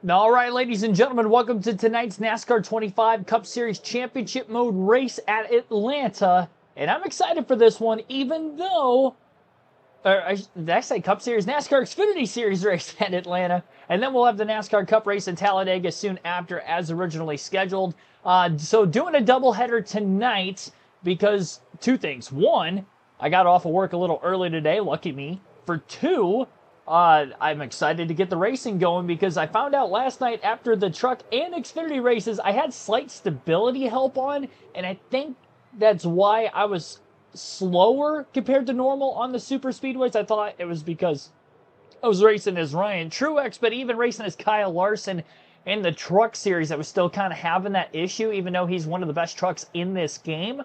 All right, ladies and gentlemen, welcome to tonight's NASCAR 25 Cup Series Championship Mode race at Atlanta. And I'm excited for this one, even though, did I say Cup Series? NASCAR Xfinity Series race at Atlanta. And then we'll have the NASCAR Cup race in Talladega soon after, as originally scheduled. So doing a doubleheader tonight because two things. One, I got off of work a little early today, lucky me. For two, I'm excited to get the racing going because I found out last night after the truck and Xfinity races, I had slight stability help on, and I think that's why I was slower compared to normal on the super speedways. I thought it was because I was racing as Ryan Truex, but even racing as Kyle Larson in the truck series, I was still kind of having that issue, even though he's one of the best trucks in this game.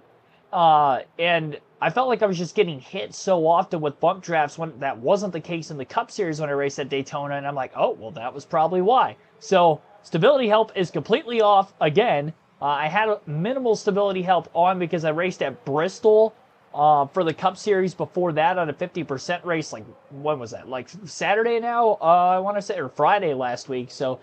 And I felt like I was just getting hit so often with bump drafts when that wasn't the case in the Cup Series when I raced at Daytona, and I'm like, oh, well, that was probably why. So stability help is completely off again. I had a minimal stability help on because I raced at Bristol for the Cup Series before that on a 50% race. Like, when was that? Like Saturday now? I want to say, or Friday last week. So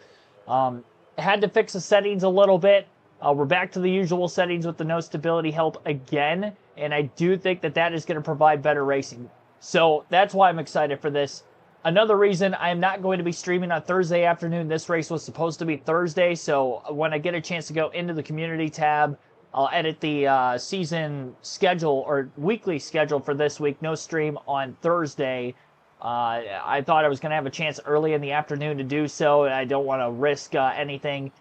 had to fix the settings a little bit. We're back to the usual settings with the no stability help again, and I do think that that is going to provide better racing. So that's why I'm excited for this. Another reason I am not going to be streaming on Thursday afternoon. This race was supposed to be Thursday, so when I get a chance to go into the community tab, I'll edit the season schedule or weekly schedule for this week. No stream on Thursday. I thought I was going to have a chance early in the afternoon to do so, and I don't want to risk anything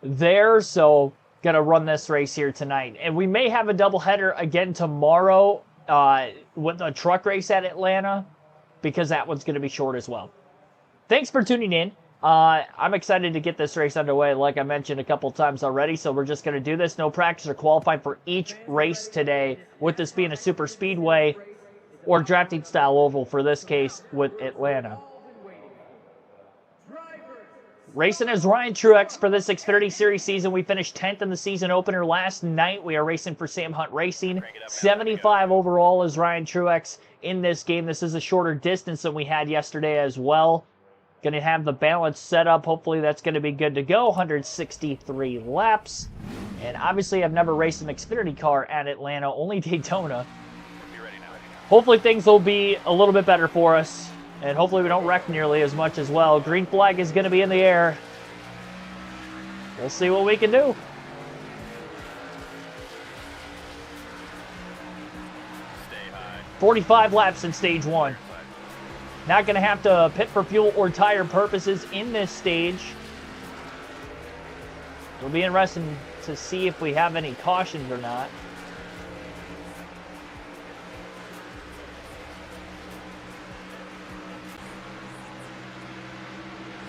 there, so gonna run this race here tonight. And we may have a doubleheader again tomorrow with a truck race at Atlanta, because that one's gonna be short as well. Thanks for tuning in. I'm excited to get this race underway, like I mentioned a couple times already, so we're just gonna do this. No practice or qualifying for each race today, with this being a super speedway or drafting style oval for this case with Atlanta. Racing as Ryan Truex for this Xfinity Series season. We finished 10th in the season opener last night. We are racing for Sam Hunt Racing. 75 overall is Ryan Truex in this game. This is a shorter distance than we had yesterday as well. Going to have the balance set up. Hopefully that's going to be good to go. 163 laps. And obviously I've never raced an Xfinity car at Atlanta, only Daytona. Hopefully things will be a little bit better for us. And hopefully we don't wreck nearly as much as well. Green flag is going to be in the air. We'll see what we can do. Stay high. 45 laps in stage one. Not going to have to pit for fuel or tire purposes in this stage. It'll be interesting to see if we have any cautions or not.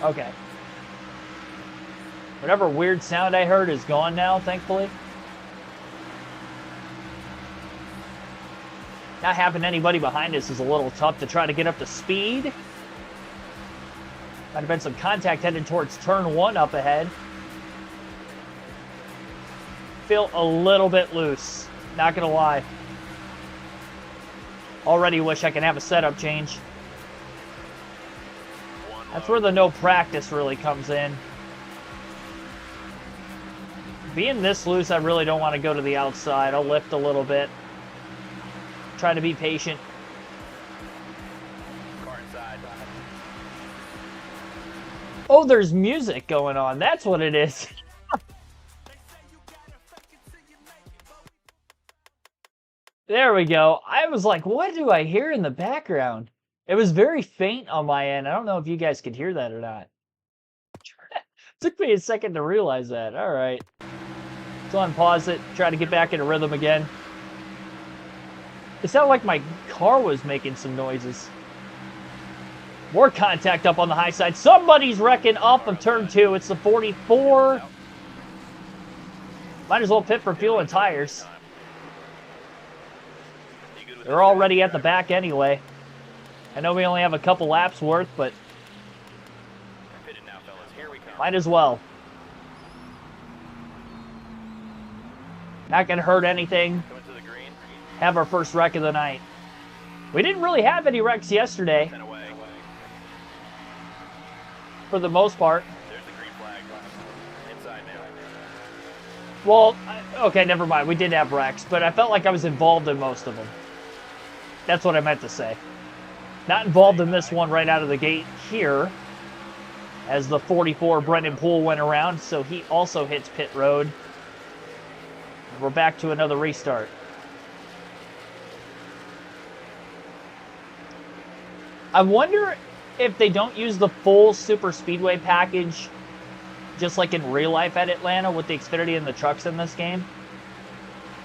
Okay. Whatever weird sound I heard is gone now, thankfully. Not having anybody behind us is a little tough to try to get up to speed. Might have been some contact headed towards turn one up ahead. Feel a little bit loose, not gonna lie. Already wish I could have a setup change. That's where the no practice really comes in. Being this loose, I really don't want to go to the outside. I'll lift a little bit. Try to be patient. Oh, there's music going on. That's what it is. There we go. I was like, what do I hear in the background? It was very faint on my end. I don't know if you guys could hear that or not. Took me a second to realize that. All right. So unpause it. Try to get back into rhythm again. It sounded like my car was making some noises. More contact up on the high side. Somebody's wrecking off of turn two. It's the 44. Might as well pit for fuel and tires. They're already at the back anyway. I know we only have a couple laps worth, but might as well. Not going to hurt anything. Have our first wreck of the night. We didn't really have any wrecks yesterday. For the most part. Well, okay, never mind. We did have wrecks, but I felt like I was involved in most of them. That's what I meant to say. Not involved in this one right out of the gate here, as the 44 Brendan Poole went around, so he also hits pit road. We're back to another restart. I wonder if they don't use the full super speedway package, just like in real life at Atlanta with the Xfinity and the trucks in this game.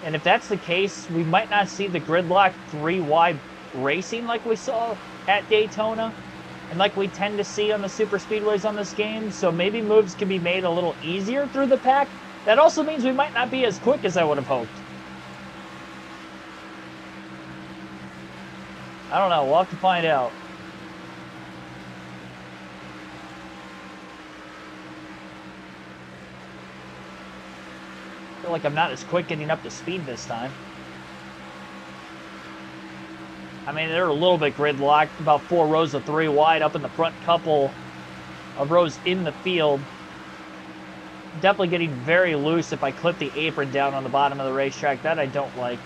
And if that's the case, we might not see the gridlock 3 wide racing like we saw at Daytona and like we tend to see on the super speedways on this game. So maybe moves can be made a little easier through the pack. That also means we might not be as quick as I would have hoped. I don't know. We'll have to find out. I feel like I'm not as quick getting up to speed this time. I mean, they're a little bit gridlocked, about 4 rows of 3 wide up in the front couple of rows in the field. Definitely getting very loose if I clip the apron down on the bottom of the racetrack. That I don't like.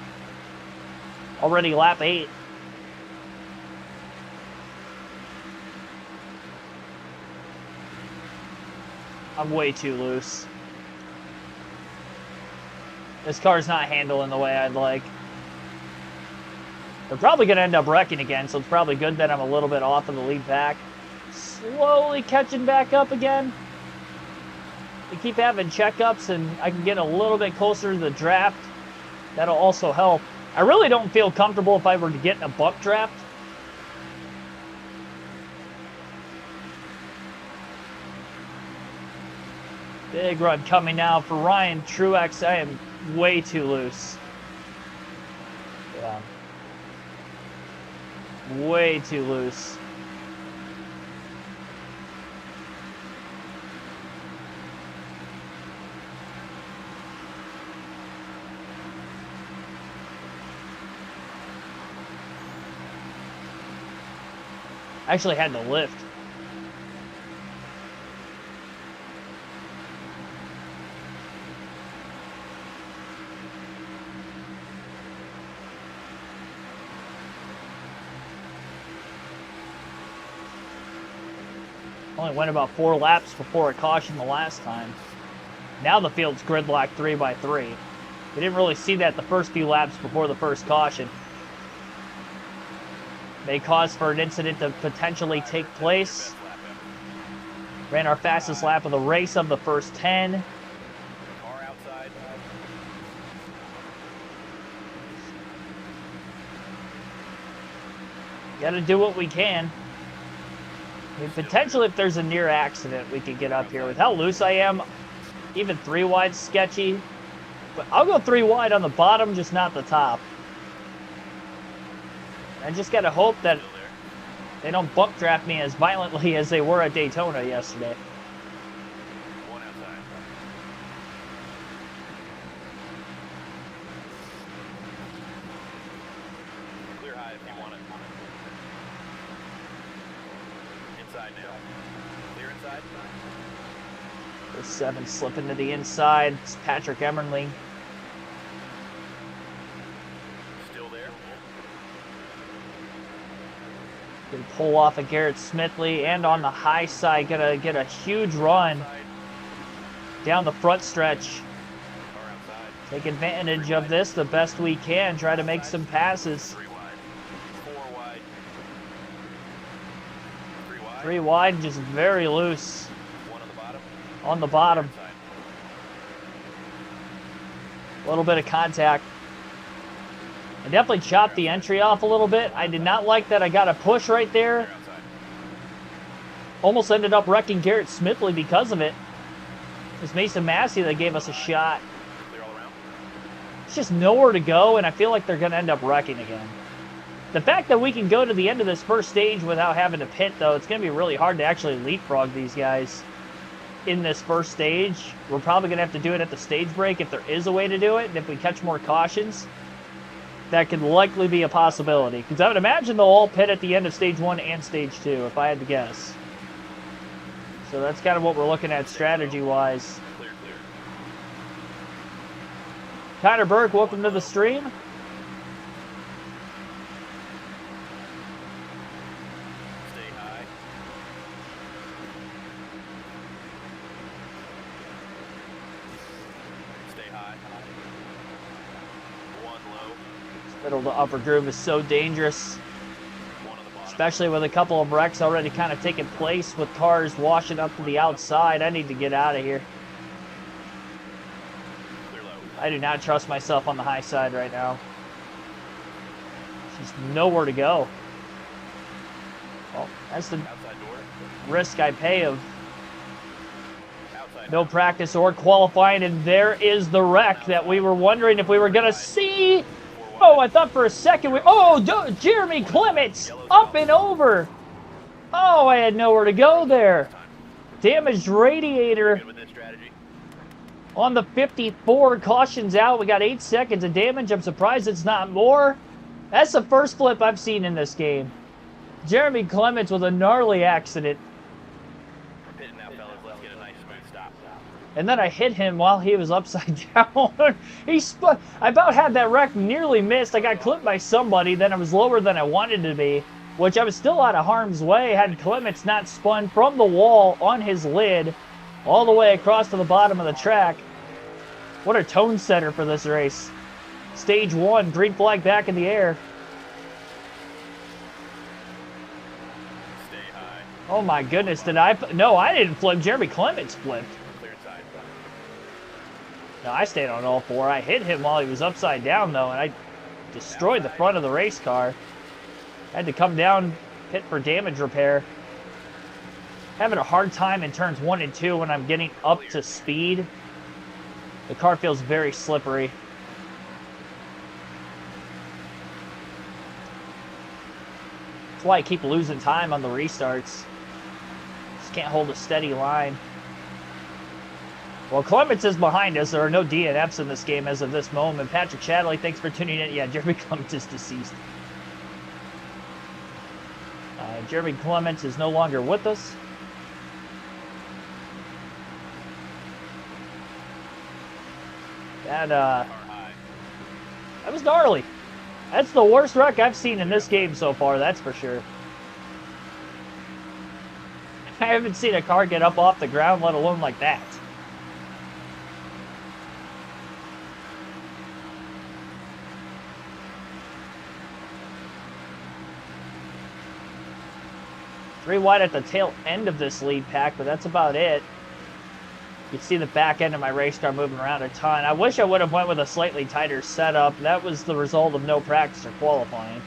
Already lap 8. I'm way too loose. This car's not handling the way I'd like. They're probably going to end up wrecking again, so it's probably good that I'm a little bit off of the lead pack. Slowly catching back up again. We keep having checkups, and I can get a little bit closer to the draft. That'll also help. I really don't feel comfortable if I were to get in a bump draft. Big run coming now for Ryan Truex. I am way too loose. Yeah. Way too loose. I actually had to lift. Only went about 4 laps before a caution the last time. Now the field's gridlocked 3 by 3. We didn't really see that the first few laps before the first caution. May cause for an incident to potentially take place. Ran our fastest lap of the race of the first 10. Gotta do what we can. I mean, potentially if there's a near accident, we could get up here. With how loose I am, even 3 wide's sketchy. But I'll go 3 wide on the bottom, just not the top. I just gotta hope that they don't bump draft me as violently as they were at Daytona yesterday. One outside. Clear high if you want it. Inside now. Clear inside. The 7 slipping to the inside. It's Patrick Emerling. Still there. Can pull off of Garrett Smithley, and on the high side, gonna get a huge run down the front stretch. Take advantage of this the best we can. Try to make some passes. 3 wide. 4 wide. 3 wide. 3 wide, just very loose. 1 on the bottom. On the bottom. Inside. A little bit of contact. I definitely chopped the entry off a little bit. I did not like that I got a push right there. Clear outside. Almost ended up wrecking Garrett Smithley because of it. It was Mason Massey that gave us a shot. Clear all around. It's just nowhere to go, and I feel like they're going to end up wrecking again. The fact that we can go to the end of this first stage without having to pit, though, it's going to be really hard to actually leapfrog these guys in this first stage. We're probably going to have to do it at the stage break if there is a way to do it, and if we catch more cautions. That could likely be a possibility. Because I would imagine they'll all pit at the end of Stage 1 and Stage 2, if I had to guess. So that's kind of what we're looking at strategy-wise. Clear, clear. Connor Burke, welcome to the stream. Stay high. Stay high. One low. Middle to upper groove is so dangerous, One on the bottom. especially with a couple of wrecks already kind of taking place with cars washing up to the outside. I need to get out of here. Clear low. I do not trust myself on the high side right now. There's nowhere to go. Well, that's the Outside door. risk I pay of Outside no practice or qualifying, and there is the wreck that we were wondering if we were gonna see. Oh, I thought for a second Jeremy Clements up and over. Oh, I had nowhere to go there. Damaged radiator Good with this strategy. on the 54. Caution's out. We got 8 seconds of damage. I'm surprised it's not more. That's the first flip I've seen in this game. Jeremy Clements with a gnarly accident. We're pitting now, fellas. Let's get a nice smooth stop. And then I hit him while he was upside down. He spun. I about had that wreck nearly missed. I got clipped by somebody. Then I was lower than I wanted to be, which I was still out of harm's way had Clements not spun from the wall on his lid all the way across to the bottom of the track. What a tone setter for this race. Stage 1, green flag back in the air. Stay high. Oh my goodness, did I? No, I didn't flip. Jeremy Clements flipped. Clear inside. No, I stayed on all four. I hit him while he was upside down, though, and I destroyed the front of the race car. Had to come down, pit for damage repair. Having a hard time in turns 1 and 2 when I'm getting up to speed. The car feels very slippery. That's why I keep losing time on the restarts. Just can't hold a steady line. Well, Clements is behind us. There are no DNFs in this game as of this moment. Patrick Chadley, thanks for tuning in. Yeah, Jeremy Clements is deceased. Jeremy Clements is no longer with us. That was gnarly. That's the worst wreck I've seen in this game so far, that's for sure. I haven't seen a car get up off the ground, let alone like that. Three wide at the tail end of this lead pack, but that's about it. You can see the back end of my race car moving around a ton. I wish I would have went with a slightly tighter setup. That was the result of no practice or qualifying.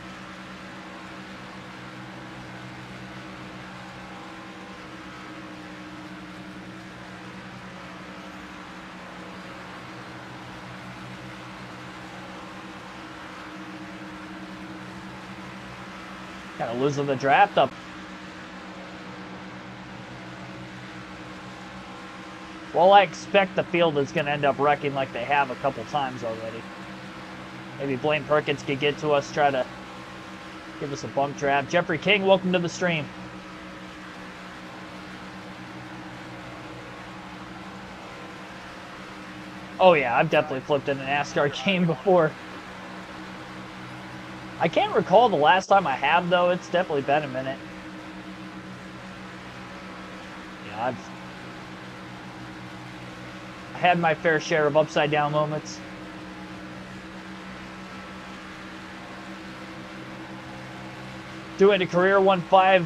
Kind of losing the draft up. Well, I expect the field is going to end up wrecking like they have a couple times already. Maybe Blaine Perkins could get to us, try to give us a bump trap. Jeffrey King, welcome to the stream. Oh yeah, I've definitely flipped in a NASCAR game before. I can't recall the last time I have, though. It's definitely been a minute. Yeah, I've had my fair share of upside down moments. Doing a career 1-5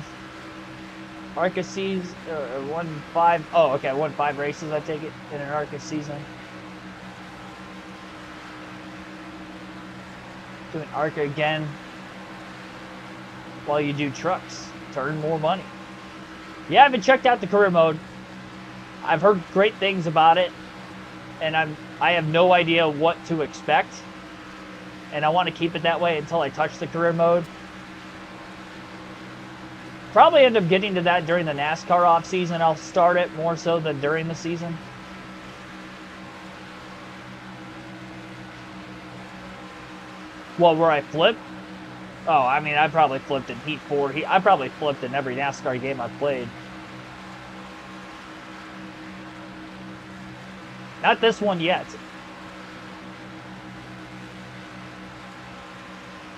ARCA season, 1-5. Oh, okay, 1-5 races. I take it in an ARCA season. Doing ARCA again while you do trucks to earn more money. Yeah, I haven't checked out the career mode. I've heard great things about it. And I have no idea what to expect, and I want to keep it that way until I touch the career mode. Probably end up getting to that during the NASCAR off season. I'll start it more so than during the season. Well, where I flip? Oh, I mean, I probably flipped in Heat 4. I probably flipped in every NASCAR game I've played. Not this one yet.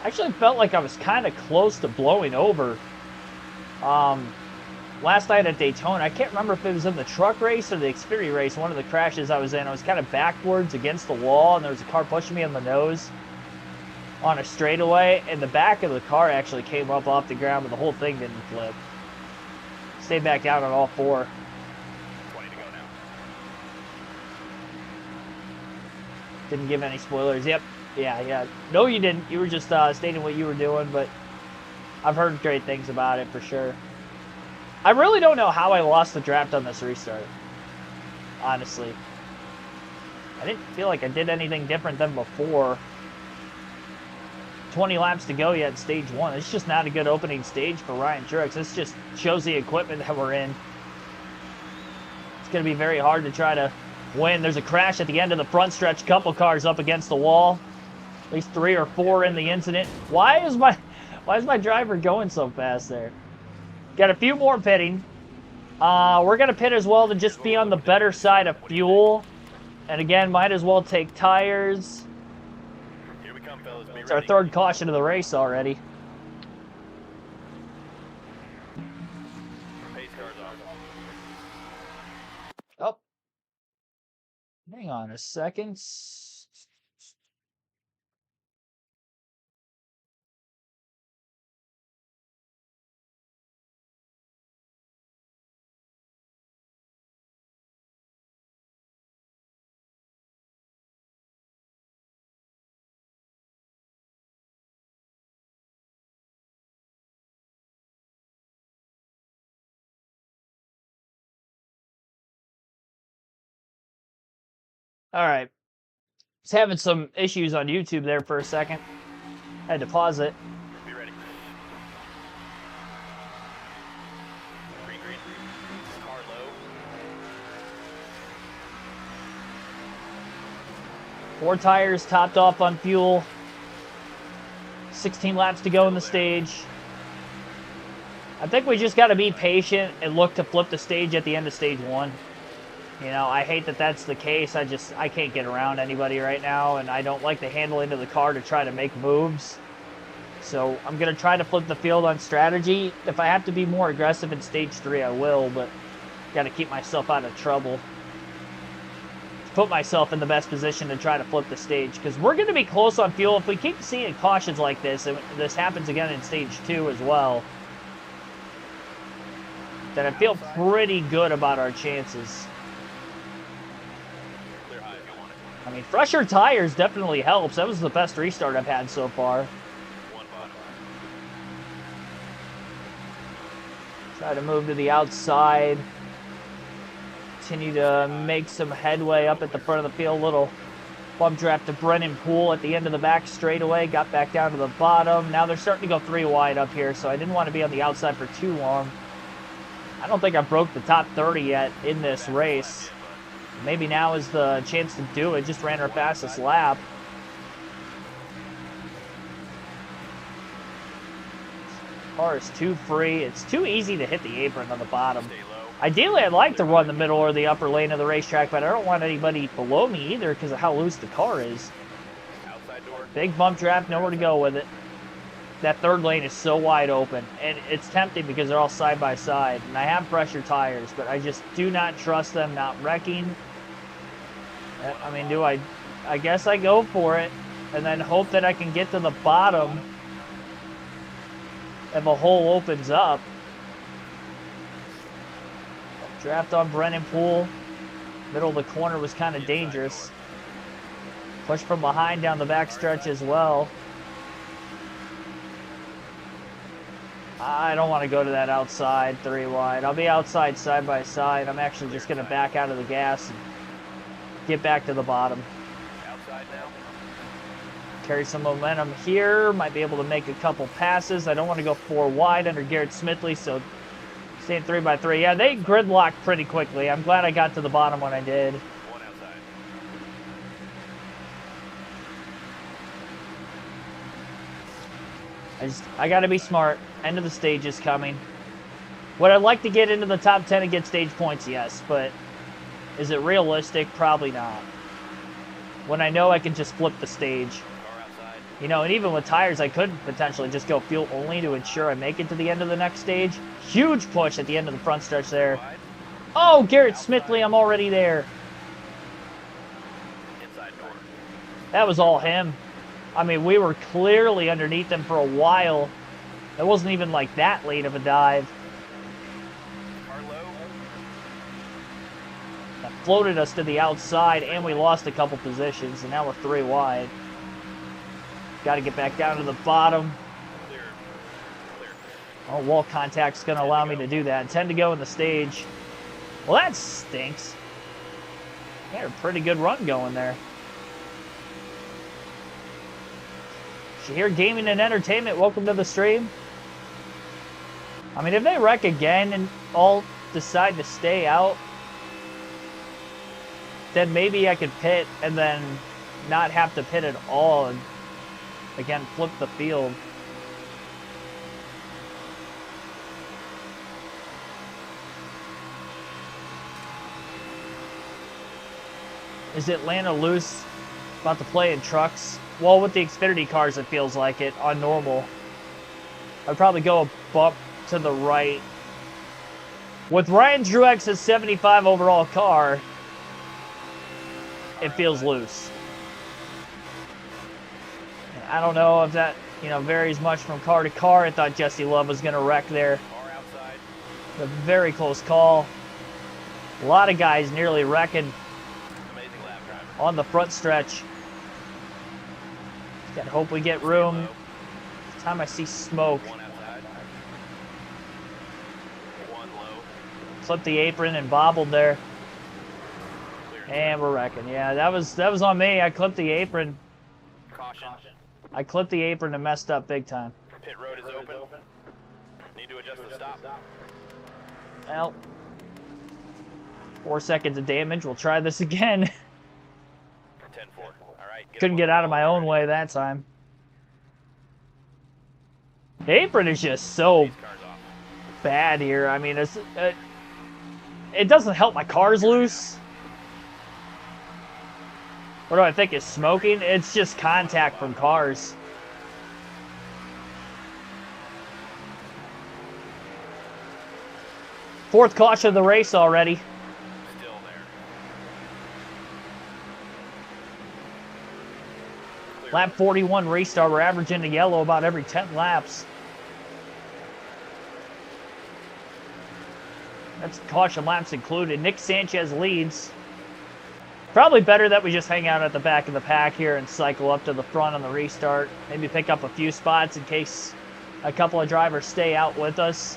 Actually felt like I was kind of close to blowing over. Last night at Daytona, I can't remember if it was in the truck race or the Xfinity race, one of the crashes I was in. I was kind of backwards against the wall, and there was a car pushing me on the nose on a straightaway, and the back of the car actually came up off the ground, but the whole thing didn't flip. Stayed back down on all four. 20 to go now. Didn't give any spoilers. Yep. Yeah. No, you didn't. You were just stating what you were doing, but I've heard great things about it for sure. I really don't know how I lost the draft on this restart. Honestly. I didn't feel like I did anything different than before. 20 laps to go yet in stage 1. It's just not a good opening stage for Ryan Truex. This just shows the equipment that we're in. It's going to be very hard to try to win. There's a crash at the end of the front stretch. Couple cars up against the wall. At least 3 or 4 in the incident. Why is my driver going so fast there? Got a few more pitting. We're going to pit as well to just be on the better side of fuel. And again, might as well take tires. Here we come, fellas. Be It's our ready. third caution of the race already. Pace cars off. Oh. Hang on a second. All right. Was having some issues on YouTube there for a second. Had to pause it. Be ready. Green. Car low. 4 tires topped off on fuel. 16 laps to go in the stage. I think we just got to be patient and look to flip the stage at the end of stage 1. You know, I hate that that's the case. I can't get around anybody right now, and I don't like the handling of the car to try to make moves. So I'm going to try to flip the field on strategy. If I have to be more aggressive in stage 3, I will, but got to keep myself out of trouble. Put myself in the best position to try to flip the stage, because we're going to be close on fuel. If we keep seeing cautions like this, and this happens again in stage 2 as well, then I feel pretty good about our chances. Clear high if you want it. I mean, fresher tires definitely helps. That was the best restart I've had so far. One bottom. Try to move to the outside. Continue to make some headway up at the front of the field. Little bump draft to Brennan Poole at the end of the back straightaway. Got back down to the bottom. Now they're starting to go 3 wide up here, so I didn't want to be on the outside for too long. I don't think I broke the top 30 yet in this race. Maybe now is the chance to do it. Just ran our fastest lap. Car is too free. It's too easy to hit the apron on the bottom. Stay low. Ideally, I'd like to run the middle or the upper lane of the racetrack, but I don't want anybody below me either because of how loose the car is. Outside door. Big bump draft, nowhere to go with it. That third lane is so wide open, and it's tempting because they're all side by side. And I have pressure tires, but I just do not trust them not wrecking. I mean, I guess I go for it and then hope that I can get to the bottom if a hole opens up. Draft on Brennan Poole. Middle of the corner was kind of dangerous. Push from behind down the back stretch as well. I don't want to go to that outside 3 wide. I'll be outside side by side. I'm actually just going to back out of the gas and get back to the bottom. Outside now. Carry some momentum here. Might be able to make a couple passes. I don't want to go 4 wide under Garrett Smithley, so staying 3 by 3. Yeah, they gridlocked pretty quickly. I'm glad I got to the bottom when I did. One outside. I got to be smart. End of the stage is coming. Would I like to get into the top 10 and get stage points? Yes, but is it realistic? Probably not. When I know I can just flip the stage. Car outside. You know, and even with tires, I could potentially just go fuel only to ensure I make it to the end of the next stage. Huge push at the end of the front stretch there. Oh, Garrett Smithley, I'm already there. That was all him. I mean, we were clearly underneath them for a while. It wasn't even like that late of a dive. That floated us to the outside, and we lost a couple positions, and now we're 3 wide. Got to get back down to the bottom. Oh, wall contact's going to allow me to do that. 10 to go in the stage. Well, that stinks. They had a pretty good run going there. Shahir Gaming and Entertainment, welcome to the stream. I mean, if they wreck again and all decide to stay out, then maybe I could pit and then not have to pit at all and, again, flip the field. Is Atlanta loose? About to play in trucks? Well, with the Xfinity cars, it feels like it on normal. I'd probably go a bump to the right. With Ryan Truex's 75 overall car, it feels loose. I don't know if that, you know, varies much from car to car. I thought Jesse Love was going to wreck there. A very close call. A lot of guys nearly wrecking on the front stretch. Gotta hope we get room. Every time I see smoke. Flipped the apron and bobbled there. And we're wrecking. Yeah, that was on me. I clipped the apron. I clipped the apron and messed up big time. Pit road is open. Need to adjust the stop. Well, 4 seconds of damage. We'll try this again. 10-4. All right. Couldn't get out of my own way that time. The apron is just so bad here. I mean, it doesn't help my car's loose. What do I think is smoking? It's just contact from cars. Fourth caution of the race already. Still there. Lap 41 restart. We're averaging a yellow about every 10 laps. That's caution laps included. Nick Sanchez leads. Probably better that we just hang out at the back of the pack here and cycle up to the front on the restart. Maybe pick up a few spots in case a couple of drivers stay out with us,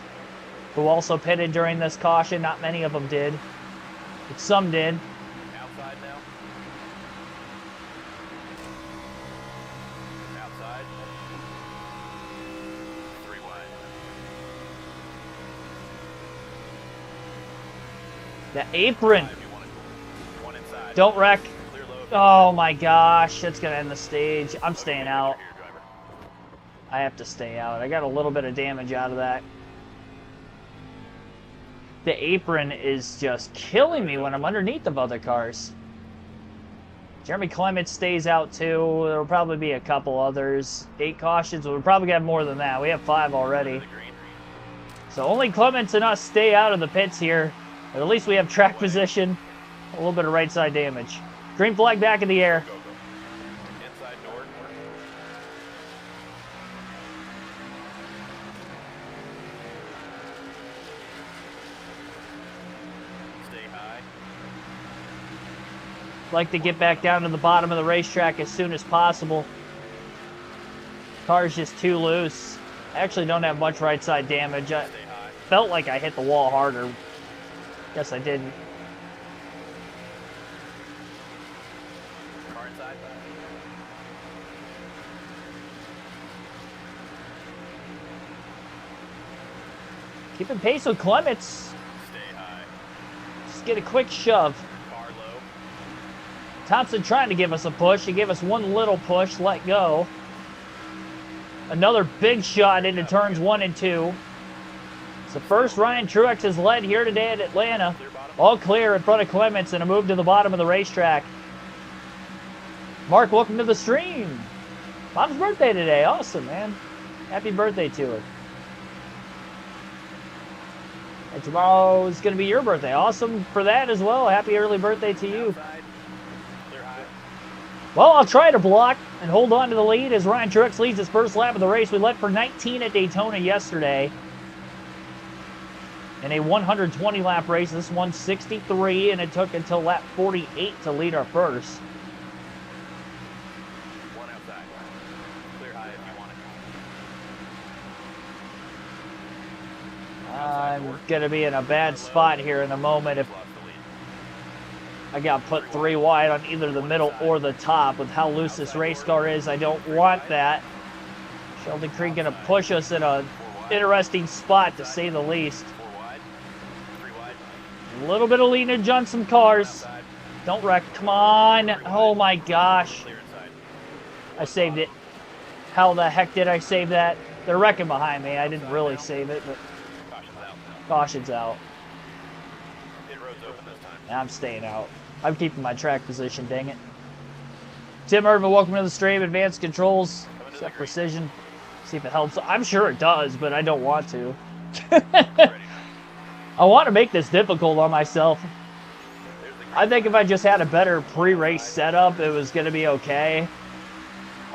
who also pitted during this caution. Not many of them did, but some did. Outside now. Outside. 3 wide. The apron. One inside. Don't wreck. Clear low. Oh my gosh, that's going to end the stage. I'm staying out. Here, driver. I have to stay out. I got a little bit of damage out of that. The apron is just killing me when I'm underneath of other cars. Jeremy Clements stays out too. There'll probably be a couple others. 8 cautions. We'll probably have more than that. We have 5 already. So only Clements and us stay out of the pits here. But at least we have track position. A little bit of right side damage. Green flag back in the air. Go, go. Inside door. Stay high. Like to get back down to the bottom of the racetrack as soon as possible. Car's just too loose. I actually don't have much right side damage. I Stay high. felt like I hit the wall harder. Guess I didn't. Car inside. Keeping pace with Clements. Stay high. Just get a quick shove. Car low. Thompson trying to give us a push. He gave us one little push, let go. Another big shot into turns 1 and 2. It's the first Ryan Truex has led here today at Atlanta. Clear bottom. All clear in front of Clements and a move to the bottom of the racetrack. Mark, welcome to the stream. Mom's birthday today. Awesome, man. Happy birthday to her. And tomorrow is going to be your birthday. Awesome for that as well. Happy early birthday to you. Well, I'll try to block and hold on to the lead as Ryan Truex leads his first lap of the race. We led for 19 at Daytona yesterday in a 120-lap race. This one's 63, and it took until lap 48 to lead our first. One outside. Clear high if you want it. I'm going to be in a bad spot here in a moment if I got put 3 wide on either the middle or the top. With how loose this race car is, I don't want that. Sheldon Creek going to push us in an interesting spot, to say the least. A little bit of leading edge on some cars. Don't wreck. Come on. Oh, my gosh. I saved it. How the heck did I save that? They're wrecking behind me. I didn't really save it, but caution's out. I'm staying out. I'm keeping my track position, dang it. Tim Irvin, welcome to the stream. Advanced controls, set precision. See if it helps. I'm sure it does, but I don't want to. I want to make this difficult on myself. I think if I just had a better pre-race setup, it was going to be okay.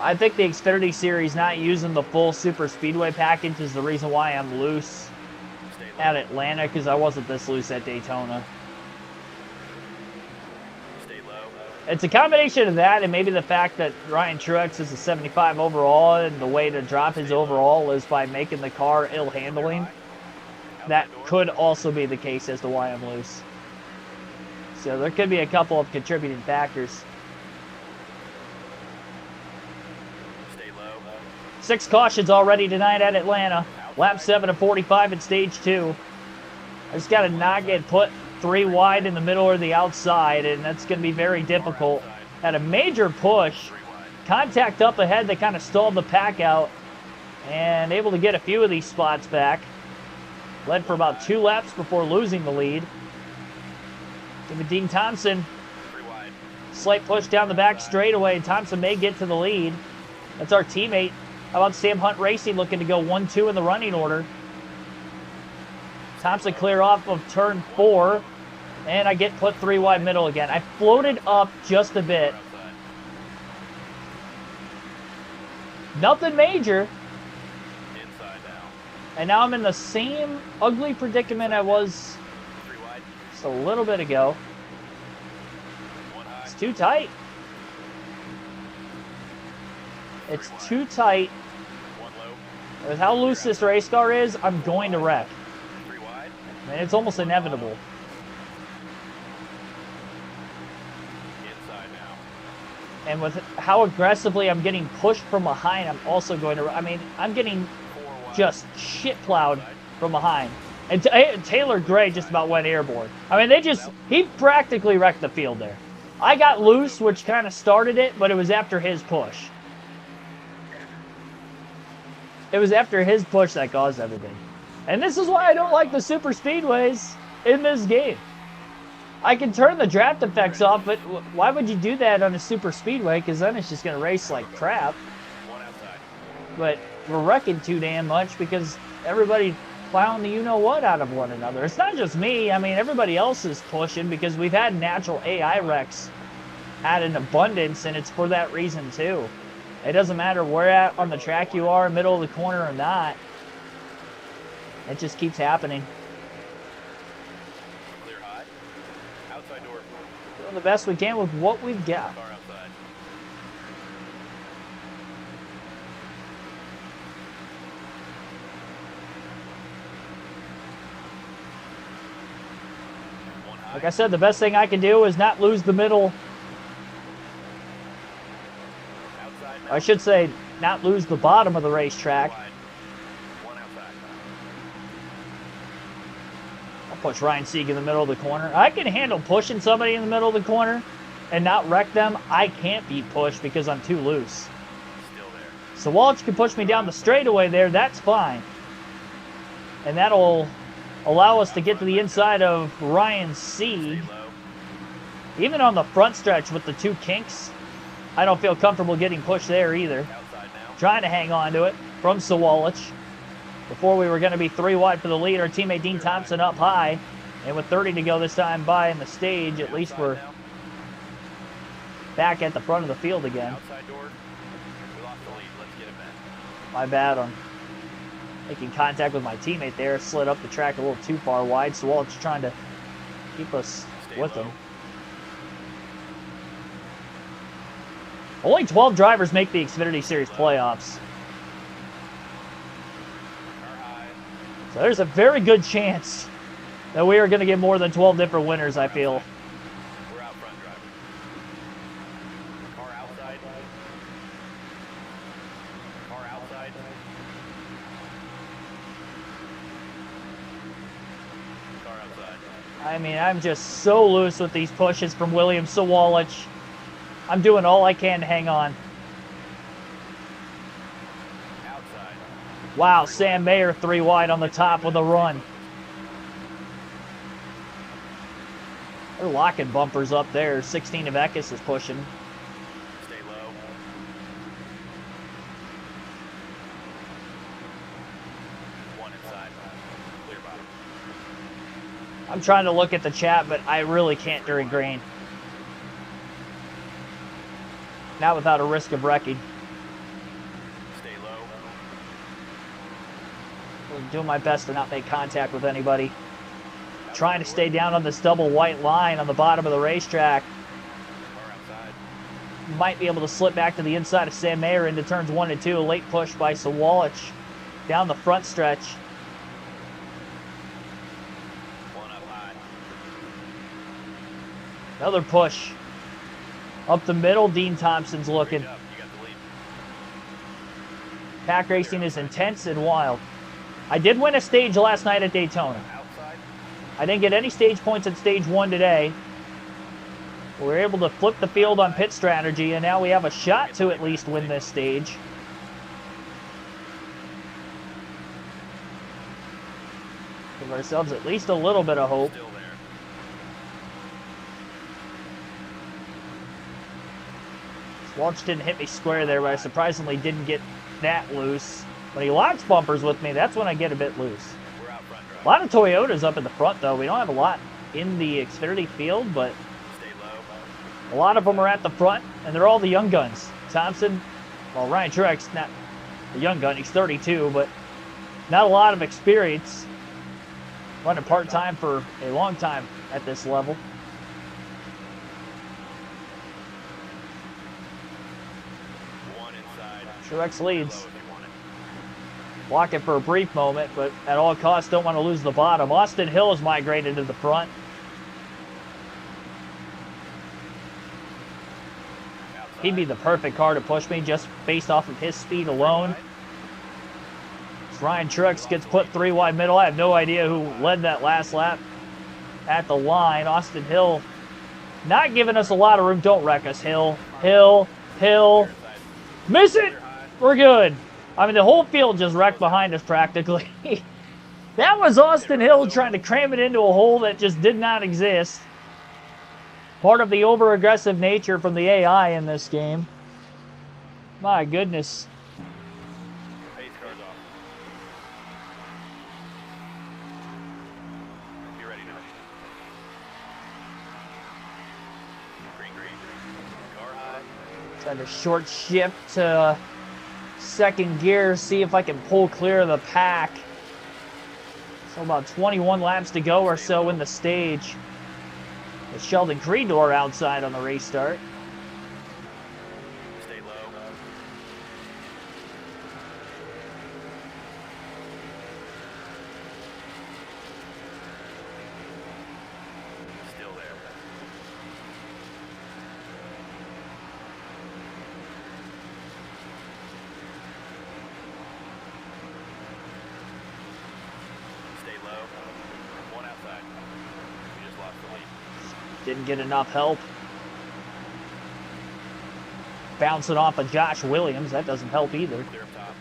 I think the Xfinity Series not using the full Super Speedway package is the reason why I'm loose at Atlanta, because I wasn't this loose at Daytona. It's a combination of that and maybe the fact that Ryan Truex is a 75 overall, and the way to drop his overall is by making the car ill-handling. That could also be the case as to why I'm loose. So there could be a couple of contributing factors. 6 cautions already tonight at Atlanta. Lap 7 of 45 in stage 2. I just got to not get put 3 wide in the middle or the outside, and that's going to be very difficult. Had a major push, contact up ahead that kind of stalled the pack out, and able to get a few of these spots back. Led for about 2 laps before losing the lead. Give it Dean Thompson. Slight push down the back straightaway, and Thompson may get to the lead. That's our teammate. How about Sam Hunt Racing looking to go 1-2 in the running order? Thompson clear off of turn 4. And I get put 3 wide middle again. I floated up just a bit. Nothing major. And now I'm in the same ugly predicament I was just a little bit ago. It's too tight. It's too tight. With how loose this race car is, I'm going to wreck. And it's almost inevitable. And with how aggressively I'm getting pushed from behind, I'm also going to... I mean, I'm getting just shit plowed from behind. And Taylor Gray just about went airborne. I mean, he practically wrecked the field there. I got loose, which kind of started it, but it was after his push. It was after his push that caused everything. And this is why I don't like the super speedways in this game. I can turn the draft effects off, but why would you do that on a super speedway? Because then it's just going to race like crap. But we're wrecking too damn much because everybody plowing the you-know-what out of one another. It's not just me. I mean, everybody else is pushing because we've had natural AI wrecks at an abundance, and it's for that reason too. It doesn't matter where at on the track you are, middle of the corner or not. It just keeps happening. Clear high. Outside door. Doing the best we can with what we've got. Car outside. One high. Like I said, the best thing I can do is not lose the middle. Outside. I should say, not lose the bottom of the racetrack. One outside. I'll push Ryan Sieg in the middle of the corner. I can handle pushing somebody in the middle of the corner and not wreck them. I can't be pushed because I'm too loose. Still there. So Walsh can push me down the straightaway there. That's fine. And that'll allow us to get to the inside of Ryan Sieg. Stay low. Even on the front stretch with the 2 kinks, I don't feel comfortable getting pushed there either. Outside. trying to hang on to it from Sawalich. Before we were going to be 3 wide for the lead, our teammate Dean Thompson up high. And with 30 to go this time by in the stage, at least we're back at the front of the field again. Outside door. We lost the lead. Let's get it back. My bad on making contact with my teammate there. Slid up the track a little too far wide. Sawalich trying to keep us with him. Only 12 drivers make the Xfinity Series playoffs. So there's a very good chance that we are going to get more than 12 different winners, I feel. We're out front, driver. Car outside. Car outside. Car outside. I mean, I'm just so loose with these pushes from William Sawalich. I'm doing all I can to hang on. Outside. Wow, Sam Mayer 3 wide on the top with a run. They're locking bumpers up there. 16 of Eckes is pushing. Stay low. One inside. Clear bottom. I'm trying to look at the chat, but I really can't during green. Not without a risk of wrecking. Stay low. I'm doing my best to not make contact with anybody. Trying to stay down on this double white line on the bottom of the racetrack. Car outside. Might be able to slip back to the inside of Sam Mayer into turns 1 and 2. A late push by Sawalich down the front stretch. One up high. Another push. Up the middle, Dean Thompson's looking. Up. You got the lead. Pack racing is intense and wild. I did win a stage last night at Daytona. Outside. I didn't get any stage points at stage 1 today. We were able to flip the field on pit strategy, and now we have a shot to at least win this stage. Give ourselves at least a little bit of hope. Still there. Walsh didn't hit me square there, but I surprisingly didn't get that loose. When he locks bumpers with me, that's when I get a bit loose. We're out front, driver. A lot of Toyotas up in the front, though. We don't have a lot in the Xfinity field, but Stay low. a lot of them are at the front, and they're all the young guns. Thompson, well, Ryan Truex, not a young gun. He's 32, but not a lot of experience. Running part-time for a long time at this level. One inside. Truex leads. Low if you want it. Block it for a brief moment, but at all costs don't want to lose the bottom. Austin Hill has migrated to the front. Outside. He'd be the perfect car to push me just based off of his speed alone. Ryan Truex gets put 3 wide middle. I have no idea who led that last lap at the line. Austin Hill not giving us a lot of room. Don't wreck us, Hill. Hill. Inside. Miss it! We're good. I mean, the whole field just wrecked behind us practically. That was Austin Hill trying to cram it into a hole that just did not exist. Part of the over-aggressive nature from the AI in this game. My goodness. Pace car's off. Be ready now. Green. Car high. Trying to short shift to second gear, see if I can pull clear of the pack. So about 21 laps to go or so in the stage. With Sheldon Creedor outside on the restart. Stay low. Still there. Stay low. One outside. We just lost the lead. Didn't get enough help. Bouncing off of Josh Williams. That doesn't help either. Clear up top.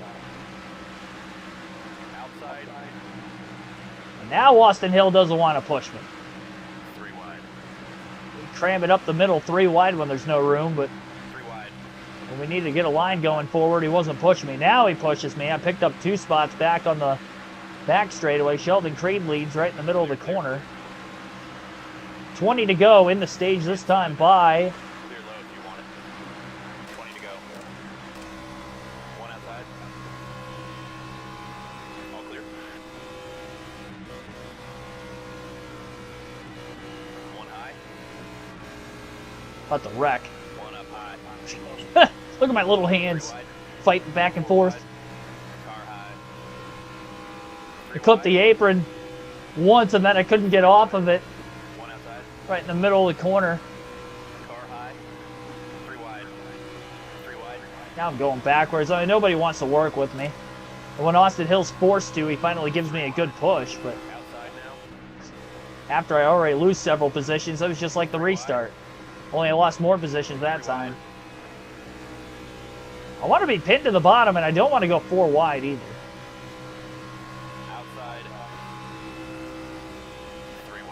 Outside. And now Austin Hill doesn't want to push me. 3 wide. We cram it up the middle 3 wide when there's no room, but 3 wide. When we needed to get a line going forward, he wasn't pushing me. Now he pushes me. I picked up 2 spots back on the back straightaway. Sheldon Creed leads right in the middle of the corner. 20 to go in the stage this time by... Clear low if you want it. 20 to go. One outside. All clear. One high. About to wreck. One up high. Look at my little hands fighting back and forth. Car high. I clipped the apron once and then I couldn't get off of it. One outside. Right in the middle of the corner. Car high. 3 wide. 3 wide. Now I'm going backwards. I mean, nobody wants to work with me. And when Austin Hill's forced to, he finally gives me a good push. But Outside now. after I already lose several positions, it was just like the restart. Only I lost more positions that time. I want to be pinned to the bottom, and I don't want to go 4 wide either. Outside. 3 wide.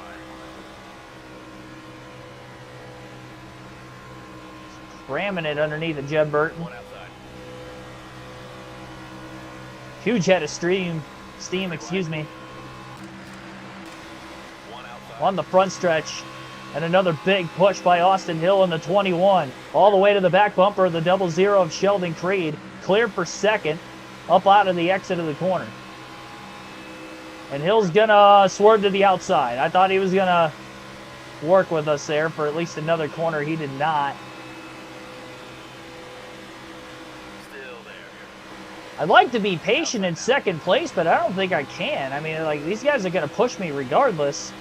Ramming it underneath of Jeb Burton. One outside. Huge head of steam, excuse me, One outside. on the front stretch. And another big push by Austin Hill in the 21. All the way to the back bumper of the 00 of Sheldon Creed. Clear for second, up out of the exit of the corner. And Hill's gonna swerve to the outside. I thought he was gonna work with us there for at least another corner. He did not. Still there. I'd like to be patient in second place, but I don't think I can. I mean, like, these guys are gonna push me regardless.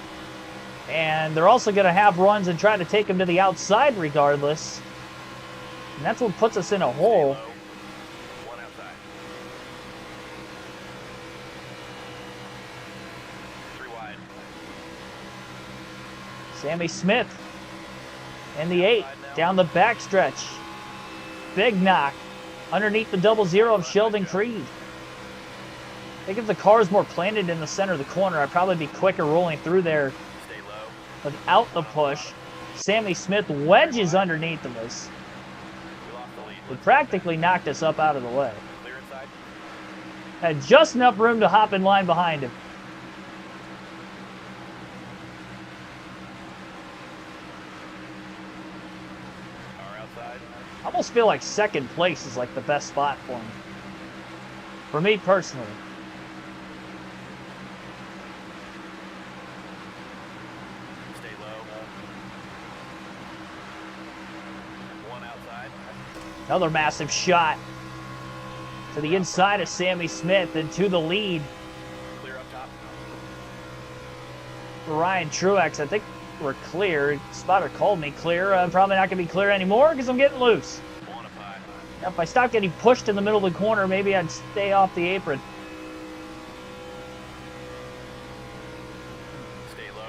And they're also going to have runs and try to take them to the outside regardless. And that's what puts us in a hole. One outside. 3 wide. Sammy Smith in the 8 down the backstretch. Big knock underneath the 00 of Sheldon Creed. I think if the car is more planted in the center of the corner, I'd probably be quicker rolling through there Stay low. without the push. Sammy Smith wedges underneath of us. We lost the lead. It practically knocked us up out of the way. Clear inside. Had just enough room to hop in line behind him. Car outside. I almost feel like second place is like the best spot for me. For me personally. Stay low. One outside. Another massive shot to the inside of Sammy Smith and to the lead Clear up top. for Ryan Truex. I think we're clear. Spotter called me clear. I'm probably not going to be clear anymore because I'm getting loose. One up high. If I stopped getting pushed in the middle of the corner, maybe I'd stay off the apron. Stay low.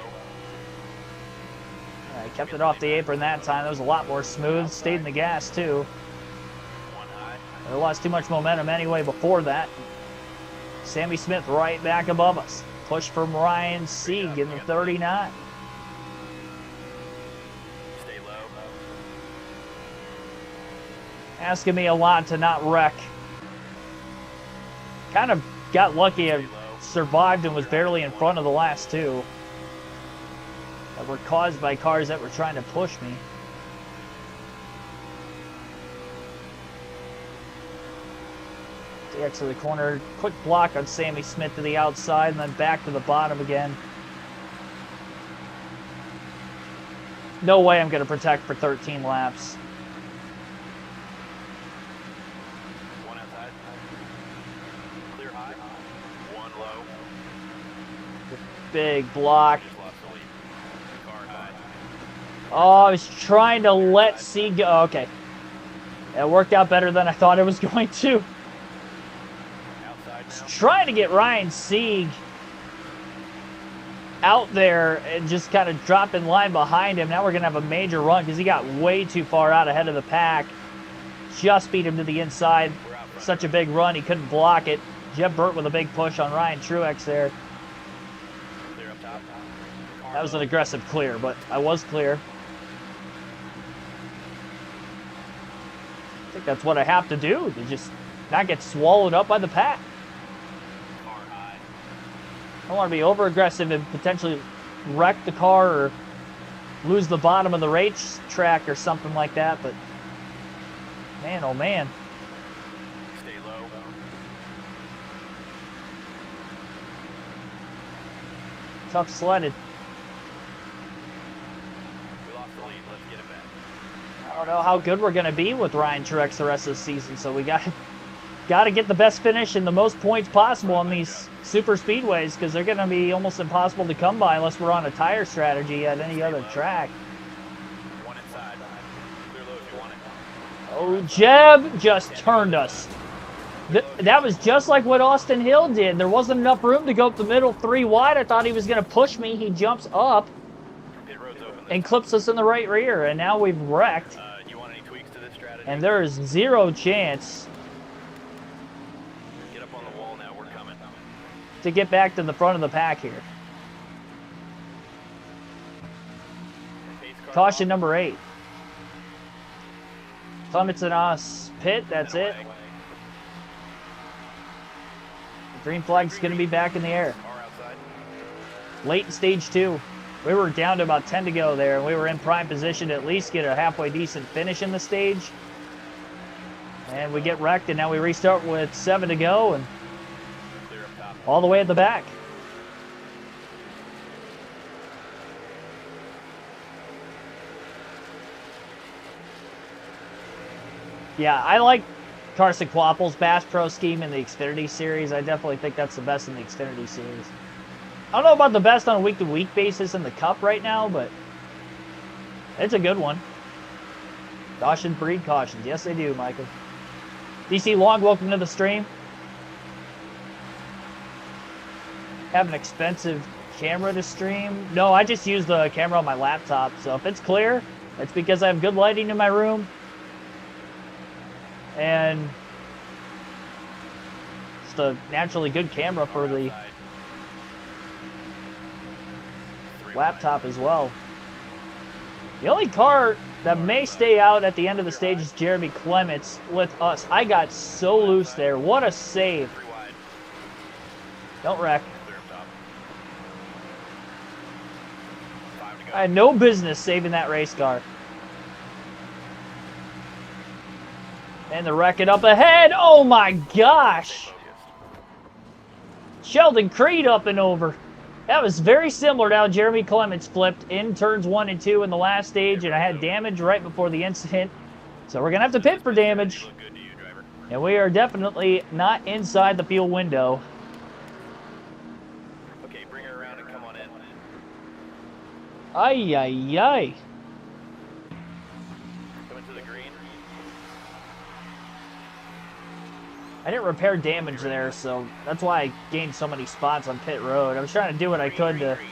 I kept it off the apron that time. That was a lot more smooth. Stayed in the gas too. One high. I lost too much momentum anyway before that. Sammy Smith right back above us. Push from Ryan Sieg in the 39. Stay low. Asking me a lot to not wreck. Kind of got lucky. I survived and was barely in front of the last two that were caused by cars that were trying to push me. The exit of the corner, quick block on Sammy Smith to the outside and then back to the bottom again. No way I'm going to protect for 13 laps. One outside. Clear high. One low. Big block. Just lost the lead. Car high. Oh, I was trying to let Sieg go. Oh, okay. It worked out better than I thought it was going to. Outside now. Trying to get Ryan Sieg out there and just kind of drop in line behind him. Now we're going to have a major run because he got way too far out ahead of the pack. Just beat him to the inside. We're out front. Such a big run, he couldn't block it. Jeb Burt with a big push on Ryan Truex there. Clear up top. Car That was an low. aggressive clear, but I was clear. think that's what I have to do to just not get swallowed up by the pack. I don't want to be over aggressive and potentially wreck the car or lose the bottom of the race track or something like that, but man, oh man. Stay low. Tough sledded. We lost the lead. Let's get it back. I don't know how good we're going to be with Ryan Truex the rest of the season, so we got to get the best finish and the most points possible on these super speedways, because they're going to be almost impossible to come by unless we're on a tire strategy at any other track. One inside. Clear low if you want it. Oh, Jeb just turned us. That was just like what Austin Hill did. There wasn't enough room to go up the middle 3 wide. I thought he was going to push me. He jumps up Pit road's open. and clips us in the right rear, and now we've wrecked. You want any tweaks to this strategy? And there is zero chance Get up on the wall now. We're coming. to get back to the front of the pack here. Pace car Caution off. number 8. Clements and us pit, that's it. Away. The green flag's going to be back in the air. Car outside. Late in stage 2. We were down to about 10 to go there, and we were in prime position to at least get a halfway decent finish in the stage. And we get wrecked, and now we restart with 7 to go, and Clear up top. all the way at the back. Yeah, I like Carson Quapple's Bass Pro scheme in the Xfinity Series. I definitely think that's the best in the Xfinity Series. I don't know about the best on a week-to-week basis in the Cup right now, but it's a good one. Caution breed cautions. Yes, they do, Michael. DC Long, welcome to the stream. Have an expensive camera to stream? No, I just use the camera on my laptop, so if it's clear, it's because I have good lighting in my room. And it's a naturally good camera for the Outside. 3 laptop as well. The only car that may stay out at the end of the stage is Jeremy Clements with us. I got so loose there. What a save. 3 wide. Don't wreck. Clear up top. 5 to go. I had no business saving that race car. And the wreck it up ahead. Oh my gosh. Focused. Sheldon Creed up and over. That was very similar to how Jeremy Clements flipped in turns 1 and 2 in the last stage, and I had damage right before the incident. So we're going to have to pit for damage. Look good to you, driver. And we are definitely not inside the fuel window. Okay, bring her around and come on in. Ay, ay, ay. Coming to the green. I didn't repair damage there, so that's why I gained so many spots on pit road. I was trying to do what I could to Green.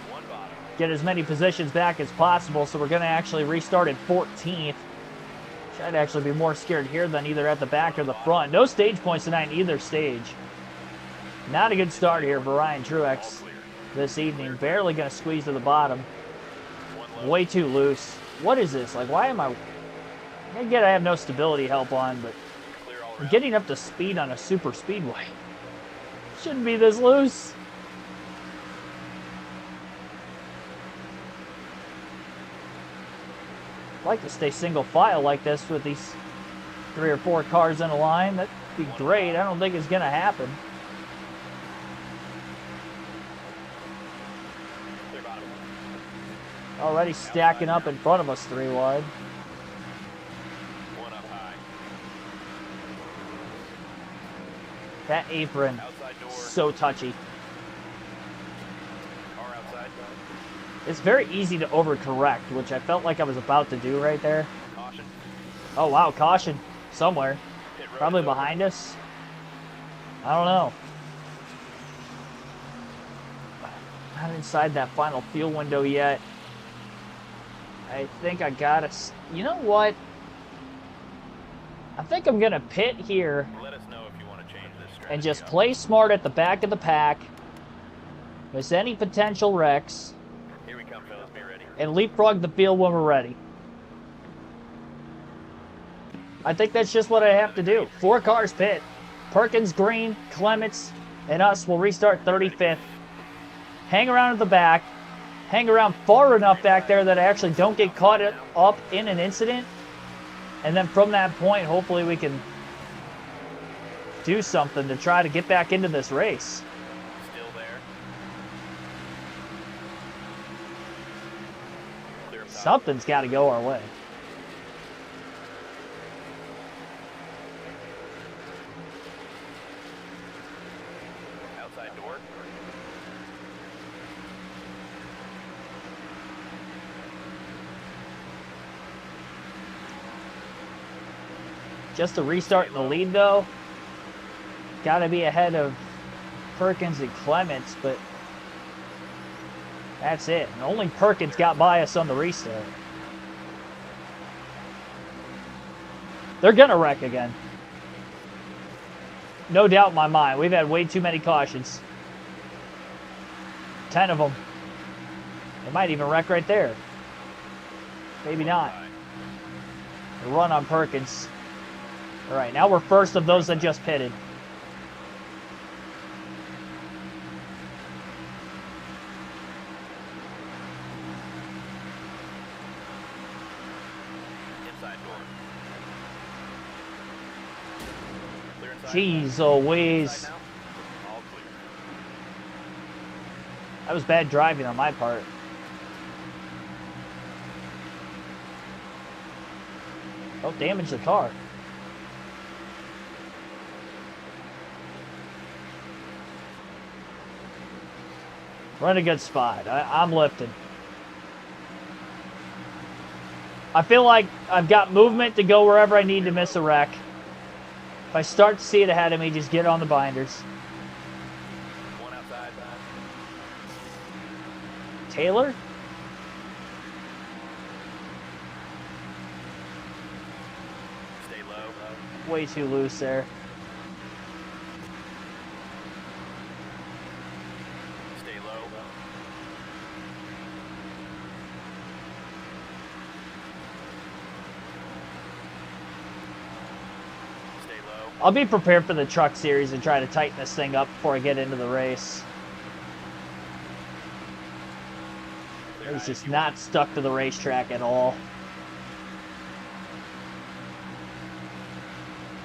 1 bottom. get as many positions back as possible, so we're going to actually restart at 14th. I'd actually be more scared here than either at the back or the front. No stage points tonight in either stage. Not a good start here for Ryan Truex Clear. this evening. Barely going to squeeze to the bottom. 1 low. Way too loose. What is this? Like, why am I... I get I have no stability help on, but Clear all I'm around. getting up to speed on a super speedway. Shouldn't be this loose. I'd like to stay single file like this with these 3 or 4 cars in a line. That'd be great. I don't think it's going to happen. Clear bottom. Already stacking up in front of us 3 wide. 1 up high. That apron, Outside door. so touchy. Car outside. It's very easy to overcorrect, which I felt like I was about to do right there. Caution. Oh wow, caution somewhere. Pit road Probably is open. behind us. I don't know. Not inside that final fuel window yet. I think I gotta... You know what? I think I'm gonna pit here Let us know if you want to change this strategy. and just up. play smart at the back of the pack. Miss any potential wrecks. Here we come, fellas. Be ready. And leapfrog the field when we're ready. I think that's just what I have to do. 4 cars pit. Perkins, Green, Clements, and us will restart 35th. Hang around at the back. Hang around far enough back there that I actually don't get caught up in an incident. And then from that point, hopefully we can do something to try to get back into this race. Still there. Clear up top. Something's got to go our way. Outside door. Just to restart in the lead, though. Got to be ahead of Perkins and Clements, but that's it. And only Perkins got by us on the restart. They're going to wreck again. No doubt in my mind. We've had way too many cautions. 10 of them. They might even wreck right there. Maybe not. A run on Perkins. All right, now we're first of those that just pitted. Inside door. Clear inside. Jeez Louise. Inside now. All clear. That was bad driving on my part. Oh, damaged the car. We're in a good spot. I'm lifting. I feel like I've got movement to go wherever I need to miss a wreck. If I start to see it ahead of me, just get on the binders. One outside. Taylor? Stay low. Way too loose there. Stay low. Stay low. I'll be prepared for the truck series and try to tighten this thing up before I get into the race. Clear It's high. just not stuck to the racetrack at all.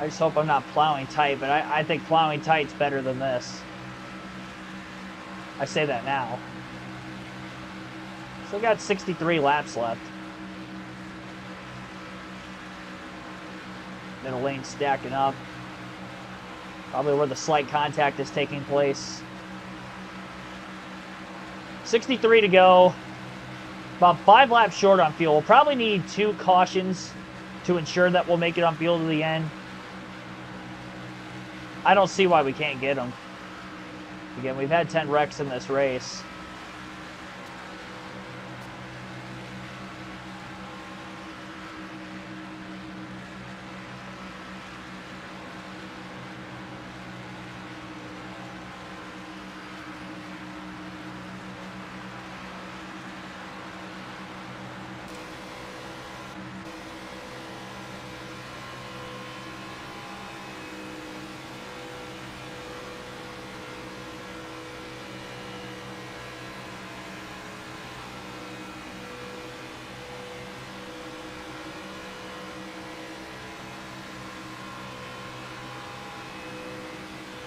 I just hope I'm not plowing tight, but I think plowing tight's better than this. I say that now. Still got 63 laps left. Middle lane stacking up. Probably where the slight contact is taking place. 63 to go. About 5 laps short on fuel. We'll probably need 2 cautions to ensure that we'll make it on fuel to the end. I don't see why we can't get them. Again, we've had 10 wrecks in this race.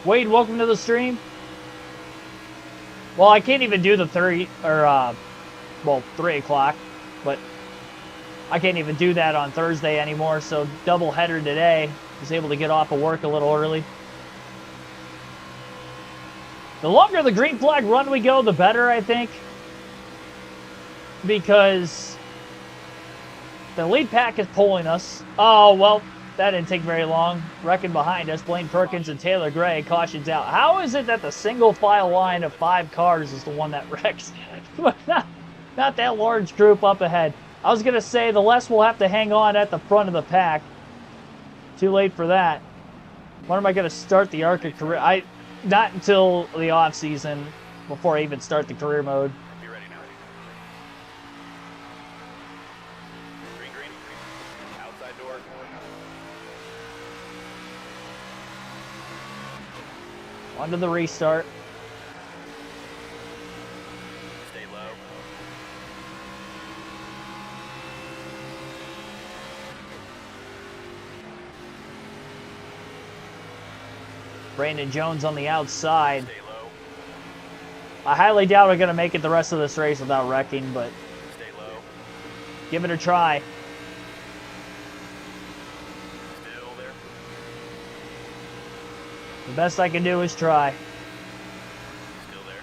Wade, welcome to the stream. Well, I can't even do the 3 o'clock, but I can't even do that on Thursday anymore, so double header today. Was able to get off of work a little early. The longer the green flag run we go, the better, I think. Because the lead pack is pulling us. Oh, well, that didn't take very long. Wrecking behind us, Blaine Perkins and Taylor Gray, cautions out. How is it that the single file line of 5 cars is the one that wrecks? Not that large group up ahead. I was going to say the less we'll have to hang on at the front of the pack. Too late for that. When am I going to start the ARCA career? Not until the off season, before I even start the career mode. Be ready now. Green, green. Outside door. Onto the restart. Stay low. Brandon Jones on the outside. Stay low. I highly doubt we're going to make it the rest of this race without wrecking, but Stay low. give it a try. Still there. The best I can do is try. Still there.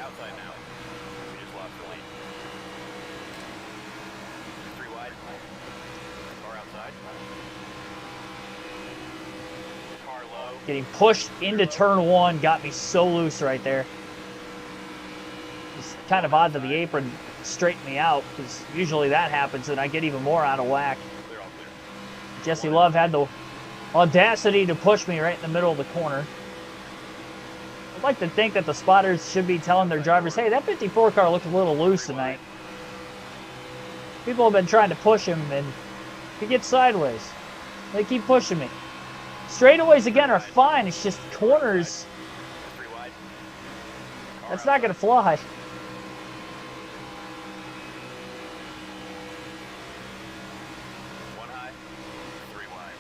Outside now. We just lost the lead. 3 wide. Car outside. Car low. Getting pushed into turn 1 got me so loose right there. It's kind of odd that the apron straightened me out, because usually that happens and I get even more out of whack. Clear, all clear. Jesse Love had the audacity to push me right in the middle of the corner. I'd like to think that the spotters should be telling their drivers, hey, that 54 car looked a little loose tonight. People have been trying to push him and he gets sideways. They keep pushing me. Straightaways again are fine, it's just corners. 3 wide. That's not going to fly. One high. 3 wide.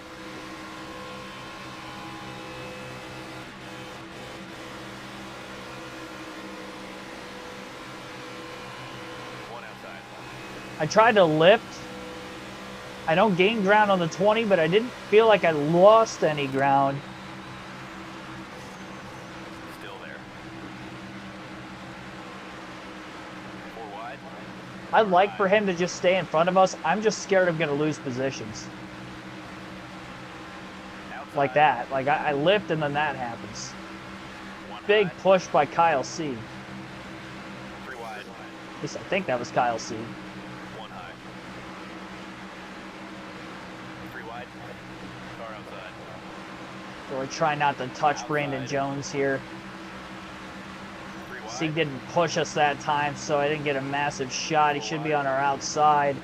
One outside. I tried to lift. I don't gain ground on the 20, but I didn't feel like I lost any ground. Still there. 4 wide. I'd like for him to just stay in front of us. I'm just scared I'm going to lose positions. Outside. Like that. Like I lift and then that happens. One Big high. push by Kyle C. 3 wide. At least I think that was Kyle C. 1 high. 3 wide. Car outside. Really try not to touch Brandon Jones here. 3 wide. C didn't push us that time, so I didn't get a massive shot. He should be on our outside.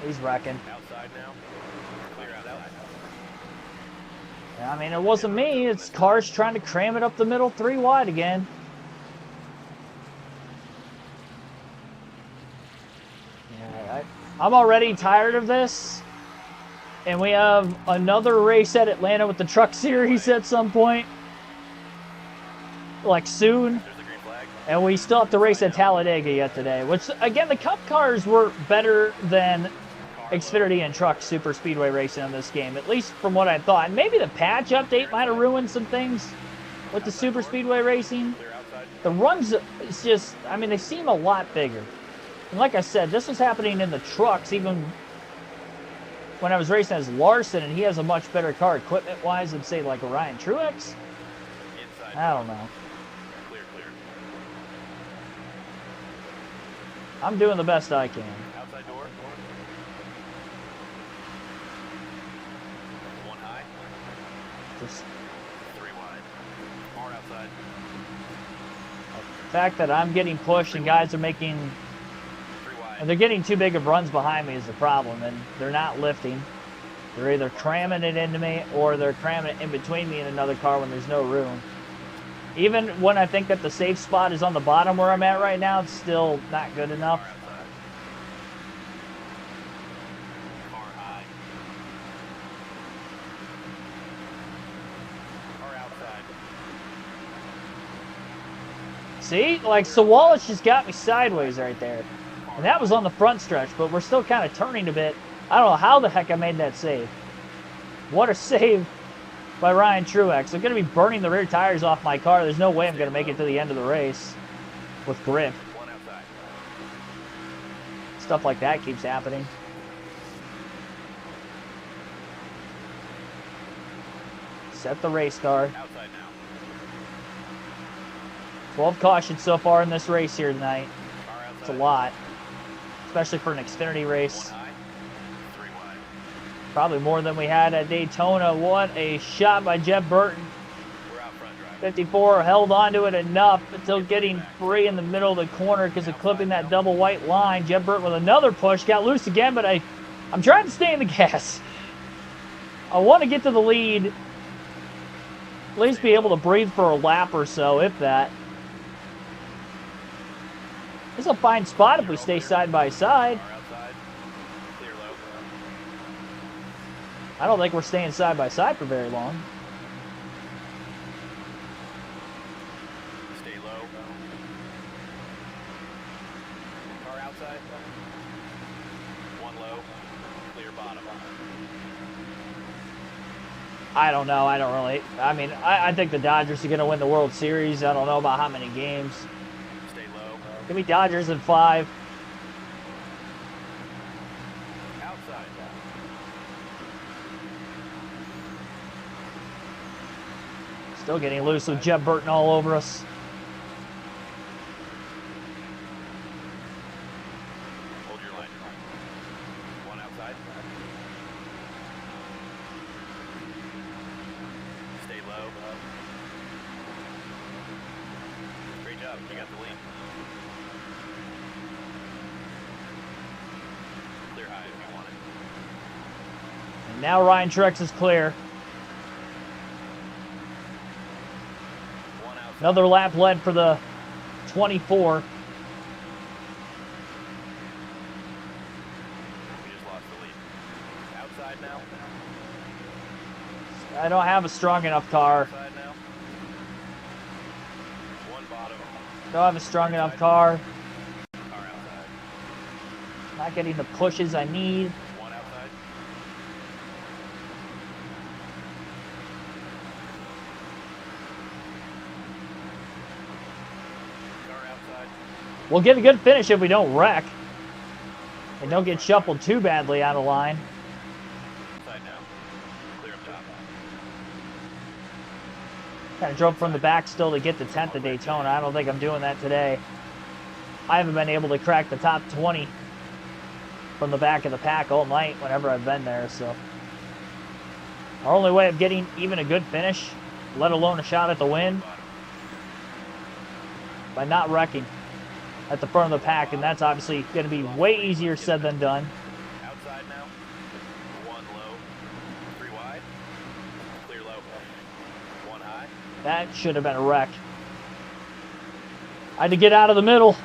He's wrecking. Outside now. Clear outside. I mean, it wasn't me. It's cars trying to cram it up the middle 3 wide again. Yeah, I'm already tired of this. And we have another race at Atlanta with the Truck Series at some point. Like soon. There's the green flag. And we still have to race at Talladega yet today. Which, again, the Cup cars were better than Xfinity and Truck Super Speedway racing in this game. At least from what I thought. And maybe the patch update might have ruined some things with the Super Speedway racing. Clear outside. The runs, it's just, I mean, they seem a lot bigger. And like I said, this was happening in the trucks, even when I was racing as Larson, and he has a much better car equipment-wise than, say, like a Ryan Truex. Inside. I don't know. Clear, clear. I'm doing the best I can. Outside door. 1 high. Just 3 wide. Car outside. the fact that I'm getting pushed and guys are making, 3 wide. and they're getting too big of runs behind me is the problem, and they're not lifting. They're either cramming it into me or they're cramming it in between me and another car when there's no room. Even when I think that the safe spot is on the bottom where I'm at right now, it's still not good enough. Car outside. Car high. Car outside. See, like Sawalich just got me sideways right there. And that was on the front stretch, but we're still kind of turning a bit. I don't know how the heck I made that save. What a save by Ryan Truex. I'm going to be burning the rear tires off my car. There's no way I'm going to make it to the end of the race with grip. 1 outside. Stuff like that keeps happening. Set the race car. Outside now. 12 cautions so far in this race here tonight. Car outside. It's a lot, especially for an Xfinity 1 race. high. 3 wide. Probably more than we had at Daytona. What a shot by Jeb Burton. We're out front drive. 54 held onto it enough until getting free in the middle of the corner because of clipping that double white line. Jeb Burton with another push, got loose again, but I'm trying to stay in the gas. I want to get to the lead. At least be able to breathe for a lap or so, if that. This is a fine spot if we stay side by side. I don't think we're staying side by side for very long. Stay low. Car outside. One low. Clear bottom. I don't know. I don't really. I mean, I think the Dodgers are going to win the World Series. I don't know about how many games. Stay low. Give me Dodgers in 5. Outside. Still getting loose with Jeb Burton all over us. Hold your line. One outside. Stay low. Great job. You got the lead. Clear high if you want it. And now Ryan Truex is clear. One outside. Another lap led for the 24. We just lost the lead. Outside now. I don't have a strong enough car. Outside now. One bottom. Don't have a strong enough car. Car outside. Not getting the pushes I need. One outside. Car outside. We'll get a good finish if we don't wreck. And don't get shuffled too badly out of line. Outside now. Clear up top. Kind of drove from the back still to get to 10th at Daytona. I don't think I'm doing that today. I haven't been able to crack the top 20 from the back of the pack all night whenever I've been there. So our only way of getting even a good finish, let alone a shot at the win, by not wrecking at the front of the pack. And that's obviously going to be way easier said than done. Outside now. One low. 3 wide. Clear low. One high. That should have been a wreck. I had to get out of the middle.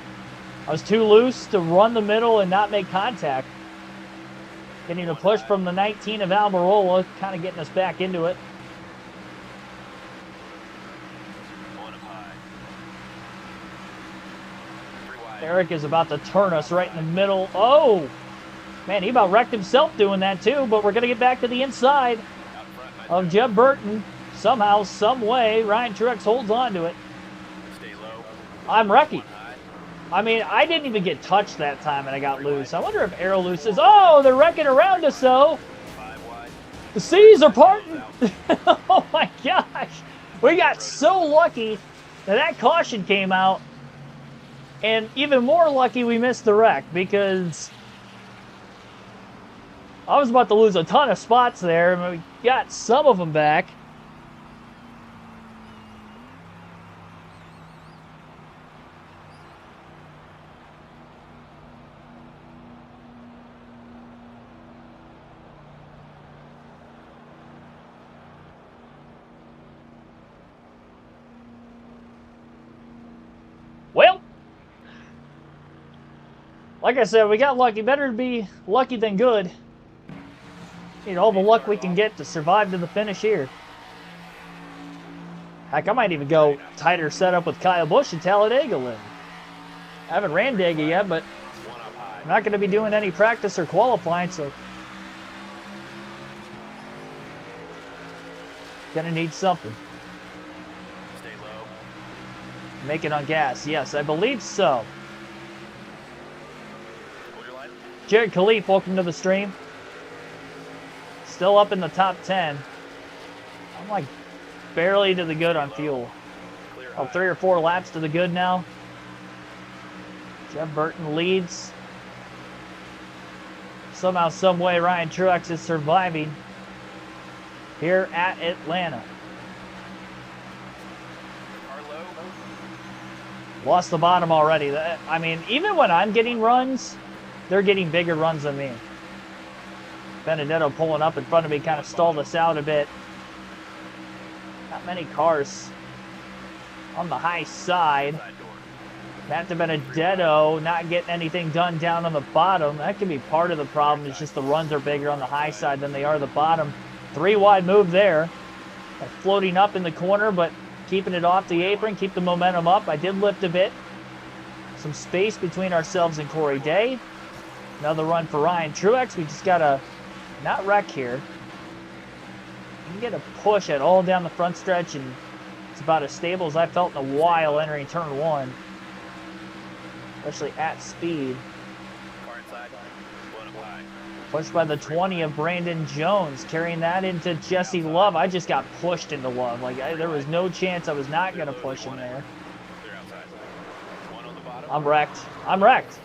I was too loose to run the middle and not make contact. Getting a push from the 19 of Almirola, kind of getting us back into it. One up high. 3 wide. Eric is about to turn us right in the middle. Oh! Man, he about wrecked himself doing that too, but we're going to get back to the inside Out front. of Jeb Burton. Somehow, some way, Ryan Truex holds on to it. Stay low. I'm wrecking. One high. I mean, I didn't even get touched that time and I got loose. I wonder if Aero loses. Oh, they're wrecking around us, though. 5 wide. The seas are parting. Oh, my gosh. We got so lucky that that caution came out. And even more lucky we missed the wreck, because I was about to lose a ton of spots there, and we got some of them back. Well, like I said, we got lucky. Better to be lucky than good. Need all the luck we can get to survive to the finish here. Heck, I might even go tighter setup with Kyle Busch and Talladega Live. I haven't ran Dega yet, but One up high. I'm not going to be doing any practice or qualifying, so gonna need something. Stay low. Make it on gas. Yes, I believe so. Hold your line. Jared Khalif, welcome to the stream. Still up in the top 10. I'm like barely to the good on fuel. Clear Oh, high. 3 or 4 laps to the good now. Jeff Burton leads. Somehow, some way, Ryan Truex is surviving here at Atlanta. Car low. Lost the bottom already. I mean, even when I'm getting runs, they're getting bigger runs than me. Benedetto pulling up in front of me kind of stalled us out a bit. Not many cars on the high side. Matt Benedetto not getting anything done down on the bottom. That can be part of the problem. It's just the runs are bigger on the high side than they are the bottom. 3 wide move there. Floating up in the corner, but keeping it off the apron. Keep the momentum up. I did lift a bit. Some space between ourselves and Corey Day. Another run for Ryan Truex. We just got to not wreck here. You can get a push at all down the front stretch, and it's about as stable as I felt in a while entering turn 1. Especially at speed. Car inside. One up high. Pushed by the 20 of Brandon Jones, carrying that into Jesse Love. I just got pushed into Love. Like, there was no chance I was not going to push him there. Clear outside. One on the bottom. I'm wrecked. I'm wrecked.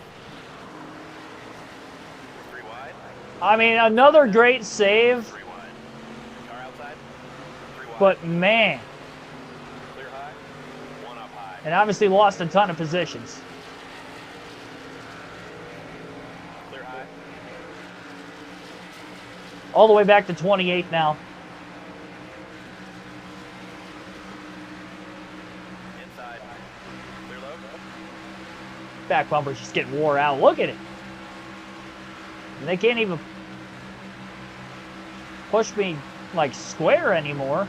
3 wide. I mean, another great save, 3 wide. Car outside. 3 wide. but man, Clear high. 1 up high. and obviously lost a ton of positions. Clear high. All the way back to 28 now. Inside. Clear low. Back bumper's just getting wore out. Look at it. And they can't even push me like square anymore.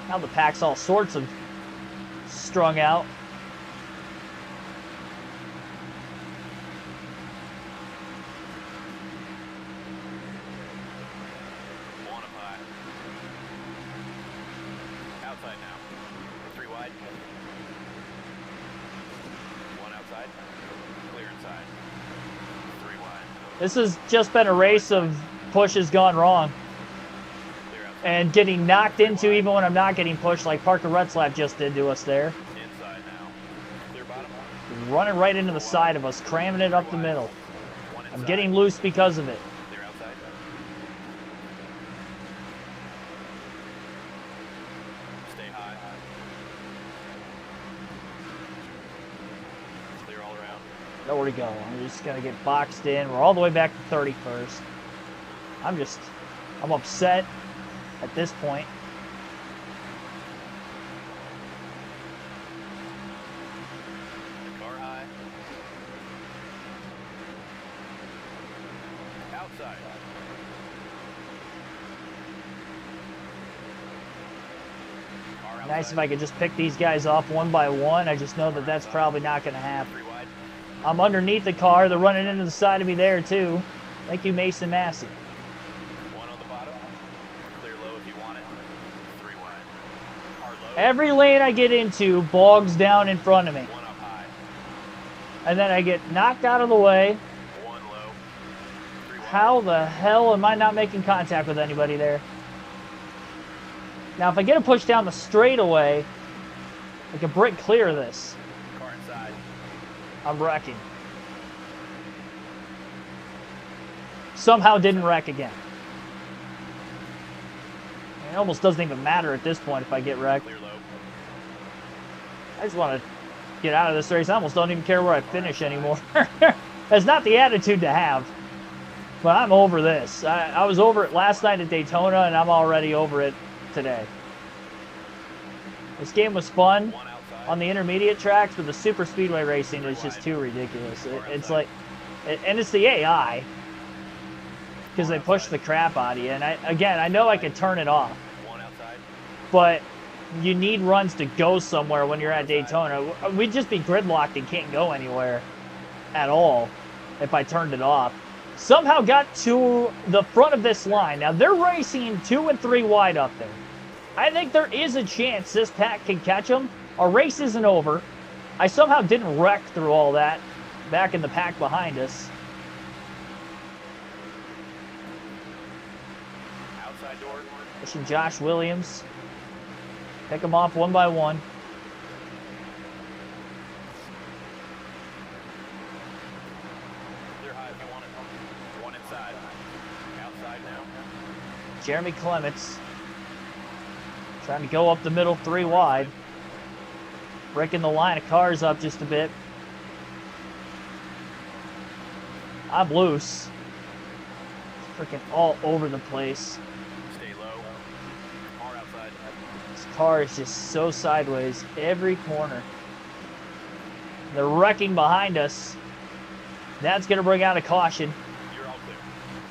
Now the pack's all sorts of strung out. One up high. Outside now. 3 wide. 1 outside. Clear inside. 3 wide. This has just been a race of pushes gone wrong. Clear outside. And getting knocked into even when I'm not getting pushed like Parker Retzlaff just did to us there. Inside now. Clear bottom. Running right into the side of us, cramming it up the middle. 1 inside. I'm getting loose because of it. Clear outside. Stay high. Clear all around. Nowhere to go. I'm just going to get boxed in. We're all the way back to 31st. I'm upset at this point. Car high. Outside. Car outside. Nice if I could just pick these guys off one by one. I just know that that's probably not going to happen. 3 wide. I'm underneath the car. They're running into the side of me there, too. Thank you, Mason Massey. 1 on the bottom. Clear low if you want it. 3 wide. Car low. Every lane I get into bogs down in front of me. 1 up high. And then I get knocked out of the way. 1 low. 3 wide. How the hell am I not making contact with anybody there? Now, if I get a push down the straightaway, I can break clear of this. Car inside. I'm wrecking. Somehow didn't wreck again. It almost doesn't even matter at this point if I get wrecked. Clear low. I just want to get out of this race. I almost don't even care where I finish anymore. That's not the attitude to have. But I'm over this. I was over it last night at Daytona, and I'm already over it today. This game was fun 1 outside. on the intermediate tracks, but the super speedway racing is just too ridiculous. It's like, and it's the AI, because they push the crap out of you. And I know I could turn it off, 1 outside. but you need runs to go somewhere when you're at Daytona. We'd just be gridlocked and can't go anywhere at all if I turned it off. Somehow got to the front of this line. Now, they're racing 2 and 3 wide up there. I think there is a chance this pack can catch them. Our race isn't over. I somehow didn't wreck through all that back in the pack behind us. Outside door. Pushing Josh Williams. Pick them off one by one. Clear high if you want it. 1 inside. Outside now. Jeremy Clements trying to go up the middle 3 wide. breaking the line of cars up just a bit. I'm loose. Freaking all over the place. Stay low. Car outside. This car is just so sideways every corner. They're wrecking behind us. That's going to bring out a caution. You're all clear.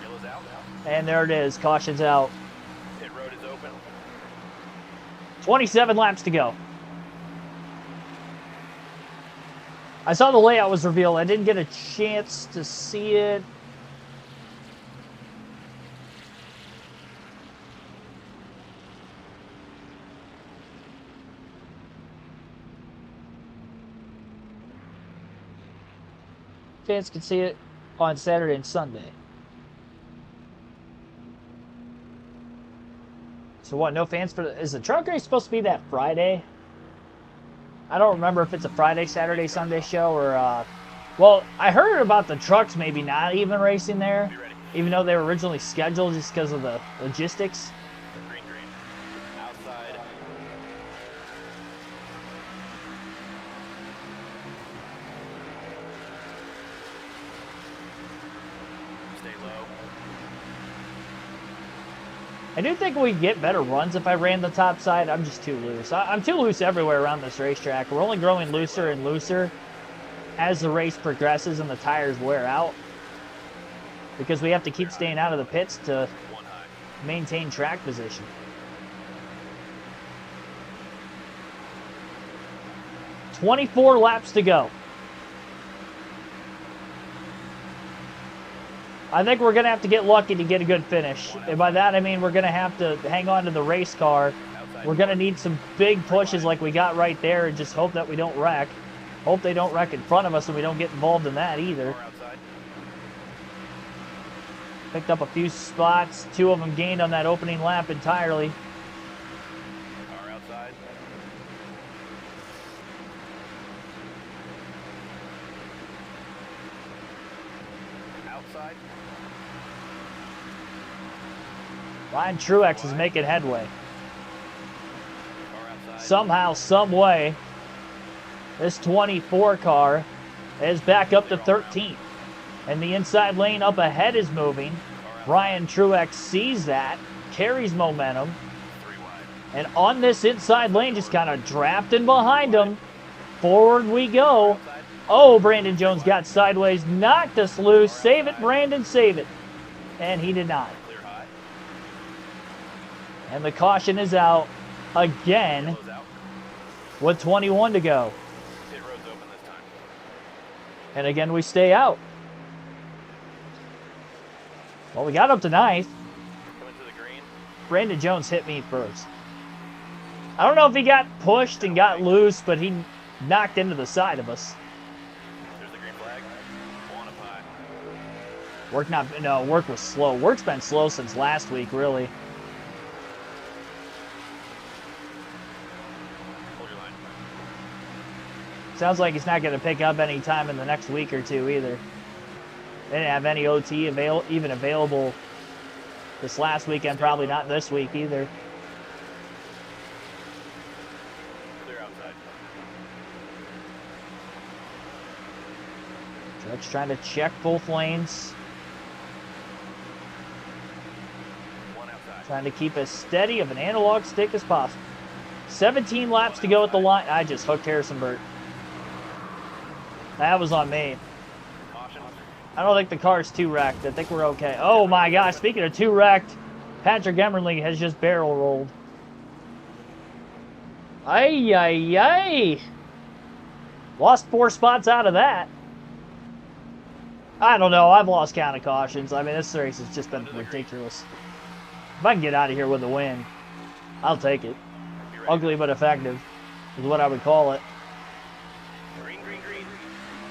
Yellow's out. And there it is. Caution's out. Pit road is open. 27 laps to go. I saw the layout was revealed. I didn't get a chance to see it. Fans can see it on Saturday and Sunday. So what, no fans for is the truck race supposed to be that Friday? I don't remember if it's a Friday, Saturday, Sunday show or well, I heard about the trucks maybe not even racing there, even though they were originally scheduled just because of the logistics. Green. Outside. Stay low. I do think we get better runs if I ran the top side. I'm just too loose. I'm too loose everywhere around this racetrack. We're only growing looser and looser as the race progresses and the tires wear out, because we have to keep staying out of the pits to One high. maintain track position. "24 laps to go. I think we're going to have to get lucky to get a good finish. And by that, I mean we're going to have to hang on to the race car. We're going to need some big pushes like we got right there and just hope that we don't wreck. Hope they don't wreck in front of us and we don't get involved in that either. Car outside. Picked up a few spots. 2 of them gained on that opening lap entirely. Car outside. Outside. Ryan Truex is making headway. Car outside. Somehow, some way, this 24 car is back up to 13th. And the inside lane up ahead is moving. Ryan Truex sees that, carries momentum, 3 wide. and on this inside lane, just kind of drafting behind him. Forward we go. Outside. Oh, Brandon Jones got sideways, knocked us loose. Save it, Brandon, save it. And he did not. Clear high. And the caution is out again Yellow's out. with 21 to go. Pit road's open this time. And again, we stay out. Well, we got up to 9th. Coming to the green. Brandon Jones hit me first. I don't know if he got pushed and got loose, but he knocked into the side of us. There's the green flag. One up high. Work was slow. Work's been slow since last week, really. Hold your line. Sounds like he's not going to pick up any time in the next week or two either. They didn't have any OT even available this last weekend, probably not this week either. Clear outside. Judge trying to check both lanes. One outside. Trying to keep as steady of an analog stick as possible. 17 laps to go at the line. I just hooked Harrison Burt. That was on me. Caution. I don't think the car's too wrecked. I think we're okay. Oh my gosh, speaking of too wrecked, Patrick Emmerling has just barrel rolled. Ay, ay, ay. Lost 4 spots out of that. I don't know. I've lost count of cautions. I mean, this race has just been ridiculous. If I can get out of here with a win, I'll take it. Be ready. Ugly but effective is what I would call it. Green.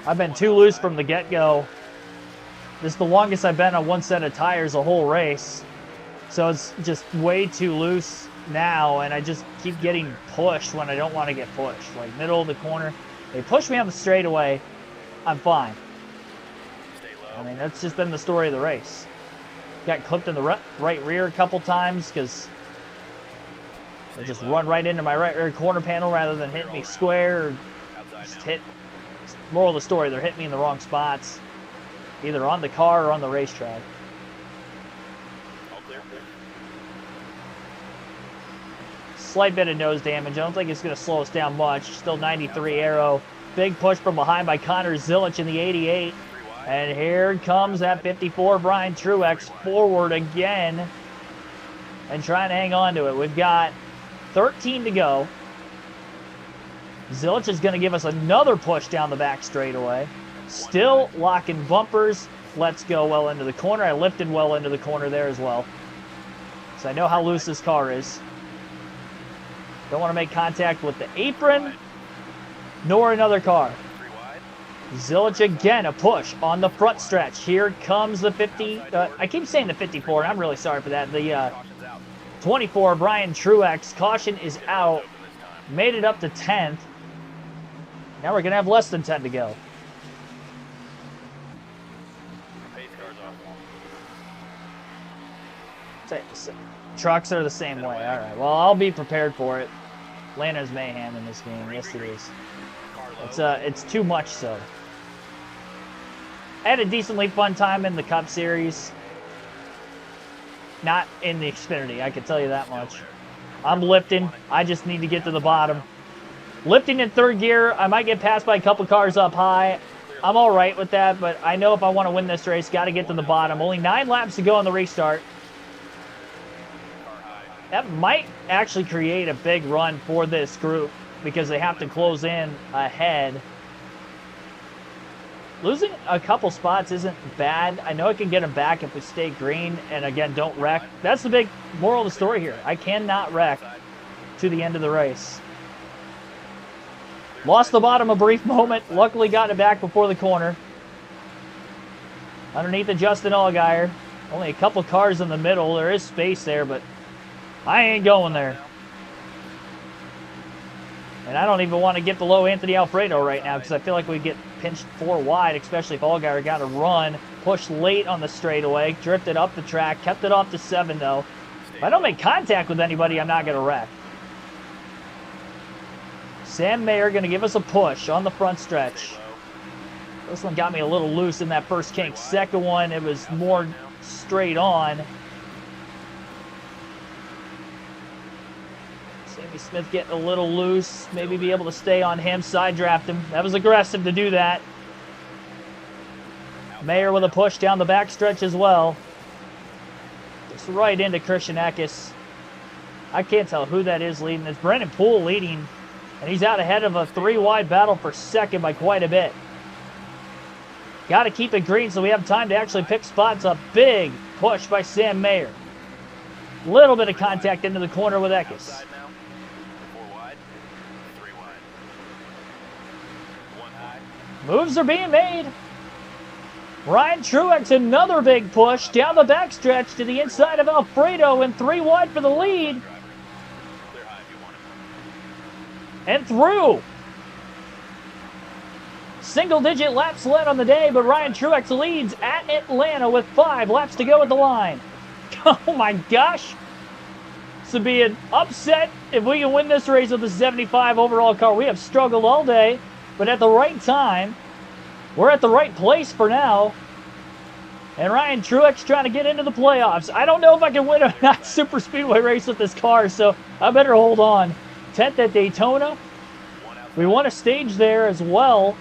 I've been too loose from the get-go. This is the longest I've been on one set of tires the whole race. So it's just way too loose now, and I just keep getting pushed when I don't want to get pushed. Like middle of the corner. They push me on the straightaway, I'm fine. Stay I low. mean, that's just been the story of the race. Got clipped in the right rear a couple times because They just run right into my right rear corner panel rather than hitting me square. Or just hit. Moral of the story, they're hitting me in the wrong spots, either on the car or on the racetrack. All clear. Slight bit of nose damage. I don't think it's going to slow us down much. Still 93 aero. Big push from behind by Connor Zilich in the 88. And here comes that 54 Brian Truex forward again and trying to hang on to it. We've got 13 to go. Zilich is going to give us another push down the back straightaway. Still locking bumpers. Let's go well into the corner. I lifted well into the corner there as well. So I know how loose this car is. Don't want to make contact with the apron nor another car. Zilich again, a push on the front stretch. Here comes the 50. I keep saying the 54, and I'm really sorry for that. The 24, Brian Truex. Caution is out. Made it up to 10th. Now we're going to have less than 10 to go. Trucks are the same way. All right. Well, I'll be prepared for it. Atlanta's mayhem in this game. Yes, it is. It's too much so. I had a decently fun time in the Cup Series. Not in the Xfinity, I can tell you that much. I'm lifting. I just need to get to the bottom. Lifting in third gear. I might get passed by a couple cars up high. I'm all right with that, but I know if I want to win this race, got to get to the bottom. Only 9 laps to go on the restart. That might actually create a big run for this group because they have to close in ahead. Losing a couple spots isn't bad. I know I can get them back if we stay green and, again, don't wreck. That's the big moral of the story here. I cannot wreck to the end of the race. Lost the bottom a brief moment. Luckily got it back before the corner. Underneath the Justin Allgaier. Only a couple cars in the middle. There is space there, but I ain't going there. And I don't even want to get below Anthony Alfredo right now because I feel like we get pinched 4 wide, especially if Allgaier got a run. Pushed late on the straightaway, drifted up the track, kept it off to 7 though. If I don't make contact with anybody, I'm not going to wreck. Sam Mayer going to give us a push on the front stretch. This one got me a little loose in that first kink. Second one, it was more straight on. Sammy Smith getting a little loose. Maybe be able to stay on him, side draft him. That was aggressive to do that. Mayer with a push down the back stretch as well. Just right into Christian Eckes. I can't tell who that is leading. It's Brennan Poole leading. And he's out ahead of a 3-wide battle for second by quite a bit. Got to keep it green so we have time to actually pick spots up. Big push by Sam Mayer. Little bit of contact into the corner with Eckes. Moves are being made. Ryan Truex, another big push down the backstretch to the inside of Alfredo and 3 wide for the lead. And through. Single-digit laps led on the day, but Ryan Truex leads at Atlanta with 5 laps to go at the line. Oh my gosh. This would be an upset if we can win this race with the 75 overall car. We have struggled all day, but at the right time, we're at the right place for now. And Ryan Truex trying to get into the playoffs. I don't know if I can win a not super speedway race with this car, so I better hold on. 10th at Daytona. We won a stage there as well.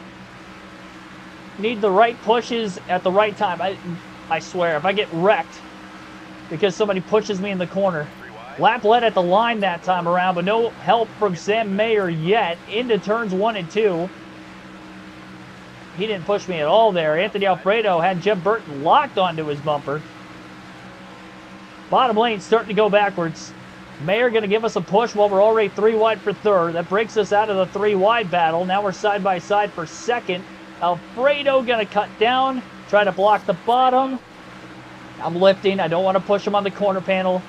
Need the right pushes at the right time. I swear, if I get wrecked because somebody pushes me in the corner. Lap led at the line that time around, but no help from Sam Mayer yet into turns 1 and 2. He didn't push me at all there. Anthony Alfredo had Jeff Burton locked onto his bumper. Bottom lane starting to go backwards. Mayer going to give us a push while we're already 3 wide for third. That breaks us out of the 3 wide battle. Now we're side by side for second. Alfredo going to cut down, try to block the bottom. I'm lifting. I don't want to push him on the corner panel.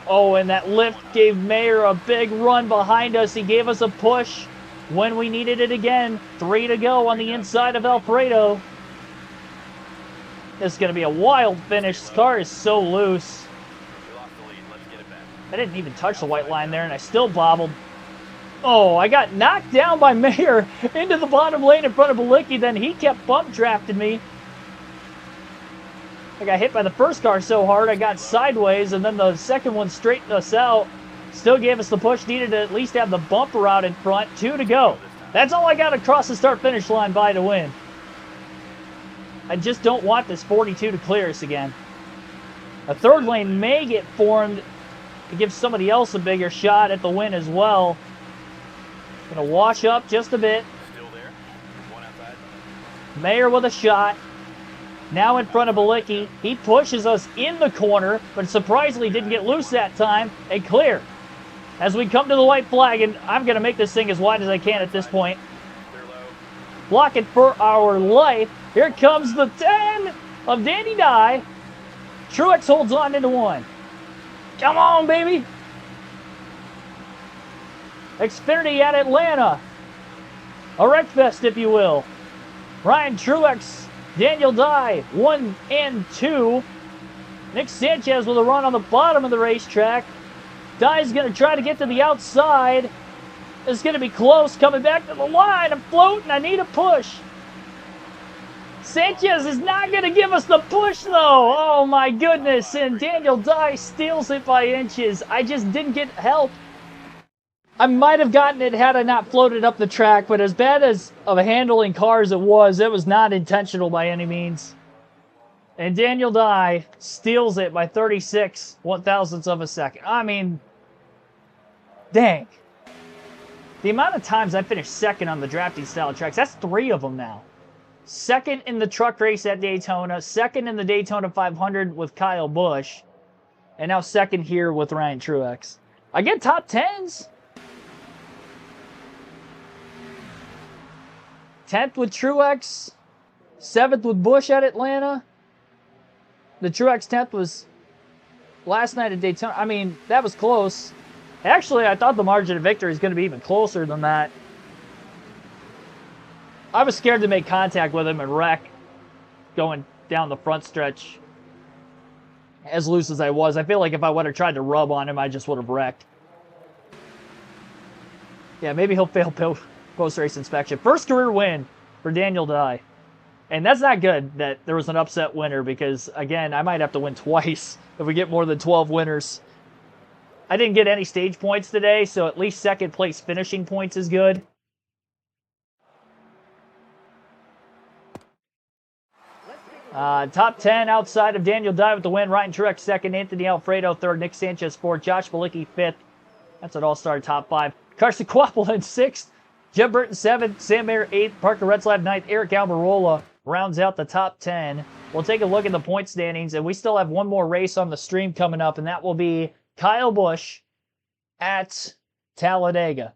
Oh, and that lift gave Mayer a big run behind us. He gave us a push when we needed it again. 3 to go on the inside of Alfredo. This is going to be a wild finish. This car is so loose. lead. Let's get it back. I didn't even touch the white line there, and I still bobbled. Oh, I got knocked down by Mayer into the bottom lane in front of Balicki. Then he kept bump drafting me. I got hit by the first car so hard I got sideways, and then the second one straightened us out. Still gave us the push. Needed to at least have the bumper out in front. 2 to go. That's all I got across the start-finish line by to win. I just don't want this 42 to clear us again. A third lane may get formed to give somebody else a bigger shot at the win as well. Gonna wash up just a bit. Still there. One outside. Mayer with a shot. Now in front of Balicki. He pushes us in the corner, but surprisingly didn't get loose that time and clear. As we come to the white flag, and I'm going to make this thing as wide as I can at this point. Clear low. Blocking for our life. Here comes the 10 of Danny Dye. Truex holds on into 1. Come on, baby. Xfinity at Atlanta. A wreck fest, if you will. Ryan Truex, Daniel Dye, 1 and 2. Nick Sanchez with a run on the bottom of the racetrack. Dye's going to try to get to the outside. It's going to be close. Coming back to the line. I'm floating. I need a push. Sanchez is not going to give us the push, though. Oh, my goodness. And Daniel Dye steals it by inches. I just didn't get help. I might have gotten it had I not floated up the track, but as bad as of a handling car as it was not intentional by any means. And Daniel Dye steals it by 36 one-thousandths of a second. I mean, dang. The amount of times I finished second on the drafting style tracks, that's 3 of them now. Second in the truck race at Daytona, second in the Daytona 500 with Kyle Busch, and now second here with Ryan Truex. I get top 10s. 10th with Truex, 7th with Busch at Atlanta. The Truex 10th was last night at Daytona. I mean, that was close. Actually, I thought the margin of victory is going to be even closer than that. I was scared to make contact with him and wreck going down the front stretch as loose as I was. I feel like if I would have tried to rub on him, I just would have wrecked. Yeah, maybe he'll fail post-race inspection. First career win for Daniel Dye. And that's not good that there was an upset winner because, again, I might have to win twice if we get more than 12 winners. I didn't get any stage points today, so at least second place finishing points is good. Top 10 outside of Daniel Dye with the win. Ryan Truex second, Anthony Alfredo third, Nick Sanchez fourth, Josh Balicki fifth. That's an all-star top 5. Carson Kvapil in 6th, Jeb Burton 7th, Sam Mayer 8th, Parker Retzlaff 9th, Eric Almirola rounds out the top 10. We'll take a look at the point standings, and we still have one more race on the stream coming up, and that will be Kyle Busch at Talladega.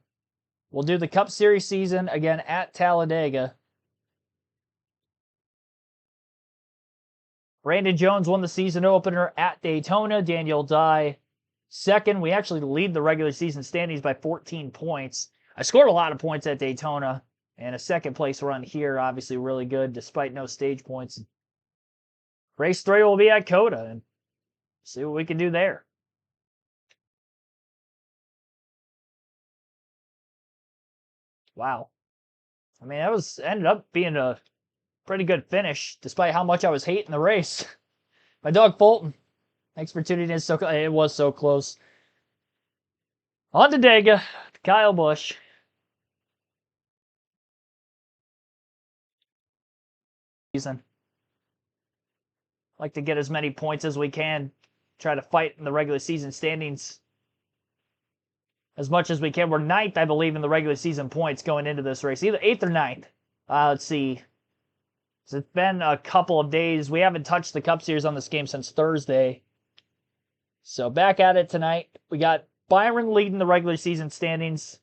We'll do the Cup Series season again at Talladega. Brandon Jones won the season opener at Daytona. Daniel Dye second. We actually lead the regular season standings by 14 points. I scored a lot of points at Daytona, and a second place run here, obviously really good despite no stage points. Race 3 will be at Coda, and see what we can do there. Wow. I mean, that ended up being a pretty good finish, despite how much I was hating the race. My dog Fulton. Thanks for tuning in. It was so close. On to Dega, Kyle Busch. Season. Like to get as many points as we can. Try to fight in the regular season standings as much as we can. We're 9th, I believe, in the regular season points going into this race. Either 8th or 9th. Let's see. So it's been a couple of days. We haven't touched the Cup Series on this game since Thursday. So back at it tonight. We got Byron leading the regular season standings.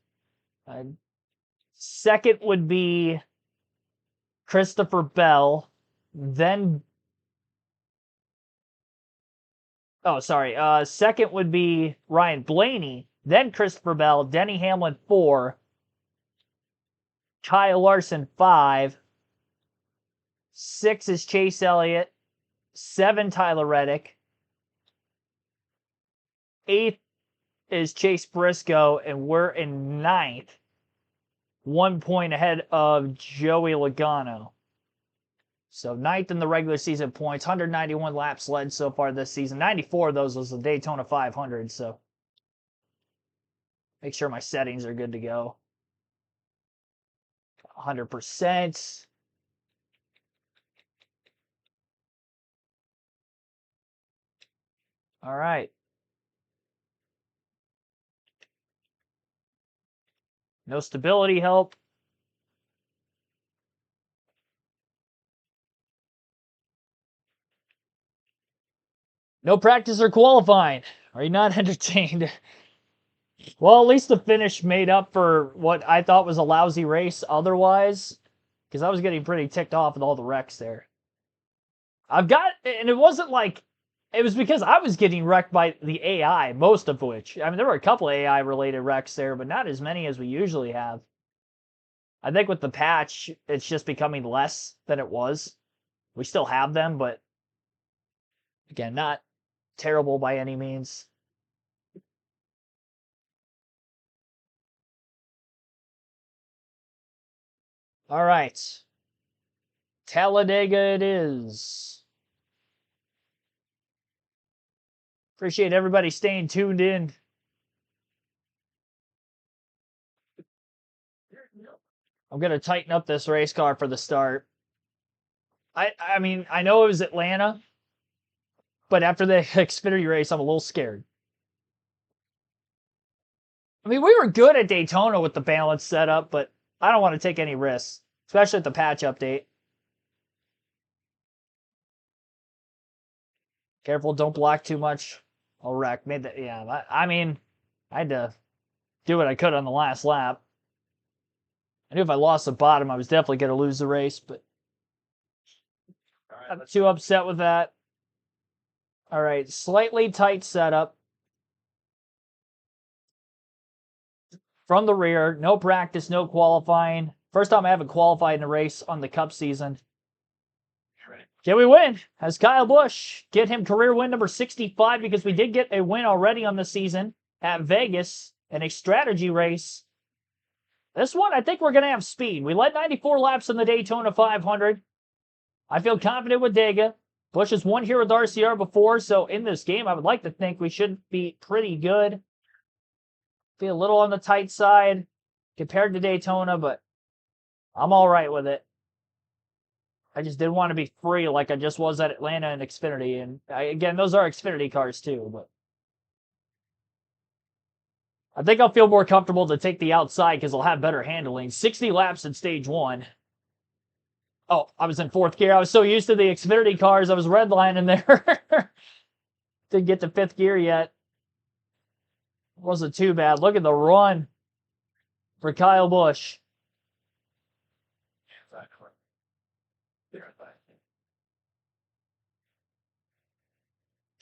Second would be Christopher Bell. Then... second would be Ryan Blaney. Then Christopher Bell. Denny Hamlin 4. Kyle Larson 5. 6 is Chase Elliott. 7, Tyler Reddick. 8th is Chase Briscoe, and we're in 9th. 1 point ahead of Joey Logano. So 9th in the regular season points, 191 laps led so far this season. 94 of those was the Daytona 500, so make sure my settings are good to go. 100%. All right. No stability help. No practice or qualifying. Are you not entertained? Well, at least the finish made up for what I thought was a lousy race otherwise, because I was getting pretty ticked off with all the wrecks there. And it wasn't like, it was because I was getting wrecked by the AI, most of which. I mean, there were a couple AI-related wrecks there, but not as many as we usually have. I think with the patch, it's just becoming less than it was. We still have them, but again, not terrible by any means. All right. Talladega it is. Appreciate everybody staying tuned in. I'm going to tighten up this race car for the start. I mean, I know it was Atlanta, but after the Xfinity race, I'm a little scared. I mean, we were good at Daytona with the balance setup, but I don't want to take any risks, especially at the patch update. Careful, don't block too much. I'll wreck. I mean, I had to do what I could on the last lap. I knew if I lost the bottom, I was definitely going to lose the race, but I'm not too upset with that. All right, slightly tight setup. From the rear, no practice, no qualifying. First time I haven't qualified in a race on the Cup season. Can we win? As Kyle Busch get him career win number 65, because we did get a win already on the season at Vegas in a strategy race. This one, I think we're going to have speed. We led 94 laps in the Daytona 500. I feel confident with Dega. Busch has won here with RCR before, so in this game, I would like to think we should be pretty good. Be a little on the tight side compared to Daytona, but I'm all right with it. I just didn't want to be free like I just was at Atlanta and Xfinity. And again, those are Xfinity cars too, but I think I'll feel more comfortable to take the outside because I'll have better handling. 60 laps in stage 1. Oh, I was in 4th gear. I was so used to the Xfinity cars, I was redlining there. Didn't get to 5th gear yet. Wasn't too bad. Look at the run for Kyle Busch.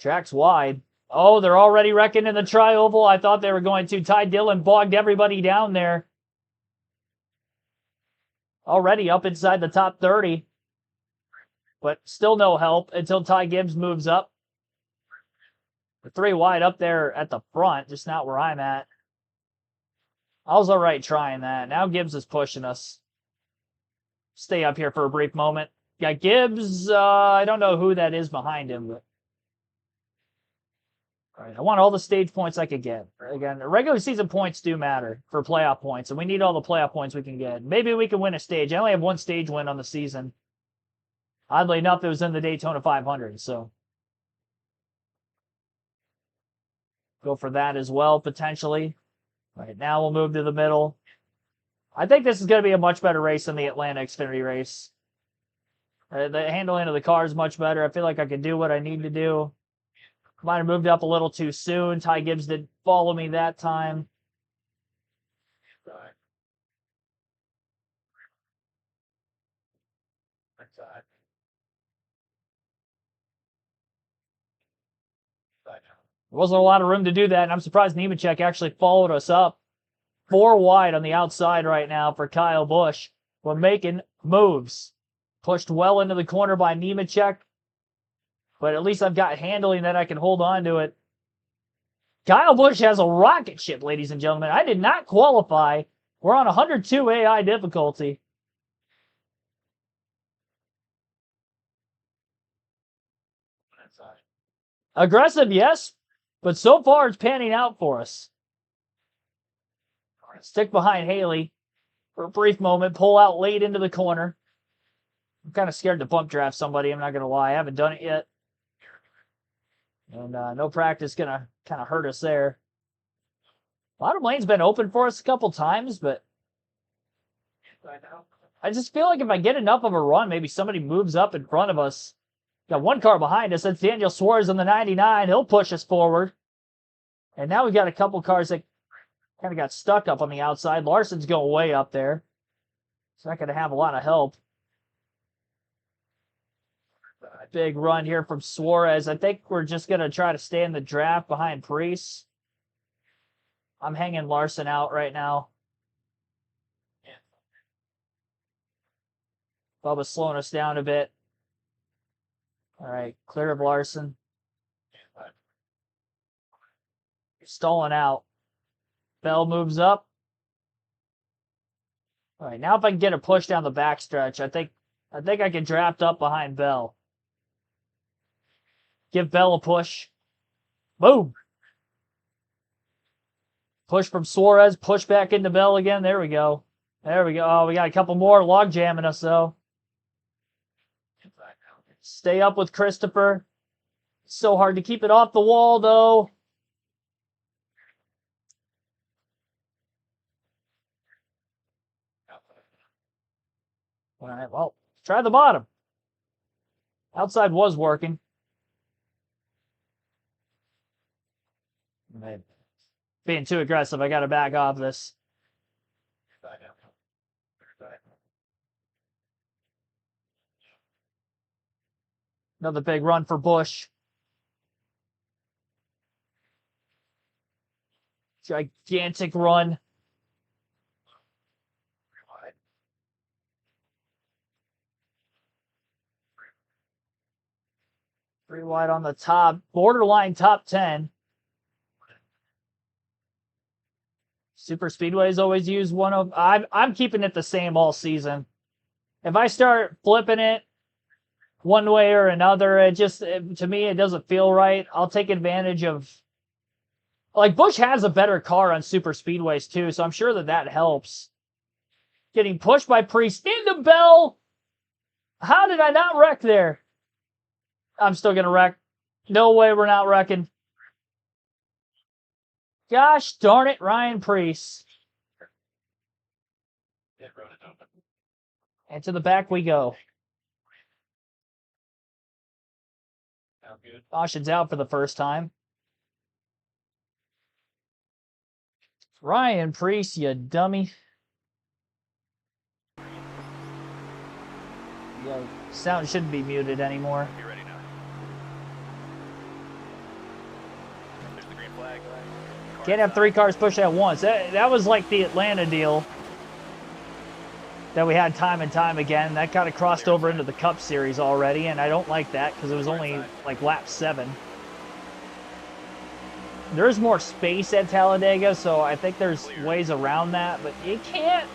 Track's wide. Oh, they're already wrecking in the tri-oval. I thought they were going to. Ty Dillon bogged everybody down there. Already up inside the top 30. But still no help until Ty Gibbs moves up. The 3 wide up there at the front, just not where I'm at. I was all right trying that. Now Gibbs is pushing us. Stay up here for a brief moment. Yeah, Gibbs, I don't know who that is behind him, but all right, I want all the stage points I could get. Again, regular season points do matter for playoff points, and we need all the playoff points we can get. Maybe we can win a stage. I only have 1 stage win on the season. Oddly enough, it was in the Daytona 500, so go for that as well, potentially. All right, now we'll move to the middle. I think this is going to be a much better race than the Atlanta Xfinity race. The handling of the car is much better. I feel like I can do what I need to do. Might have moved up a little too soon. Ty Gibbs did follow me that time. There wasn't a lot of room to do that, and I'm surprised Nemechek actually followed us up. 4 wide on the outside right now for Kyle Busch. We're making moves. Pushed well into the corner by Nemechek, but at least I've got handling that I can hold on to it. Kyle Busch has a rocket ship, ladies and gentlemen. I did not qualify. We're on 102 AI difficulty. Aggressive, yes, but so far it's panning out for us. Stick behind Haley for a brief moment, pull out late into the corner. I'm kind of scared to bump draft somebody, I'm not going to lie. I haven't done it yet. And no practice going to kind of hurt us there. Bottom lane's been open for us a couple times, but I just feel like if I get enough of a run, maybe somebody moves up in front of us. Got one car behind us. That's Daniel Suarez on the 99. He'll push us forward. And now we've got a couple cars that kind of got stuck up on the outside. Larson's going way up there. It's not going to have a lot of help. Big run here from Suarez. I think we're just going to try to stay in the draft behind Priest. I'm hanging Larson out right now. Bubba's slowing us down a bit. All right, clear of Larson. Stalling out. Bell moves up. All right, now if I can get a push down the backstretch, I think I can draft up behind Bell. Give Bell a push. Boom. Push from Suarez. Push back into Bell again. There we go. There we go. Oh, we got a couple more log jamming us, though. Stay up with Christopher. So hard to keep it off the wall, though. All right, well, try the bottom. Outside was working. Being too aggressive, I got to back off this. Another big run for Busch. Gigantic run. Three wide on the top. Borderline top 10. Super Speedways always use one of... I'm keeping it the same all season. If I start flipping it one way or another, to me, it doesn't feel right. I'll take advantage of... Like, Busch has a better car on Super Speedways, too, so I'm sure that helps. Getting pushed by Priest into Bell. How did I not wreck there? I'm still going to wreck. No way we're not wrecking. Gosh darn it, Ryan Priest. And to the back we go. Caution's out for the first time. Ryan Priest, you dummy. Yo, sound shouldn't be muted anymore. Be ready now. There's the green flag. Can't have three cars push at once. That was like the Atlanta deal that we had time and time again. That kind of crossed over into the Cup Series already, and I don't like that because it was only like lap 7. There's more space at Talladega, so I think there's ways around that, but you can't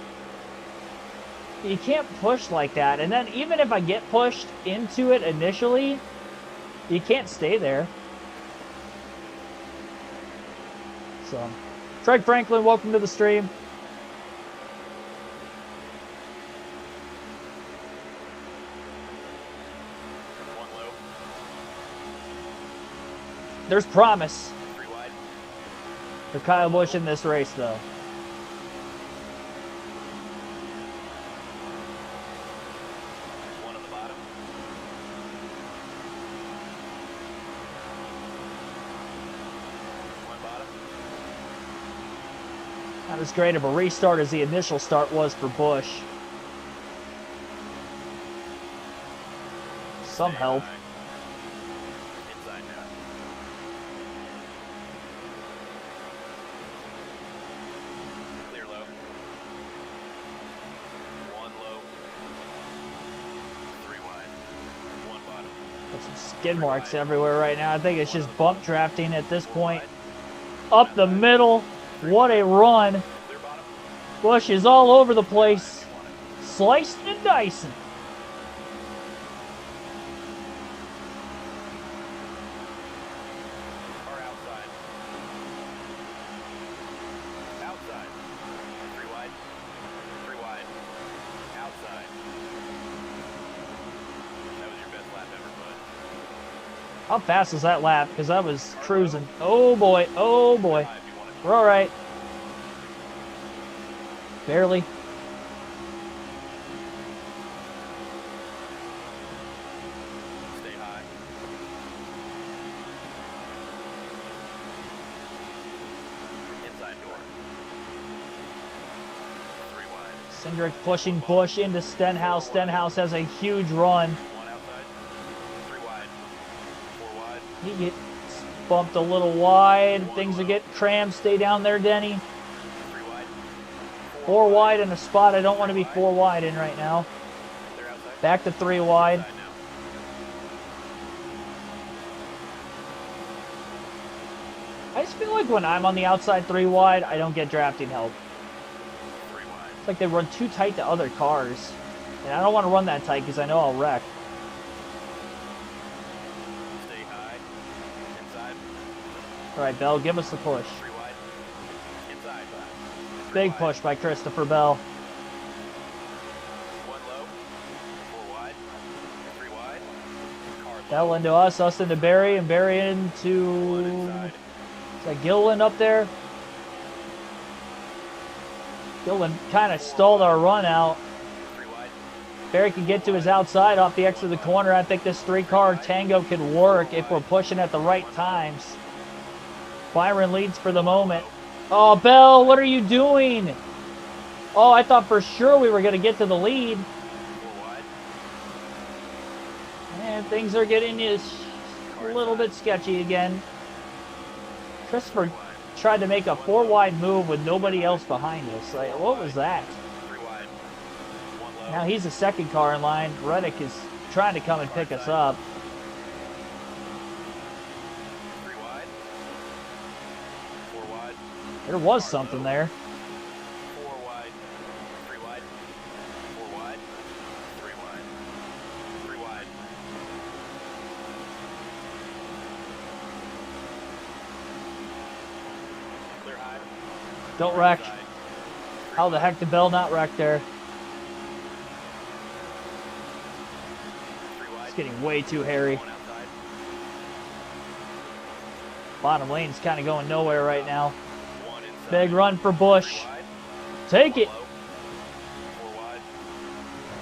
push like that. And then even if I get pushed into it initially, you can't stay there. So, Craig Franklin, welcome to the stream. One low. There's promise 3 wide. for Kyle Busch in this race, though. One on the bottom. One bottom. Not as great of a restart as the initial start was for Busch. Some help. Inside now. Clear low. One low. 3 wide. One bottom. There's some skid marks everywhere right now. I think it's just bump drafting at this point. up the middle. What a run. Clear bottom. Busch is all over the place. Slicing and dicing. Car outside. Outside. 3 wide. 3 wide. Outside. That was your best lap ever, bud. How fast was that lap? Because I was cruising. Oh boy, oh boy. High if you want it. We're all right. Barely. Stay high. Inside door. 3 wide. Cindric pushing Busch into Stenhouse. Stenhouse has a huge run. 1 outside. 3 wide. 4 wide. He gets bumped a little wide. Things are getting crammed. Stay down there, Denny. 3 wide. 4 wide in a spot I don't want to be 4 wide in right now. Clear outside. Back to 3 wide. Outside now. I just feel like when I'm on the outside 3 wide, I don't get drafting help. 3 wide. It's like they run too tight to other cars. And I don't want to run that tight because I know I'll wreck. Stay high. Inside. All right, Bell, give us the push. 3 wide. Inside. 3 Big wide. push by Christopher Bell. 1 low. 4 wide. 3 wide. Car low. Bell into us into Barry, and Barry 1 into... inside. Is that Gilliland up there? Gilliland kind of stalled our run out. 3 wide. Barry can get to his outside off the exit of the corner. I think this 3-car tango could work if we're pushing at the right times. Byron leads for the moment. Oh, Bell, what are you doing? Oh, I thought for sure we were going to get to the lead. 4 wide. And things are getting a little bit sketchy again. Christopher tried to make a 4 wide move with nobody else behind us. Like, what was that? 3 wide. 1 low. Now he's the 2nd car in line. Reddick is trying to come and pick us up. 3 wide. 4 wide. There was something there. 4 wide. 3 wide. 4 wide. 3 wide. 3 wide. Clear high. Don't wreck. Outside. How the heck did Bell not wreck there? 3 wide. It's getting way too hairy. 1 outside. Bottom lane's kind of going nowhere right now. 1 inside. Big run for Busch. 3 wide. Take 1 it. low. 4 wide.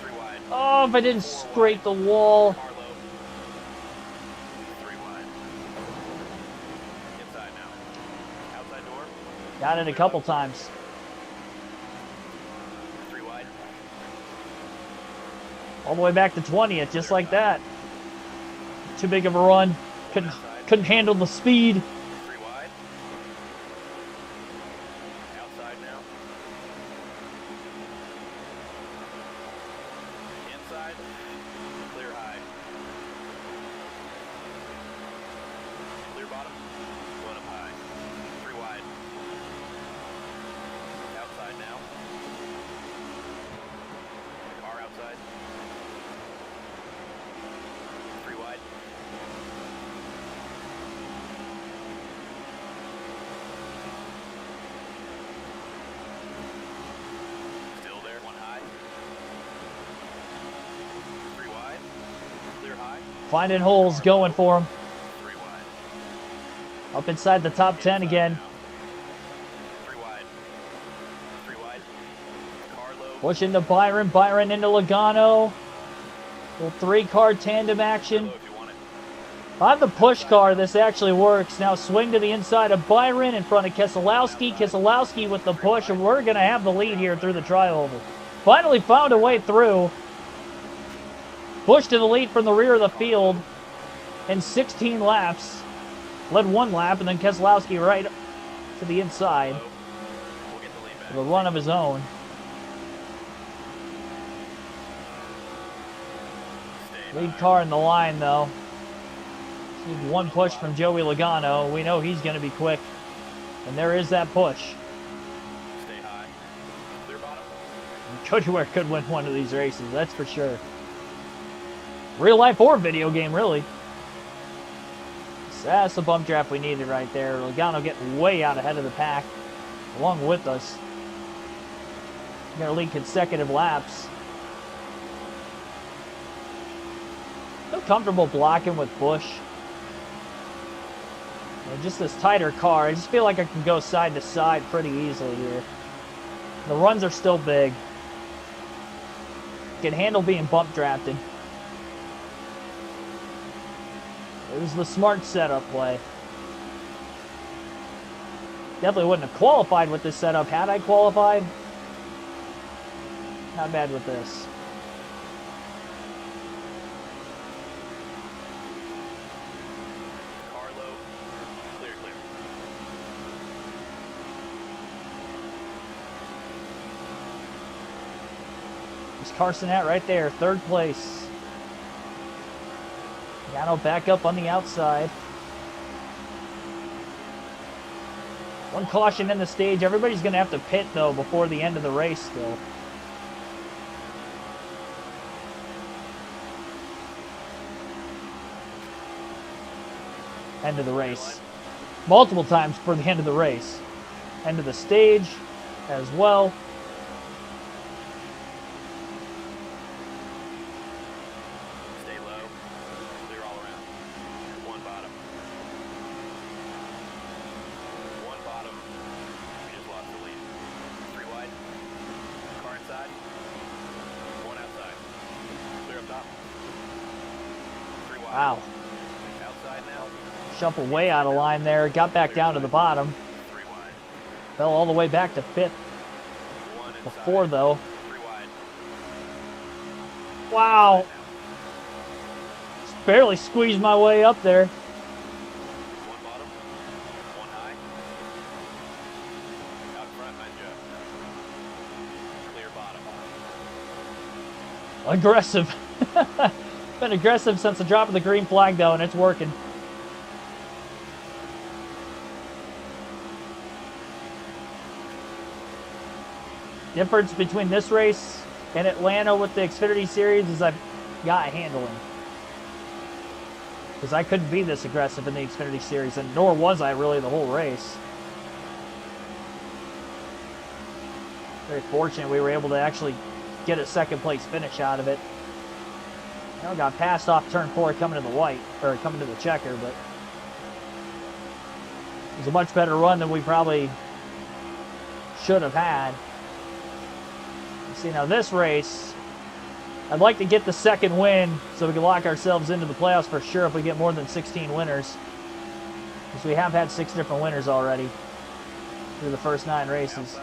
3 wide. Oh, if I didn't scrape the wall. Car low. 3 wide. Inside now. Outside door. Got it a couple times. 3 wide. All the way back to 20th, just like that. Too big of a run. Couldn't handle the speed. 3 wide. Outside now. Inside. Clear high. Clear bottom. 1 up high. 3 wide. Outside now. Car outside. 3 wide. Still there. 1 high. 3 wide. Clear high. Finding holes, going for him. 3 wide. Up inside the top 10 again. 3 wide. 3 wide. Car low. Push into Byron. Byron into Logano. Little 3-car tandem action. Low if you want it. On the push car, this actually works. Now swing to the inside of Byron in front of Keselowski. Keselowski with the push, and we're going to have the lead here through the tri-oval. Finally found a way through. Busch to the lead from the rear of the field in 16 laps. Led 1 lap, and then Keselowski right to the inside Low. We'll get the lead back. with a run of his own. Stay Lead high. car in the line, though. Need 1 push from Joey Logano. We know he's going to be quick. And there is that push. Stay high. Clear bottom. Cody Ware could win one of these races, that's for sure. Real life or video game, really. So that's the bump draft we needed right there. Logano getting way out ahead of the pack, along with us. We're going to lead consecutive laps. Feel comfortable blocking with Busch. Just this tighter car, I just feel like I can go side to side pretty easily here. The runs are still big. Can handle being bump drafted. It was the smart setup play. Definitely wouldn't have qualified with this setup had I qualified. Not bad with this. Carson at right there, third place. Logano back up on the outside. One caution in the stage. Everybody's going to have to pit, though, before the end of the race still. End of the race. Multiple times for the end of the race. End of the stage as well. Wow. Shuffled way out of line there. Got back down to the bottom. Fell all the way back to fifth. Before, though. Wow. Just barely squeezed my way up there. Aggressive. Been aggressive since the drop of the green flag, though, and it's working. Difference between this race and Atlanta with the Xfinity Series is I've got handling. Because I couldn't be this aggressive in the Xfinity Series, and nor was I really the whole race. Very fortunate we were able to actually get a second place finish out of it. I got passed off turn 4 coming to the white, or coming to the checker, but it was a much better run than we probably should have had. See, now this race, I'd like to get the second win so we can lock ourselves into the playoffs for sure if we get more than 16 winners. Because we have had 6 different winners already through the first 9 races.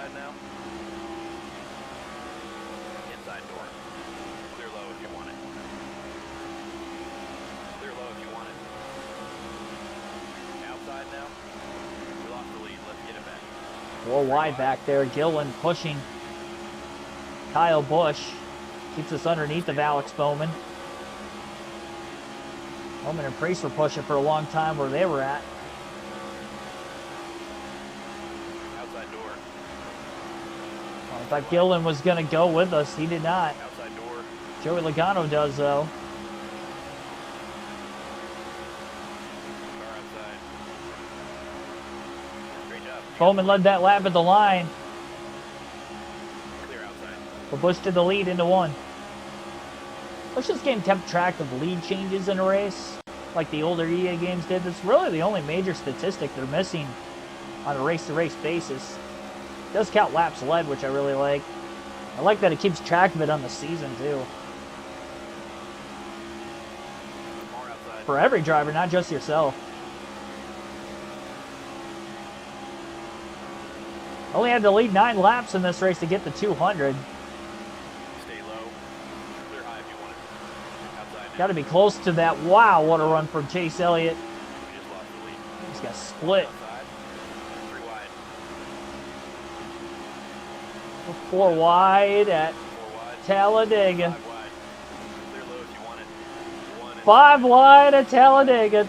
Four wide back there. Gillen pushing Kyle Busch. Keeps us underneath of Alex Bowman. Bowman and Priest were pushing for a long time where they were at. Outside door. I thought Gillen was going to go with us. He did not. Outside door. Joey Logano does, though. Bowman led that lap at the line. Clear outside. But Busch did the lead into 1. Busch this game kept track of lead changes in a race, like the older EA games did. That's really the only major statistic they're missing on a race-to-race basis. It does count laps led, which I really like. I like that it keeps track of it on the season, too. For every driver, not just yourself. Only had to lead 9 laps in this race to get to 200. Stay low. Clear high if you want it. Outside. Got to be close to that. Wow, what a run from Chase Elliott. We just lost the lead. He's got split. Outside. 3 wide. 4 wide at 4 wide. Talladega. 5 wide. Clear low if you want it. 1 and 5 wide at Talladega.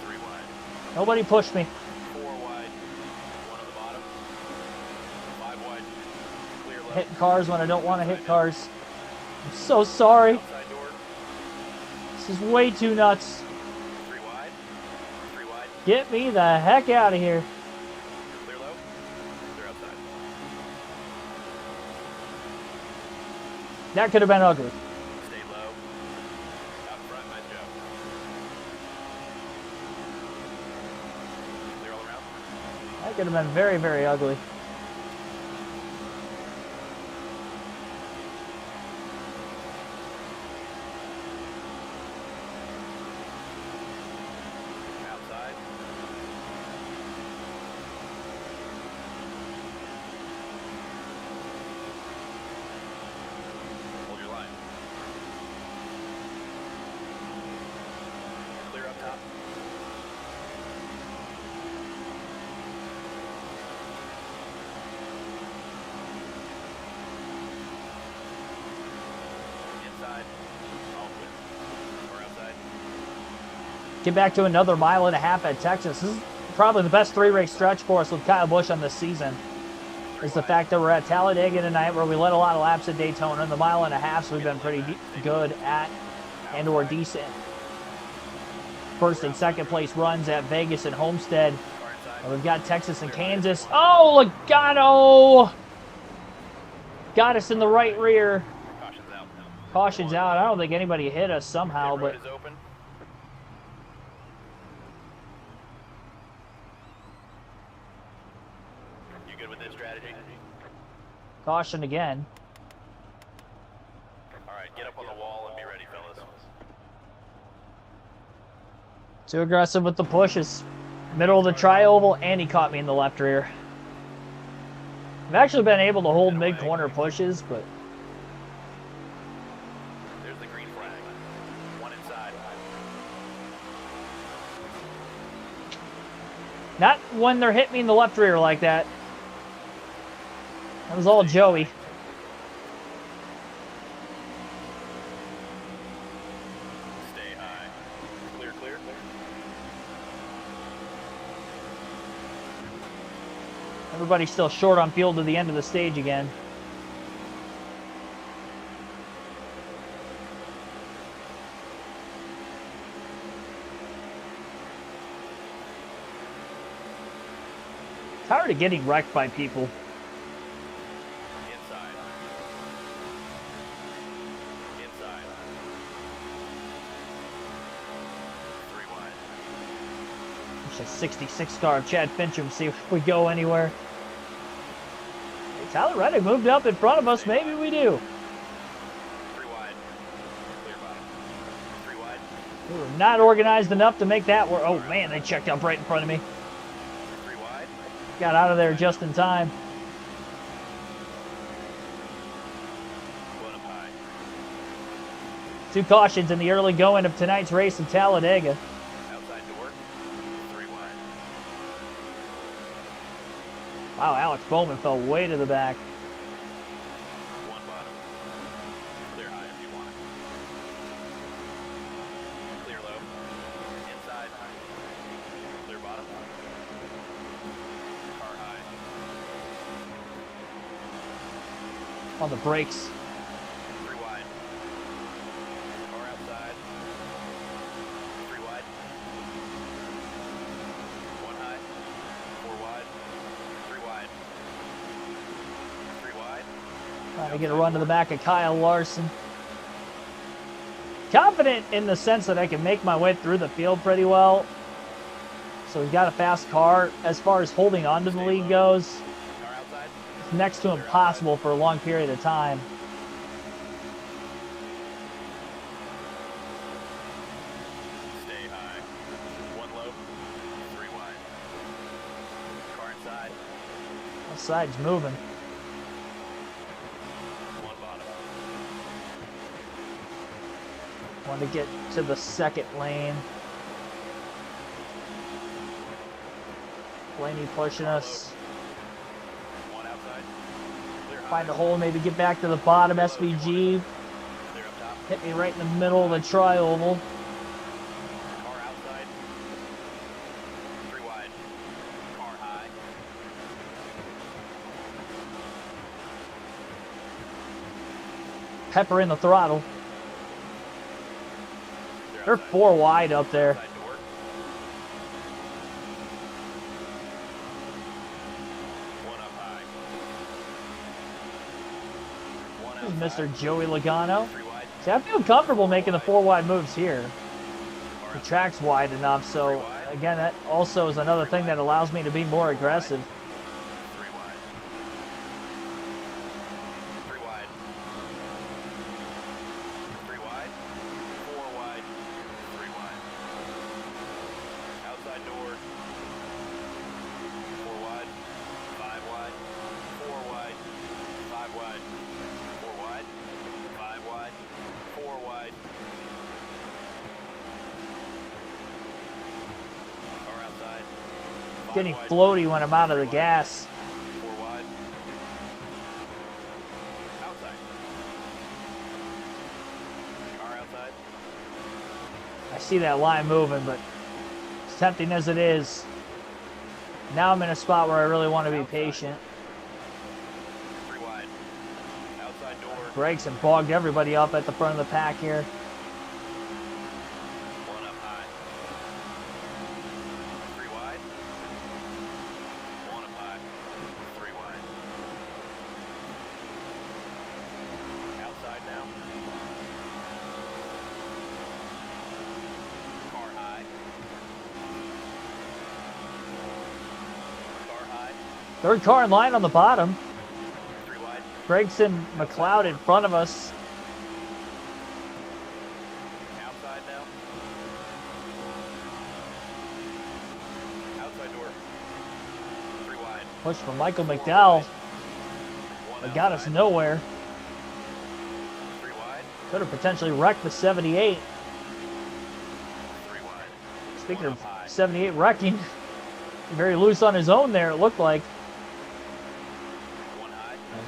3 wide. Nobody pushed me. 4 wide. 1 hitting cars when I don't want to hit cars. I'm so sorry. Outside door. This is way too nuts. 3 wide. 3 wide. Get me the heck out of here. Clear low. Clear outside. That could have been ugly. Stay low. Out front, nice job. Clear all around. That could have been very, very ugly. Outside. Hold your line. Clear up top. Inside. All clear. Or outside. Get back to another 1.5 miles at Texas. This is probably the best 3-race stretch for us with Kyle Busch on this season. Is the fact that we're at Talladega tonight, where we led a lot of laps at Daytona, and the 1.5 miles we've been pretty good at and or decent. First and second place runs at Vegas and Homestead. And we've got Texas and Kansas. Oh, Logano! Got us in the right rear. Caution's out. Caution's out. I don't think anybody hit us somehow, Road but is open. You good with this strategy? caution again. All right, get up on the wall and be ready, fellas. Too aggressive with the pushes. Middle of the tri-oval, and he caught me in the left rear. I've actually been able to hold mid-corner pushes, but There's the green flag. One inside. not when they're hitting me in the left rear like that. That was all Joey. Stay high. Clear, clear, clear. Everybody's still short on fuel to the end of the stage again. Tired of getting wrecked by people. Inside. Inside. 3 wide. It's a 66 car of Chad Fincham, see if we go anywhere. Hey, Tyler Reddick moved up in front of us. Maybe we do. 3 wide. Clear bottom. 3 wide. We were not organized enough to make that work. Oh, man, they checked up right in front of me. 3 wide. Got out of there just in time. 1 up high. 2 cautions in the early going of tonight's race in Talladega. Outside door. 3 wide. Wow, Alex Bowman fell way to the back. 1 bottom. Clear high if you want it. Clear low. Inside. Clear bottom. Car high. On the brakes. 3 wide. Car outside. 3 wide. 1 high. 4 wide. 3 wide. 3 wide. Trying to get a run to the back of Kyle Larson. Confident in the sense that I can make my way through the field pretty well. So we've got a fast car. As far as holding on to the lead goes, Car outside. it's next to impossible for a long period of time. Stay high. 1 low. 3 wide. Car inside. The side's moving. 1 bottom. Want to get to the second lane. Blaney pushing us. 1 outside. Clear high. Find a hole, maybe get back to the bottom. SVG Clear up top. hit me right in the middle of the tri-oval. Car outside. 3 wide. Car high. pepper in the throttle. They're 4 wide up there. This is Mr. Joey Logano. See, I feel comfortable making the 4 wide moves here. The track's wide enough, so again, that also is another thing that allows me to be more aggressive. Getting floaty when I'm out of the gas. I see that line moving, but as tempting as it is, now I'm in a spot where I really want to be patient. Brakes and bogged everybody up at the front of the pack here. Third car in line on the bottom. Brakes and McLeod in front of us. Outside now. Outside door. 3 wide. Push from Michael McDowell. It got us nowhere. 3 wide. Could have potentially wrecked the 78. 3 wide. Speaking of 78 wrecking, very loose on his own there, it looked like.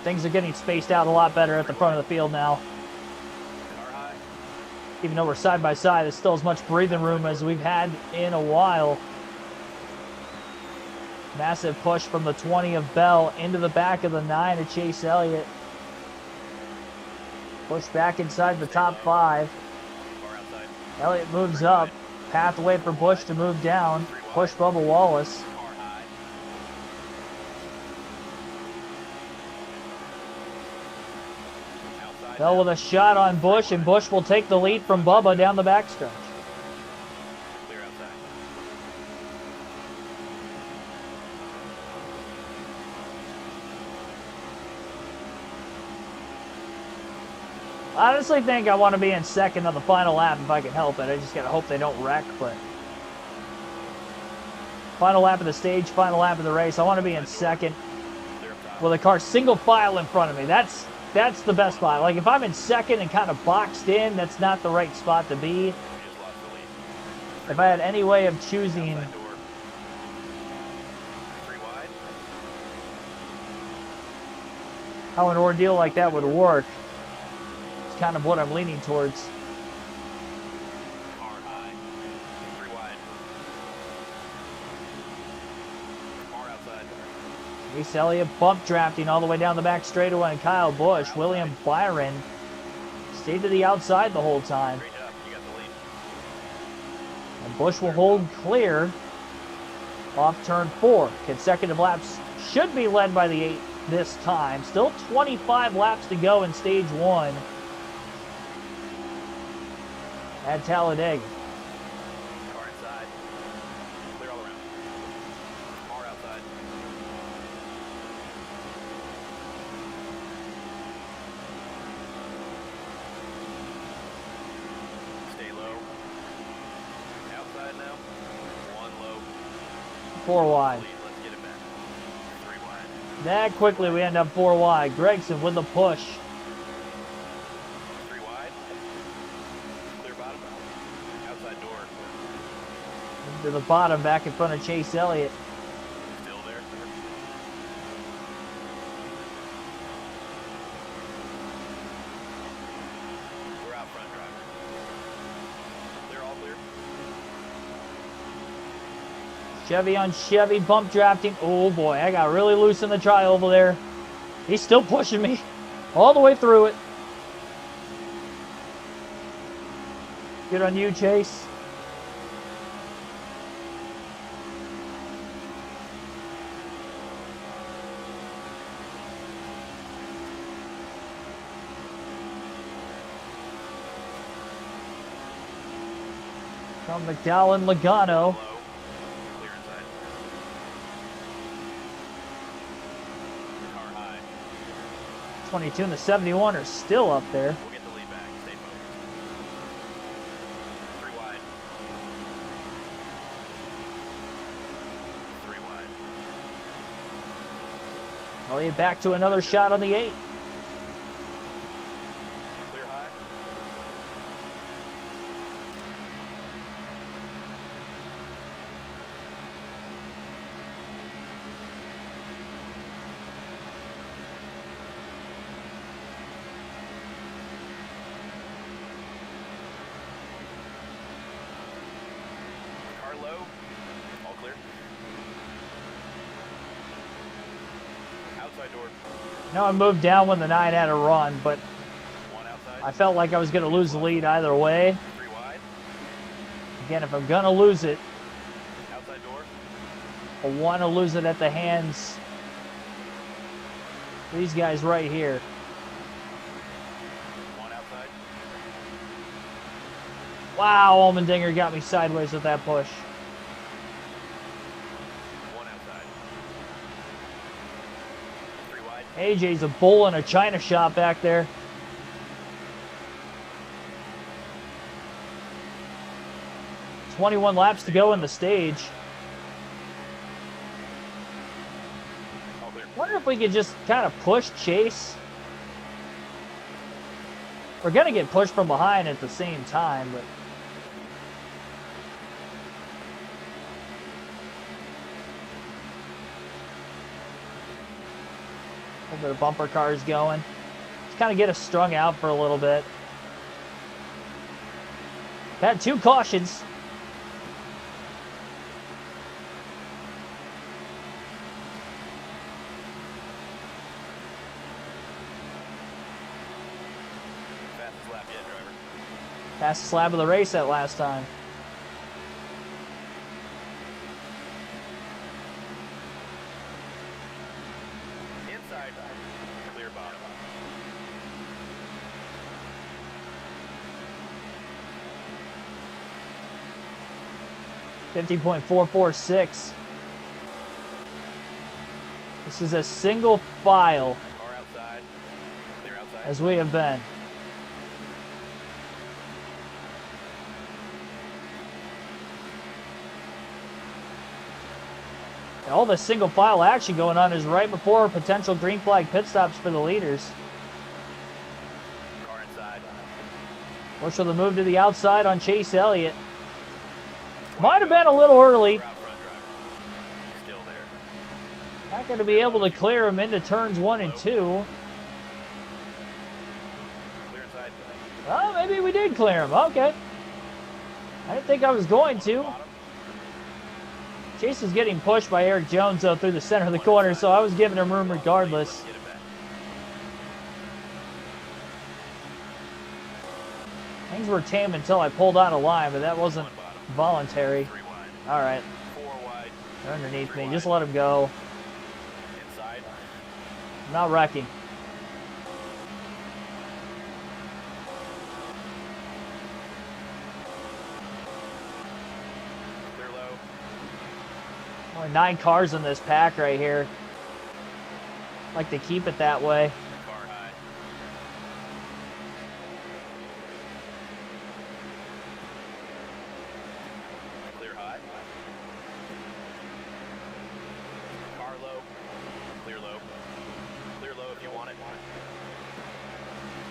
Things are getting spaced out a lot better at the front of the field now. Even though we're side by side, there's still as much breathing room as we've had in a while. Massive push from the 20 of Bell into the back of the 9 of Chase Elliott. Push back inside the top 5. Elliott moves up. Pathway for Busch to move down. Push Bubba Wallace. Bell with a shot on Busch, and Busch will take the lead from Bubba down the backstretch. Clear outside. I honestly think I want to be in second on the final lap if I can help it. I just gotta hope they don't wreck, but final lap of the stage, final lap of the race, I want to be in second with a car single file in front of me. That's the best spot. Like, if I'm in second and kind of boxed in, that's not the right spot to be. If I had any way of choosing how an ordeal like that would work, it's kind of what I'm leaning towards. Chase Elliott bump drafting all the way down the back straightaway, and Kyle Busch. William Byron stayed to the outside the whole time. And Busch will hold clear off turn 4. Consecutive laps should be led by the 8 this time. Still 25 laps to go in stage 1 at Talladega. Four wide. That quickly we end up 4 wide. Gregson with the push. 3 wide. Clear bottom. Outside door. To the bottom, back in front of Chase Elliott. Still there. We're out front, driver. Clear, all clear. Chevy on Chevy, bump drafting. Oh boy, I got really loose in the tri-oval there. He's still pushing me all the way through it. Good on you, Chase. From McDowell and Logano. Clear inside. Car high. 22 and the 71 are still up there. We'll get the lead back. Stay focused. 3 wide. 3 wide. Elliott back to another shot on the 8. Clear high. Car low. All clear. Outside door. Now I moved down when the 9 had a run, but 1 outside. I felt like I was going to lose the lead either way. 3 wide. Again, if I'm going to lose it, Outside door. I want to lose it at the hands of these guys right here. 1 outside. Wow, Allmendinger got me sideways with that push. 1 outside. 3 wide. AJ's a bull in a china shop back there. "21 laps to go in the stage." All clear. Wonder if we could just kind of push Chase. We're going to get pushed from behind at the same time, but a little bit of bumper cars going. Just kind of get us strung out for a little bit. Had 2 cautions. Fastest lap yet, driver. Fastest lap of the race that last time. Inside. Clear bottom. 50.446. This is a single file Car outside. Clear outside. as we have been. And all the single file action going on is right before potential green flag pit stops for the leaders. Car inside. Bush with a move to the outside on Chase Elliott. Might have been a little early. Out front, driver. Still there. Not going to be able to clear him into turns 1 and 2. Clear inside. Oh, maybe we did clear him. Okay. I didn't think I was going to. Bottom. Chase is getting pushed by Eric Jones, though, through the center of the corner, so I was giving him room regardless. Get it back. Things were tame until I pulled out a line, but that wasn't 1 bottom. voluntary. 3 wide. All right. 4 wide. They're underneath me. Just let him go. Inside. I'm not wrecking. Clear low. Only 9 cars in this pack right here. Like to keep it that way. Car high. Clear high. Car low. Clear low. Clear low if you want it.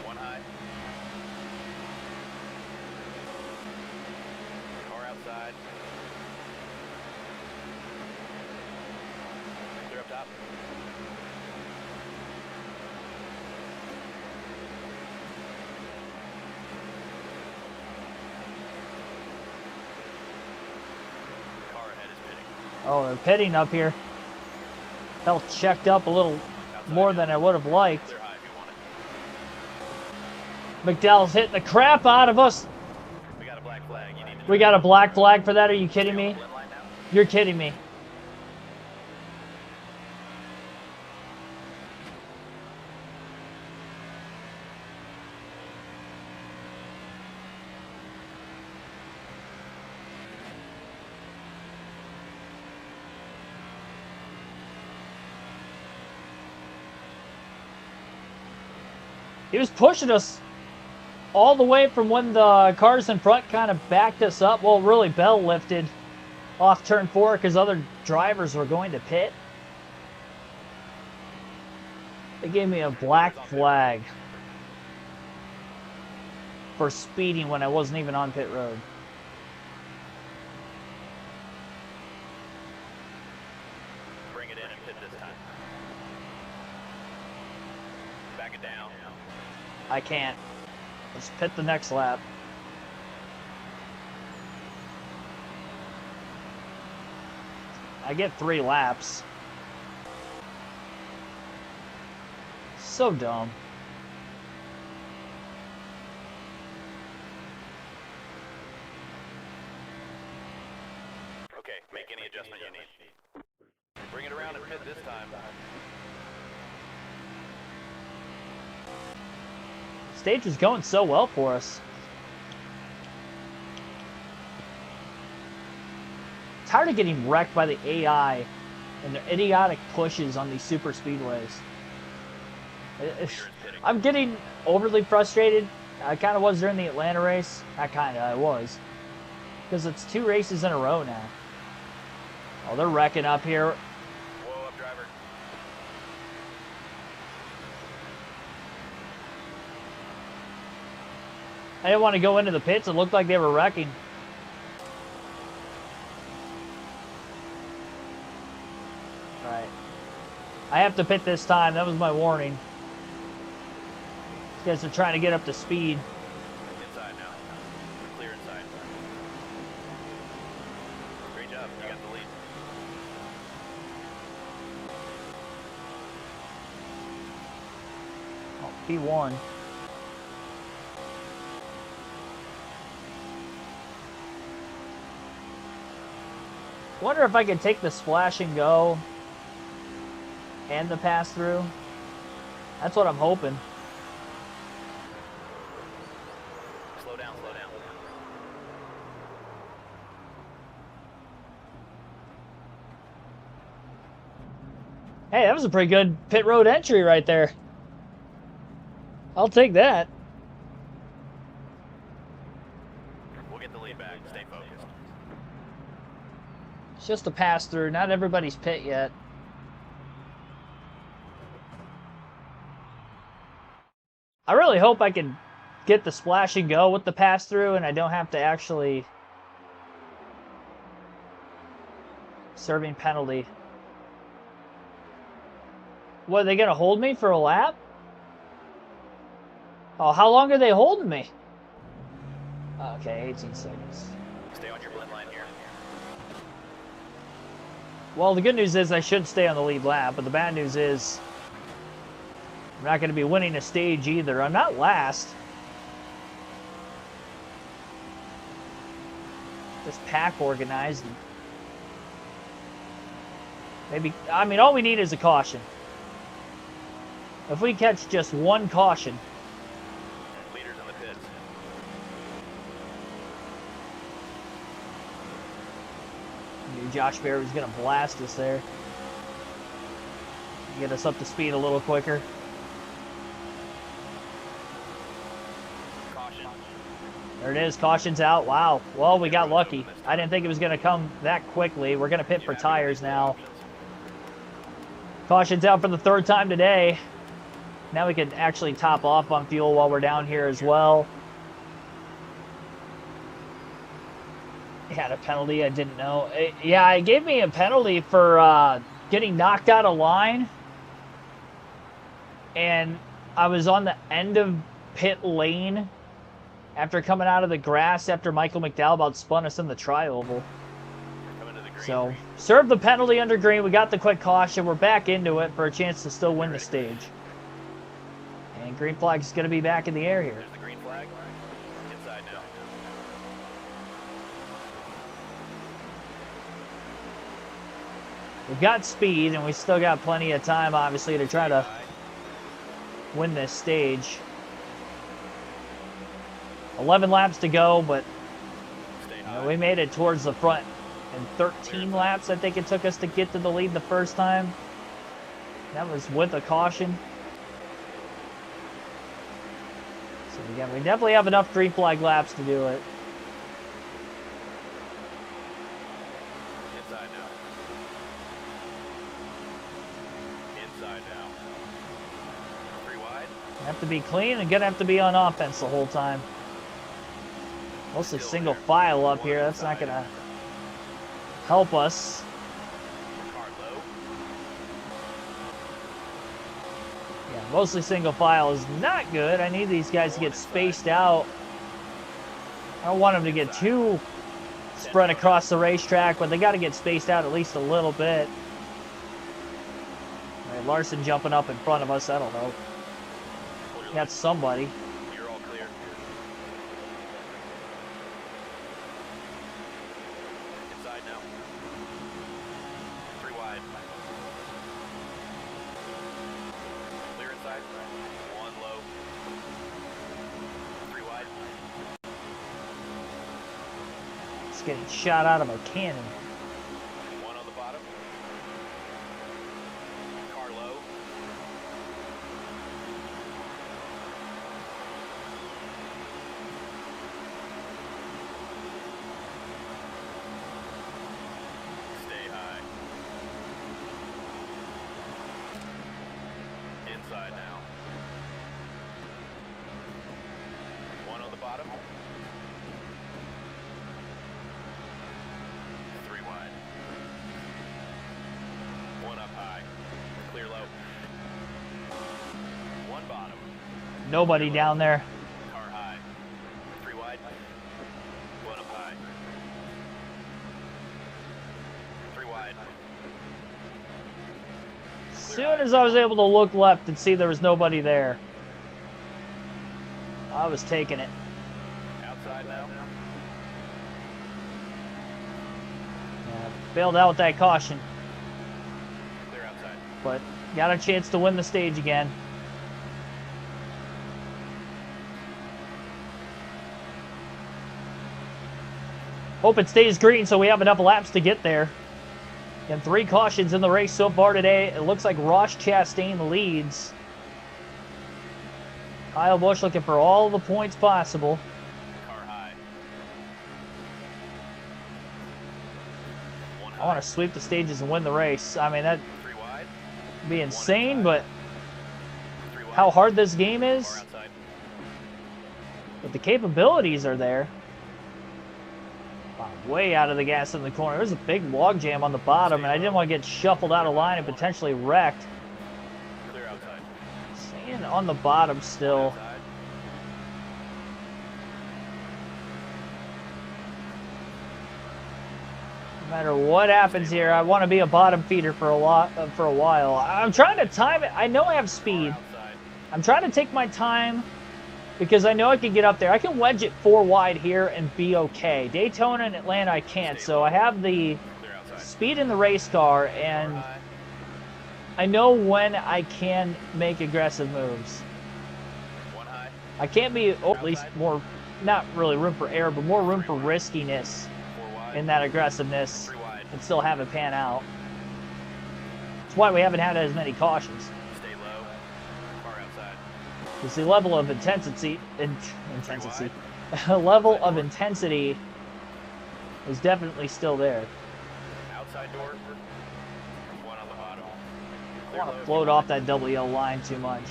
1 high. Car outside. Clear up top. Car ahead is pitting. Oh, they're pitting up here. Felt checked up a little Outside more in. than I would have liked. Clear high if you want it. McDowell's hitting the crap out of us. We got a black We got a black flag for that? Are you kidding me? Blend line now. You're kidding me. He was pushing us all the way from when the cars in front kind of backed us up. Well, really bell lifted off turn 4 because other drivers were going to pit. They gave me a black flag for speeding when I wasn't even on pit road. Bring it in and pit this time. Back it down. I can't. Let's pit the next lap. I get 3 laps. So dumb. Okay, make any adjustment you need. Bring it around and pit this time. Stage was going so well for us. Tired of getting wrecked by the AI and their idiotic pushes on these super speedways. I'm getting overly frustrated. I kind of was during the Atlanta race. I was. Because it's 2 races in a row now. Oh, they're wrecking up here. Whoa, up driver. I didn't want to go into the pits. It looked like they were wrecking. Alright. I have to pit this time. That was my warning. These guys are trying to get up to speed. Inside now. Clear inside. Great job. You got the lead. Oh, P1. Wonder if I could take the splash and go and the pass through. That's what I'm hoping. Slow down, slow down. Hey, that was a pretty good pit road entry right there. I'll take that. We'll get the lead back. Stay focused. It's just a pass through. Not everybody's pit yet. I really hope I can get the splash and go with the pass through and I don't have to actually serving penalty. What, are they going to hold me for a lap? Oh, how long are they holding me? Okay, 18 seconds. Stay on your blend line here. Well, the good news is I should stay on the lead lap, but the bad news is I'm not going to be winning a stage either. I'm not last. This pack organized. Maybe, I mean, all we need is a caution. If we catch just one caution. Leaders in the pits. I knew Josh Berry was going to blast us there. Get us up to speed a little quicker. Caution. There it is. Caution's out. Wow. Well, we got lucky. I didn't think it was going to come that quickly. We're going to pit for tires now. Caution's out for the 3rd time today. Now we can actually top off on fuel while we're down here as well. He had a penalty. I didn't know. Yeah, it gave me a penalty for getting knocked out of line. And I was on the end of pit lane after coming out of the grass after Michael McDowell about spun us in the tri-oval. So, served the penalty under green. We got the quick caution. We're back into it for a chance to still win the stage. And green flag is going to be back in the air here. There's the green flag. Inside now. We've got speed, and we still got plenty of time, obviously, to try to win this stage. 11 laps to go, but we made it towards the front in 13 laps. I think it took us to get to the lead the first time. That was with a caution. So again, we definitely have enough green flag laps to do it. Inside now. Inside now. 3 wide. Have to be clean and gonna have to be on offense the whole time. Mostly single file up here. That's not gonna help us. Yeah, mostly single file is not good. I need these guys to get spaced out. I don't want them to get too spread across the racetrack, but they got to get spaced out at least a little bit. All right, Larson jumping up in front of us. I don't know. That's somebody. You're all clear. Inside now. 3 wide. Clear inside. 1 low. 3 wide. It's getting shot out of a cannon. 1 on the bottom. Car low. Stay high. Inside now. 1 on the bottom. 3 wide. 1 up high. Clear low. 1 bottom. Nobody down there. Car high. 3 wide. 1 up high. 3 wide. As soon as I was able to look left and see there was nobody there, I was taking it. Outside now. Bailed out with that caution, Clear outside. but got a chance to win the stage again. Hope it stays green so we have enough laps to get there. And 3 cautions in the race so far today. It looks like Ross Chastain leads. Kyle Busch looking for all the points possible. Car high. 1 I high. want to sweep the stages and win the race. I mean, that'd 3 wide. be insane, but 3 wide. how hard this game Car is, outside. but the capabilities are there. Wow, way out of the gas in the corner. There's a big log jam on the bottom, and I didn't want to get shuffled out of line and potentially wrecked. Clear outside. Staying on the bottom still. Outside. No matter what happens here, I want to be a bottom feeder for a while. I'm trying to time it. I know I have speed. Outside. I'm trying to take my time because I know I can get up there. I can wedge it 4 wide here and be okay. Daytona and Atlanta I can't, so I have the Clear outside. speed in the race car, and High. I know when I can make aggressive moves. 1 high. I can't be, at least more, not really room for error, but more room for riskiness 4 wide. in that aggressiveness 3 wide. and still have it pan out. That's why we haven't had as many cautions. Stay low. Car outside. Because the level of level of intensity is definitely still there. Outside door. 1 on the bottom. I Clear don't want low. to float off that WL line too much.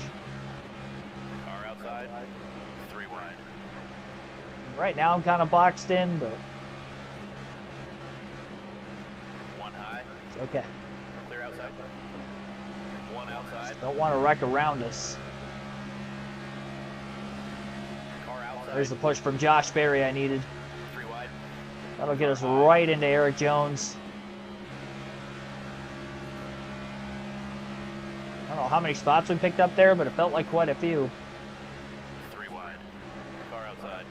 Car outside. 3 wide. Right now I'm kind of boxed in, but 1 high. it's okay. Clear outside. 1 outside. Don't want to wreck around us. Car outside. There's the push from Josh Berry I needed. 3 wide. That'll get us right into Eric Jones. I don't know how many spots we picked up there, but it felt like quite a few. 3 wide. Car outside.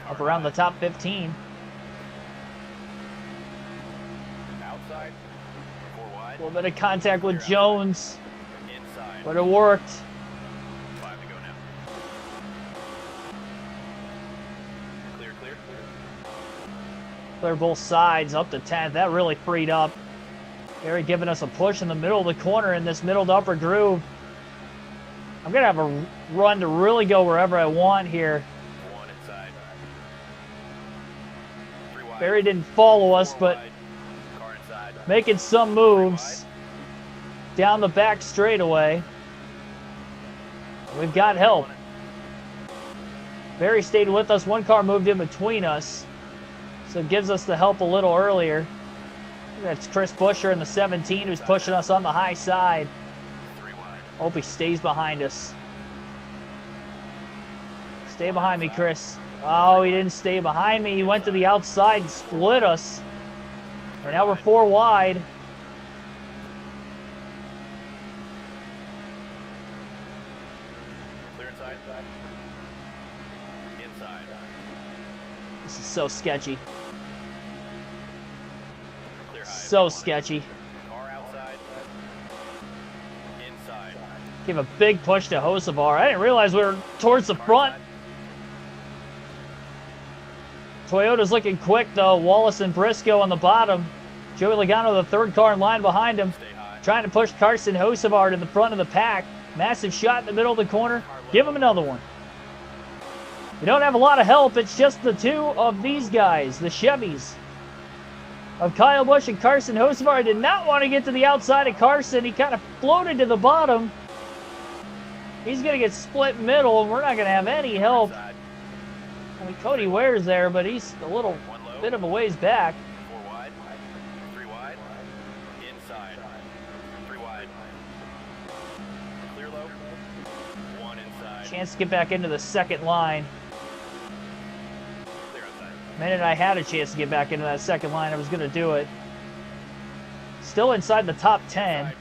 Up around the top 15. wide. A little bit of contact with Jones. Inside. But it worked. 5 to go now. Clear, clear. Clear both sides up to 10th. That really freed up. Gary giving us a push in the middle of the corner in this middle to upper groove. I'm going to have a run to really go wherever I want here. 1 inside. 3 wide. Barry didn't follow us, 4 but wide. Car inside. making some moves down the back straightaway. We've got help. Barry stayed with us. One car moved in between us, so it gives us the help a little earlier. That's Chris Buescher in the 17 who's pushing us on the high side. 3 wide. Hope he stays behind us. Stay behind me, Chris. Oh, he didn't stay behind me. He went to the outside and split us. And now we're 4 wide. Clear inside. Inside. This is so sketchy. Clear high. So sketchy. Car outside. Inside. Give a big push to Hocevar. I didn't realize we were towards the front. Toyota's looking quick, though. Wallace and Briscoe on the bottom. Joey Logano, the 3rd car in line behind him. Trying to push Carson Hocevar to the front of the pack. Massive shot in the middle of the corner. Give him another one. We don't have a lot of help. It's just the 2 of these guys, the Chevys. Of Kyle Busch and Carson Hocevar. Did not want to get to the outside of Carson. He kind of floated to the bottom. He's going to get split middle, and we're not going to have any help. I mean, Cody Ware's there, but he's a little bit of a ways back. 4 wide. 3 wide. Inside. 3 wide. Clear low. 1 inside. Chance to get back into the 2nd line. Clear outside. The minute I had a chance to get back into that 2nd line, I was going to do it. Still inside the top 10.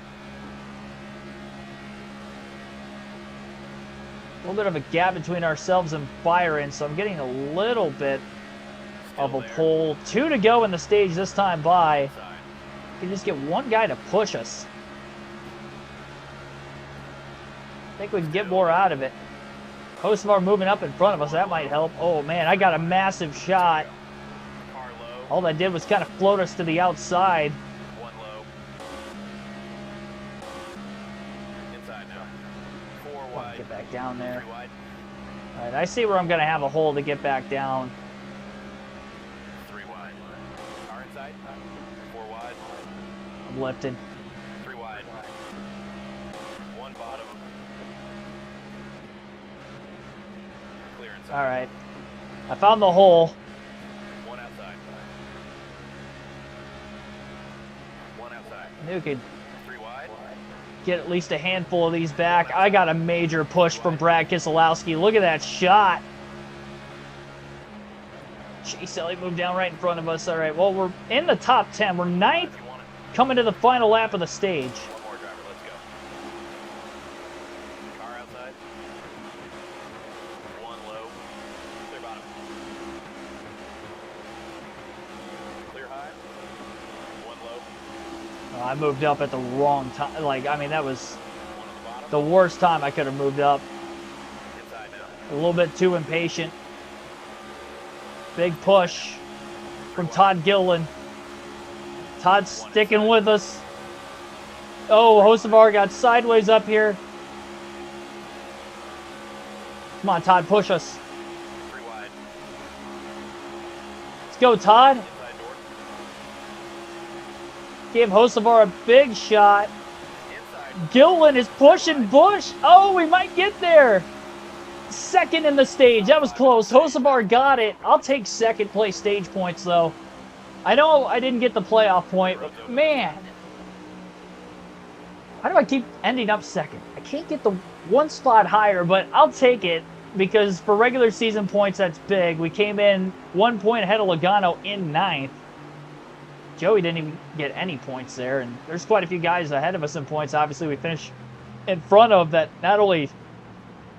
A little bit of a gap between ourselves and Byron, so I'm getting a little bit of a pull. 2 to go in the stage this time by. You can just get one guy to push us. I think we can get more out of it. Hocevar moving up in front of us, that might help. Oh man, I got a massive shot. All that did was kind of float us to the outside. 1 low. Inside now. 4 wide. Get back down there. 3 wide. All right, I see where I'm going to have a hole to get back down. 3 wide. Car inside. 4 wide. I'm lifted. 3 wide. 1 bottom. Clear inside. All right. I found the hole. 1 outside. 1 outside. I knew we could 3 wide. get at least a handful of these back. I got a major push from Brad Keselowski. Look at that shot. Chase Elliott moved down right in front of us. All right, well, we're in the top 10. We're 9th If you want it. coming to the final lap of the stage. 1 more driver. Let's go. Car outside. 1 low. Clear bottom. Clear high. 1 low. I moved up at the wrong time. Like, I mean, that was 1 on the bottom. the worst time I could have moved up. Inside now. A little bit too impatient. Big push from Todd Gilliland. Todd's sticking with us. Oh, Hocevar got sideways up here. Come on, Todd, push us. 3 wide. Let's go, Todd. Inside door. Give Hocevar a big shot. Inside. Gilliland is pushing Busch. Oh, we might get there. 2nd in the stage. That was close. Hocevar got it. I'll take 2nd place stage points, though. I know I didn't get the playoff point, but man. How do I keep ending up 2nd? I can't get the 1 spot higher, but I'll take it because for regular season points, that's big. We came in 1 point ahead of Logano in 9th. Joey didn't even get any points there, and there's quite a few guys ahead of us in points. Obviously, we finished in front of that. Not only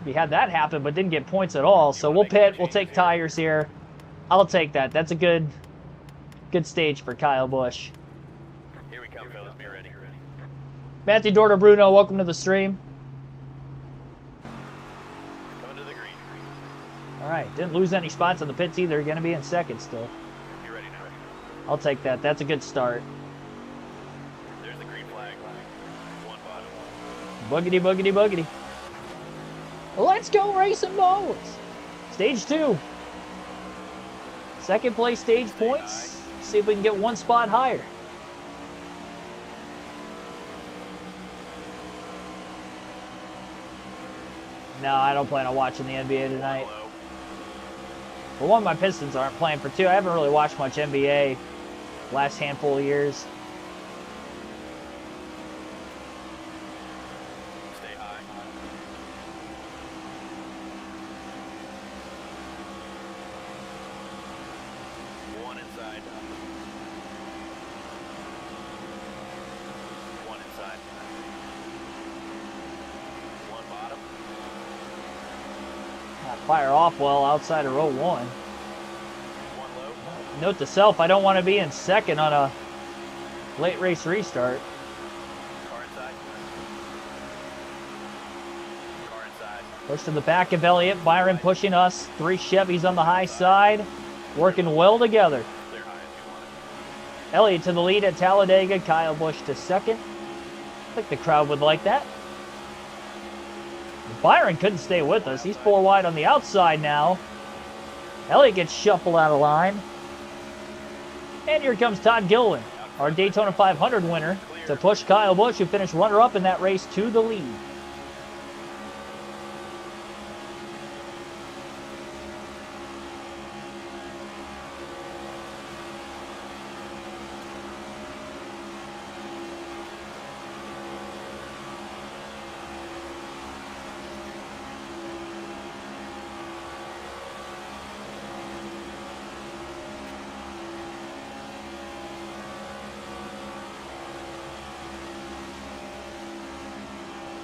we had that happen, but didn't get points at all. So we'll pit. We'll take tires here. I'll take that. That's a good stage for Kyle Busch. Here we come, fellas. Be ready. Matthew Dorter Bruno, welcome to the stream. Coming to the green. All right, didn't lose any spots in the pits either. Going to be in second still. You ready now? I'll take that. That's a good start. There's the green flag. One bottom. Boogity, boogity, boogity. Let's go racing balls. Stage 2. Second place stage points. See if we can get one spot higher. No, I don't plan on watching the NBA tonight. For one, my Pistons aren't playing. For two, I haven't really watched much NBA last handful of years. Stay high. One inside. One inside. One bottom. Not fire off well outside of row 1. One low. Note to self, I don't want to be in second on a late race restart. Car inside. Car inside. Push to the back of Elliott. Byron pushing us. 3 Chevys on the high side. Working well together. Clear high if you want it. Elliott to the lead at Talladega. Kyle Busch to second. I think the crowd would like that. Byron couldn't stay with us. He's 4 wide on the outside now. Elliott gets shuffled out of line. And here comes Todd Gilliland, our Daytona 500 winner, to push Kyle Busch, who finished runner-up in that race, to the lead.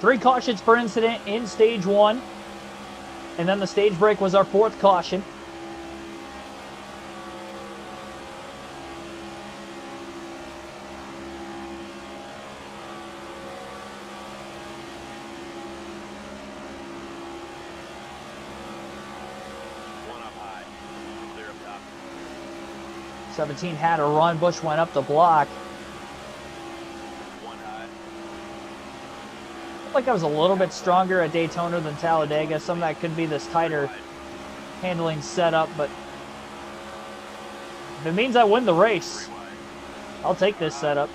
Three cautions per incident in stage 1. And then the stage break was our 4th caution. One up high. Clear up top. 17 had a run. Busch went up the block. One high. Like I was a little bit stronger at Daytona than Talladega. Some of that could be this tighter handling setup, but if it means I win the race, Three wide. I'll take this setup.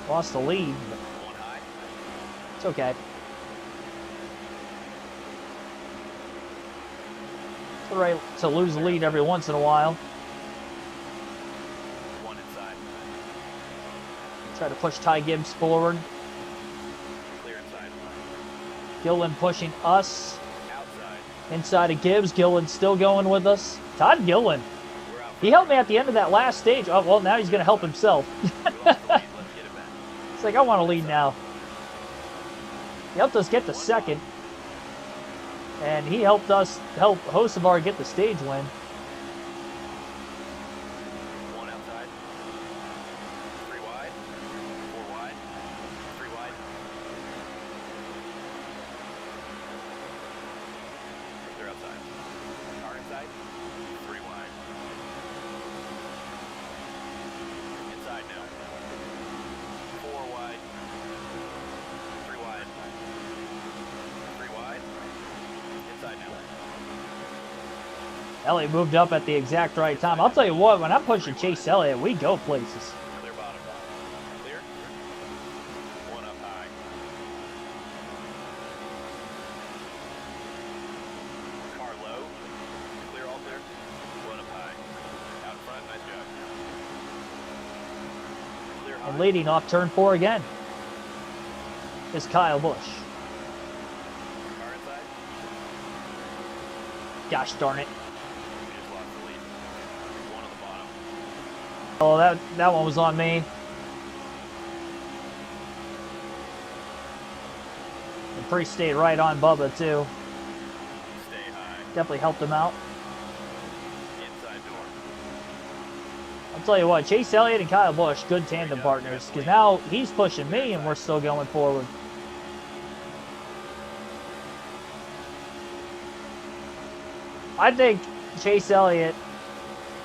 Lost the lead, but One high. it's okay. It's all right to lose the lead every once in a while. One inside. Try to push Ty Gibbs forward. Clear inside. Gilliland pushing us. Outside. Inside of Gibbs. Gilliland still going with us. Todd Gilliland. We're out. He helped me at the end of that last stage. Oh, well, now he's going to help himself. We lost the lead. Let's get it back. It's like, I want to lead now. He helped us get the second. And he helped us help Hocevar get the stage win. One outside. Three wide. Four wide. Three wide. They're outside. Car inside. Three wide. Inside now. Four wide. Three wide. Three wide. Inside now. Elliott moved up at the exact right time. I'll tell you what, when I'm pushing Chase Elliott, we go places. Clear bottom. Clear. One up high. Car low. Clear all clear. One up high. Out front. Nice job. Clear high. And leading off turn 4 again is Kyle Busch. Car inside. Gosh darn it. We just lost the lead. One on the bottom. Oh, that one was on me. And Priest stayed right on Bubba, too. Stay high. Definitely helped him out. Inside door. I'll tell you what, Chase Elliott and Kyle Busch, good tandem partners, because now he's pushing me and we're still going forward. I think Chase Elliott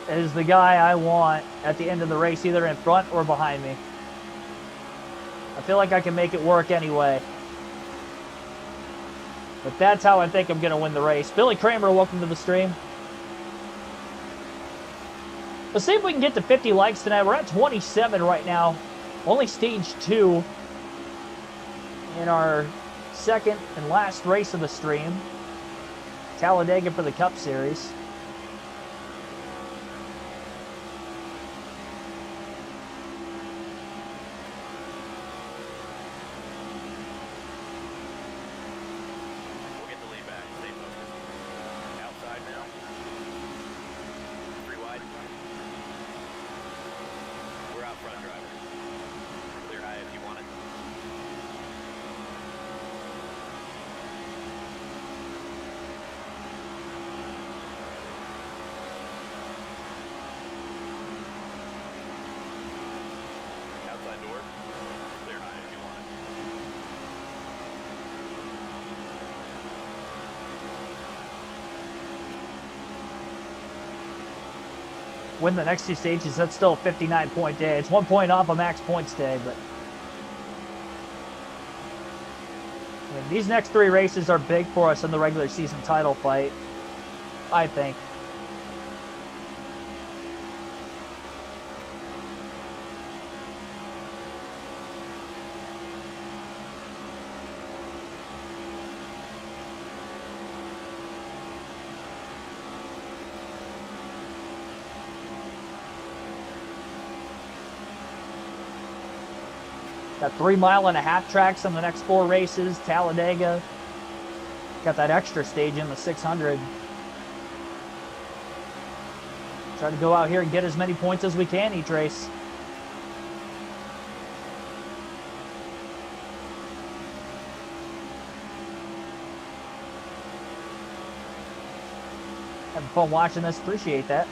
is the guy I want at the end of the race, either in front or behind me. I feel like I can make it work anyway. But that's how I think I'm going to win the race. Billy Kramer, welcome to the stream. Let's see if we can get to 50 likes tonight. We're at 27 right now. Only stage 2 in our second and last race of the stream. Talladega for the Cup Series. We'll get the lead back. Stay focused. Outside now. 3 wide. We're out front, driver. Clear high if you want it. Outside door. Clear high if you want it. Win the next 2 stages, that's still a 59-point day. It's 1 point off a max points day, but I mean, these next 3 races are big for us in the regular season title fight, I think. Got 3.5-mile tracks on the next 4 races. Talladega. Got that extra stage in the 600. Try to go out here and get as many points as we can each race. Having fun watching this. Appreciate that.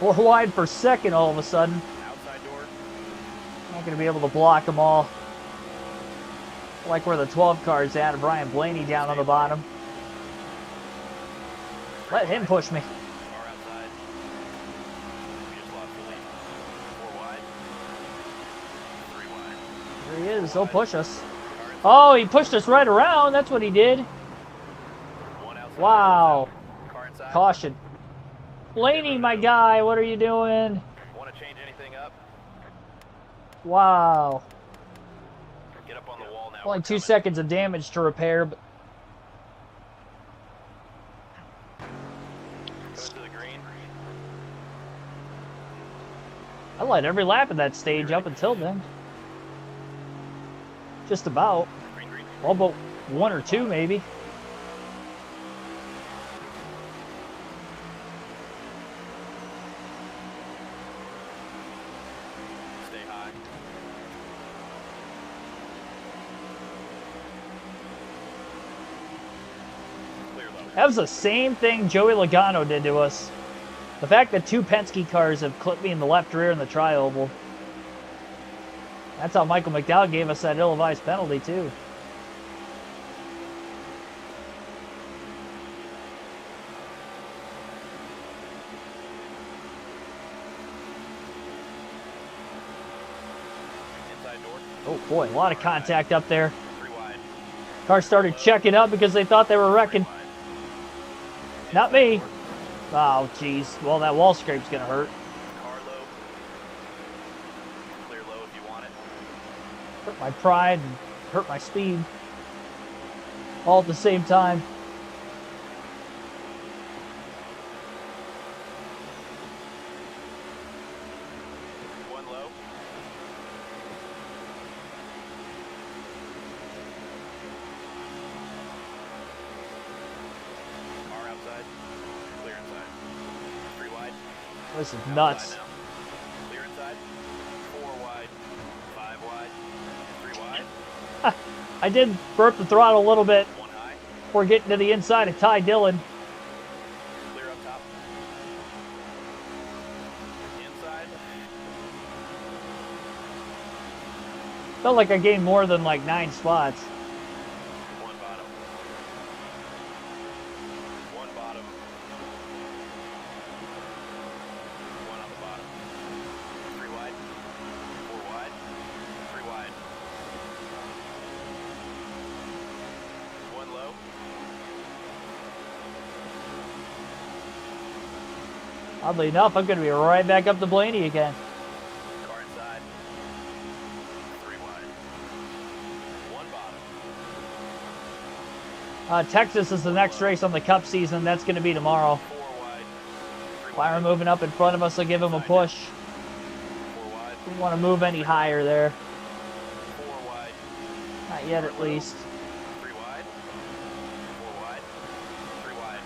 We're wide for second all of a sudden. Outside door. Not going to be able to block them all. I like where the 12 car's at. Brian Blaney down on the bottom. Let him push me. Car outside. We just lost the lead. 4 wide. 3 wide. There he is. He'll push us. Oh, he pushed us right around. That's what he did. 1 outside. Wow. Car inside. Caution. Blaney, my guy, what are you doing? Want to change anything up? Wow. Get up on the wall now. Only We're 2 coming. seconds of damage to repair, but Go to the green. I led every lap of that stage up until then. Just about. Green, green. Well, but 1 or 2 maybe. Stay high. Clear low. That was the same thing Joey Logano did to us. The fact that 2 Penske cars have clipped me in the left rear in the tri-oval. That's how Michael McDowell gave us that ill-advised penalty, too. Inside door. Oh, boy, a lot of contact up there. 3 wide. Car started checking up because they thought they were wrecking. Wide. Not me. Oh, jeez. Well, that wall scrape's going to hurt. Car low. Clear low if you want it. Hurt my pride and hurt my speed. All at the same time. One low. Car outside. Clear inside. 3 wide. This is Outside nuts. now. Clear inside. 4 I did burp the throttle a little bit One high. before getting to the inside of Ty Dillon. Clear up top. Inside. Felt like I gained more than like 9 spots. One bottom. One bottom. One on the bottom. 3 wide. 4 wide. 3 wide. One low. Oddly enough, I'm going to be right back up to Blaney again. Car inside. 3 wide. One bottom. Texas is the next race on the Cup season. That's going to be tomorrow. 4 wide. 3 Byron wide. moving up in front of us will give him a push. 4 wide. Don't want to move any higher there. 4 wide. Not yet, at least. 3 wide. 4 wide. 3 wide.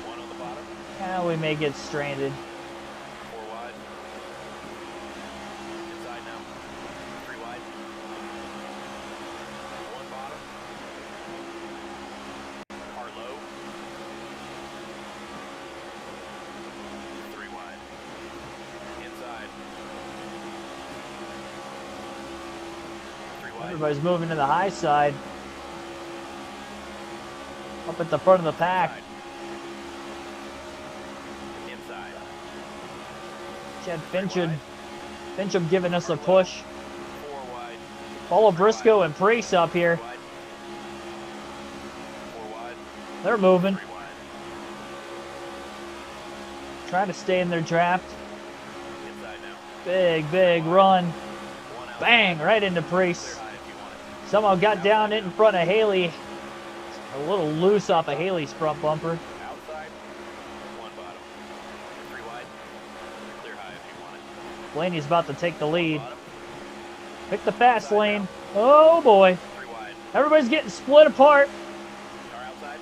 One on the bottom. Yeah, we may get stranded. 4 wide. Inside now. 3 wide. One bottom. Car low. 3 wide. Inside. 3 wide. Everybody's moving to the high side. Up at the front of the pack. Inside. Chad Fincham giving us a push. 4 wide. Follow Briscoe and Priest up here. 3 wide. 4 wide. They're moving. 3 wide. Trying to stay in their draft. Inside now. Big run. 1 out. Bang, right into Priest. Clear high if you want it. Somehow got down it in front of Haley. A little loose off of Haley's front bumper. Outside. 1 bottom. 3 wide. Clear high if you want it. Blaney's about to take the lead. Bottom. Pick the fast lane. Oh boy. 3 wide. Everybody's getting split apart. Car outside.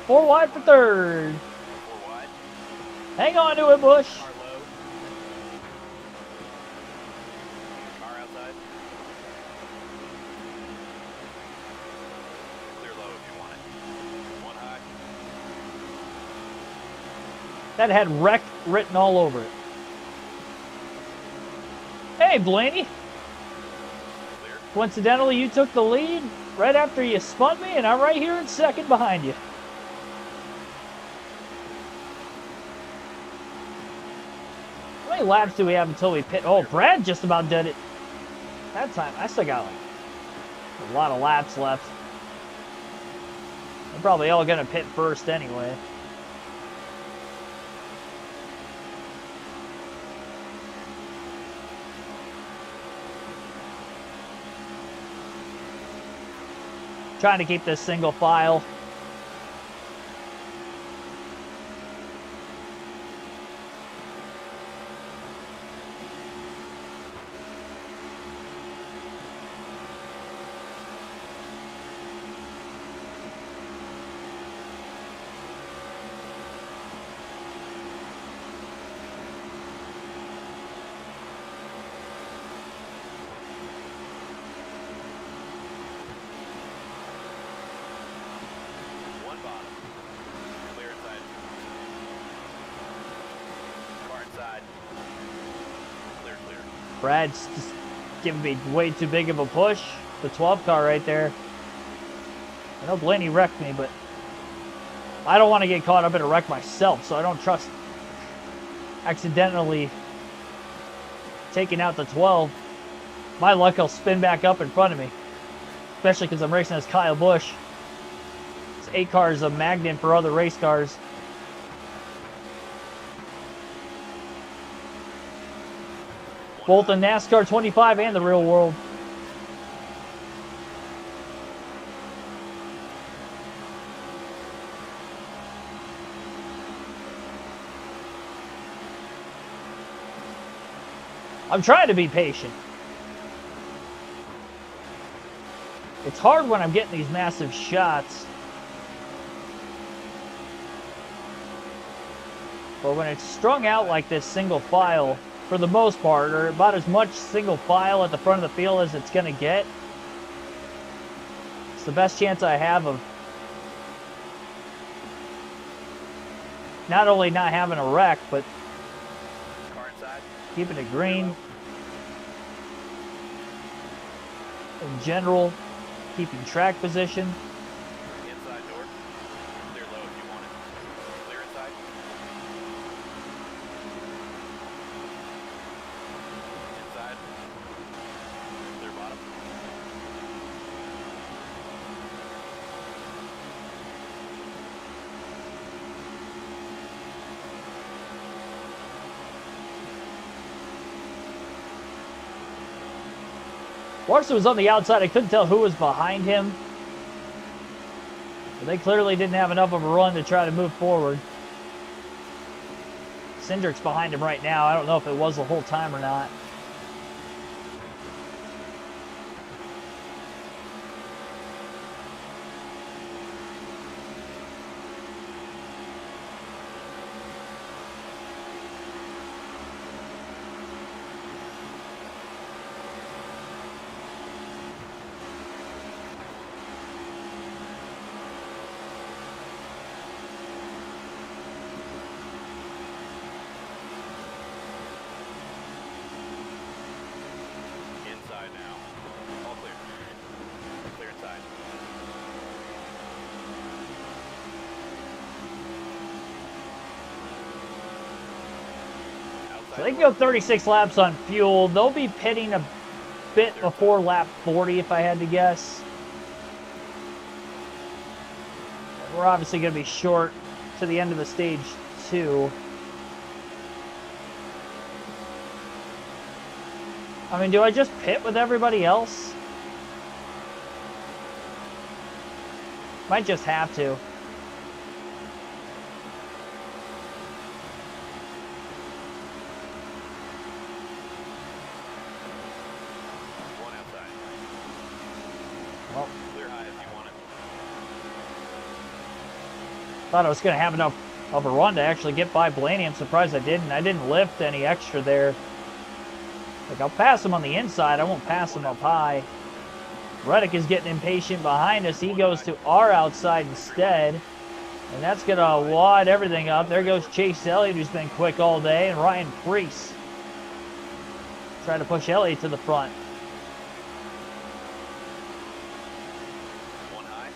4 wide for third. 4 wide. Hang on to it, Bush. Car low. Car outside. Clear low if you want it. 1 high. That had wreck written all over it. Hey, Blaney. Clear. Coincidentally, you took the lead right after you spun me, and I'm right here in second behind you. How many laps do we have until we pit? Oh, Brad just about did it. That time, I still got like a lot of laps left. They're probably all gonna pit first anyway. Trying to keep this single file. Brad's just giving me way too big of a push. The 12 car right there. I know Blaney wrecked me, but I don't want to get caught up in a wreck myself, so I don't trust accidentally taking out the 12. My luck, he'll spin back up in front of me, especially because I'm racing as Kyle Busch. This 8 car is a magnet for other race cars. Both in NASCAR 25 and the real world. I'm trying to be patient. It's hard when I'm getting these massive shots. But when it's strung out like this single file, for the most part, or about as much single file at the front of the field as it's going to get, the best chance I have of not only not having a wreck, but Car inside. keeping it green. In general, keeping track position. Inside door. Clear low if you want it. Clear inside. Inside. Clear bottom. Larson was on the outside. I couldn't tell who was behind him. But they clearly didn't have enough of a run to try to move forward. Cindric's behind him right now. I don't know if it was the whole time or not. Inside now. All clear. Clear inside. So they can go 36 laps on fuel. They'll be pitting a bit before lap 40 if I had to guess. We're obviously going to be short to the end of the stage 2. I mean, do I just pit with everybody else? Might just have to. One outside. Well, Clear high if you want it. thought I was going to have enough of a run to actually get by Blaney. I'm surprised I didn't. I didn't lift any extra there. Like, I'll pass him on the inside. I won't pass him up high. Reddick is getting impatient behind us. He goes to our outside instead. And that's going to wad everything up. There goes Chase Elliott, who's been quick all day. And Ryan Preece trying to push Elliott to the front. One high.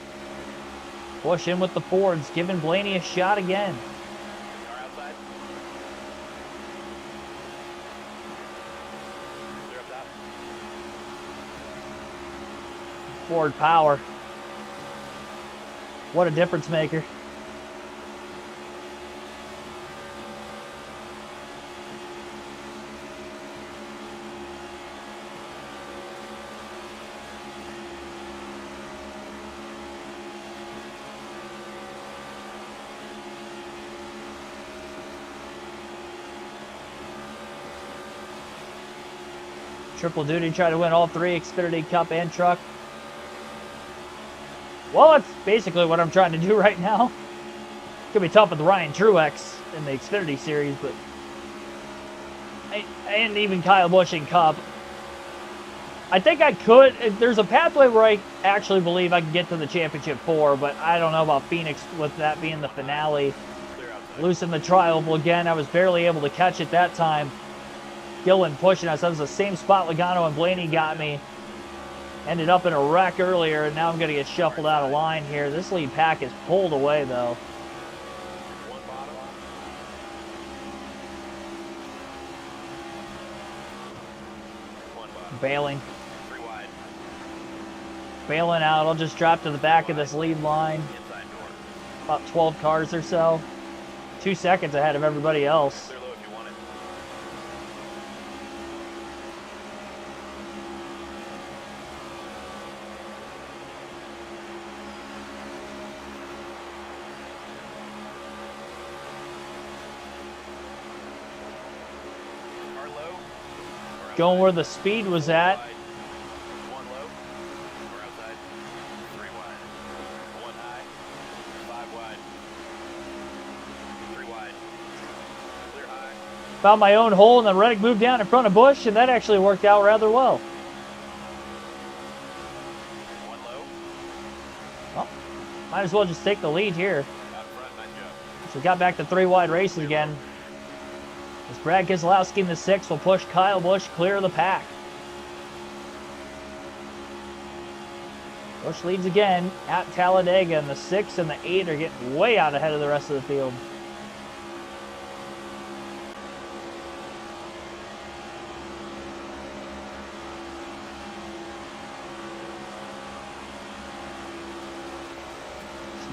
Push in with the Fords, giving Blaney a shot again. Car outside. Clear up top. Ford power. What a difference maker. Triple duty, try to win all 3, Xfinity Cup and Truck. Well, that's basically what I'm trying to do right now. Could be tough with Ryan Truex in the Xfinity Series, but... And even Kyle Busch in Cup. I think I could... There's a pathway where I actually believe I can get to the Championship 4, but I don't know about Phoenix with that being the finale. Clear outside. Loose in the tri-oval again. I was barely able to catch it that time. Gillen pushing us. That was the same spot Logano and Blaney got me. Ended up in a wreck earlier, and now I'm going to get shuffled out of line here. This lead pack is pulled away, though. One bottom. One bottom. Bailing. 3 wide. Bailing out. I'll just drop to the back of this lead line. Inside door. About 12 cars or so. 2 seconds ahead of everybody else. Clear low if you want it. Car low. Or Going outside. where the speed was at. Wide. One low. Or outside. 3 wide. One high. 5 wide. 3 wide. Clear high. Found my own hole, and then Reddick moved down in front of Busch, and that actually worked out rather well. One low. Might as well just take the lead here. Out front, nice job. So we got back to 3 wide races again. As Brad Keselowski in the 6 will push Kyle Busch clear of the pack. Busch leads again at Talladega, and the 6 and the 8 are getting way out ahead of the rest of the field.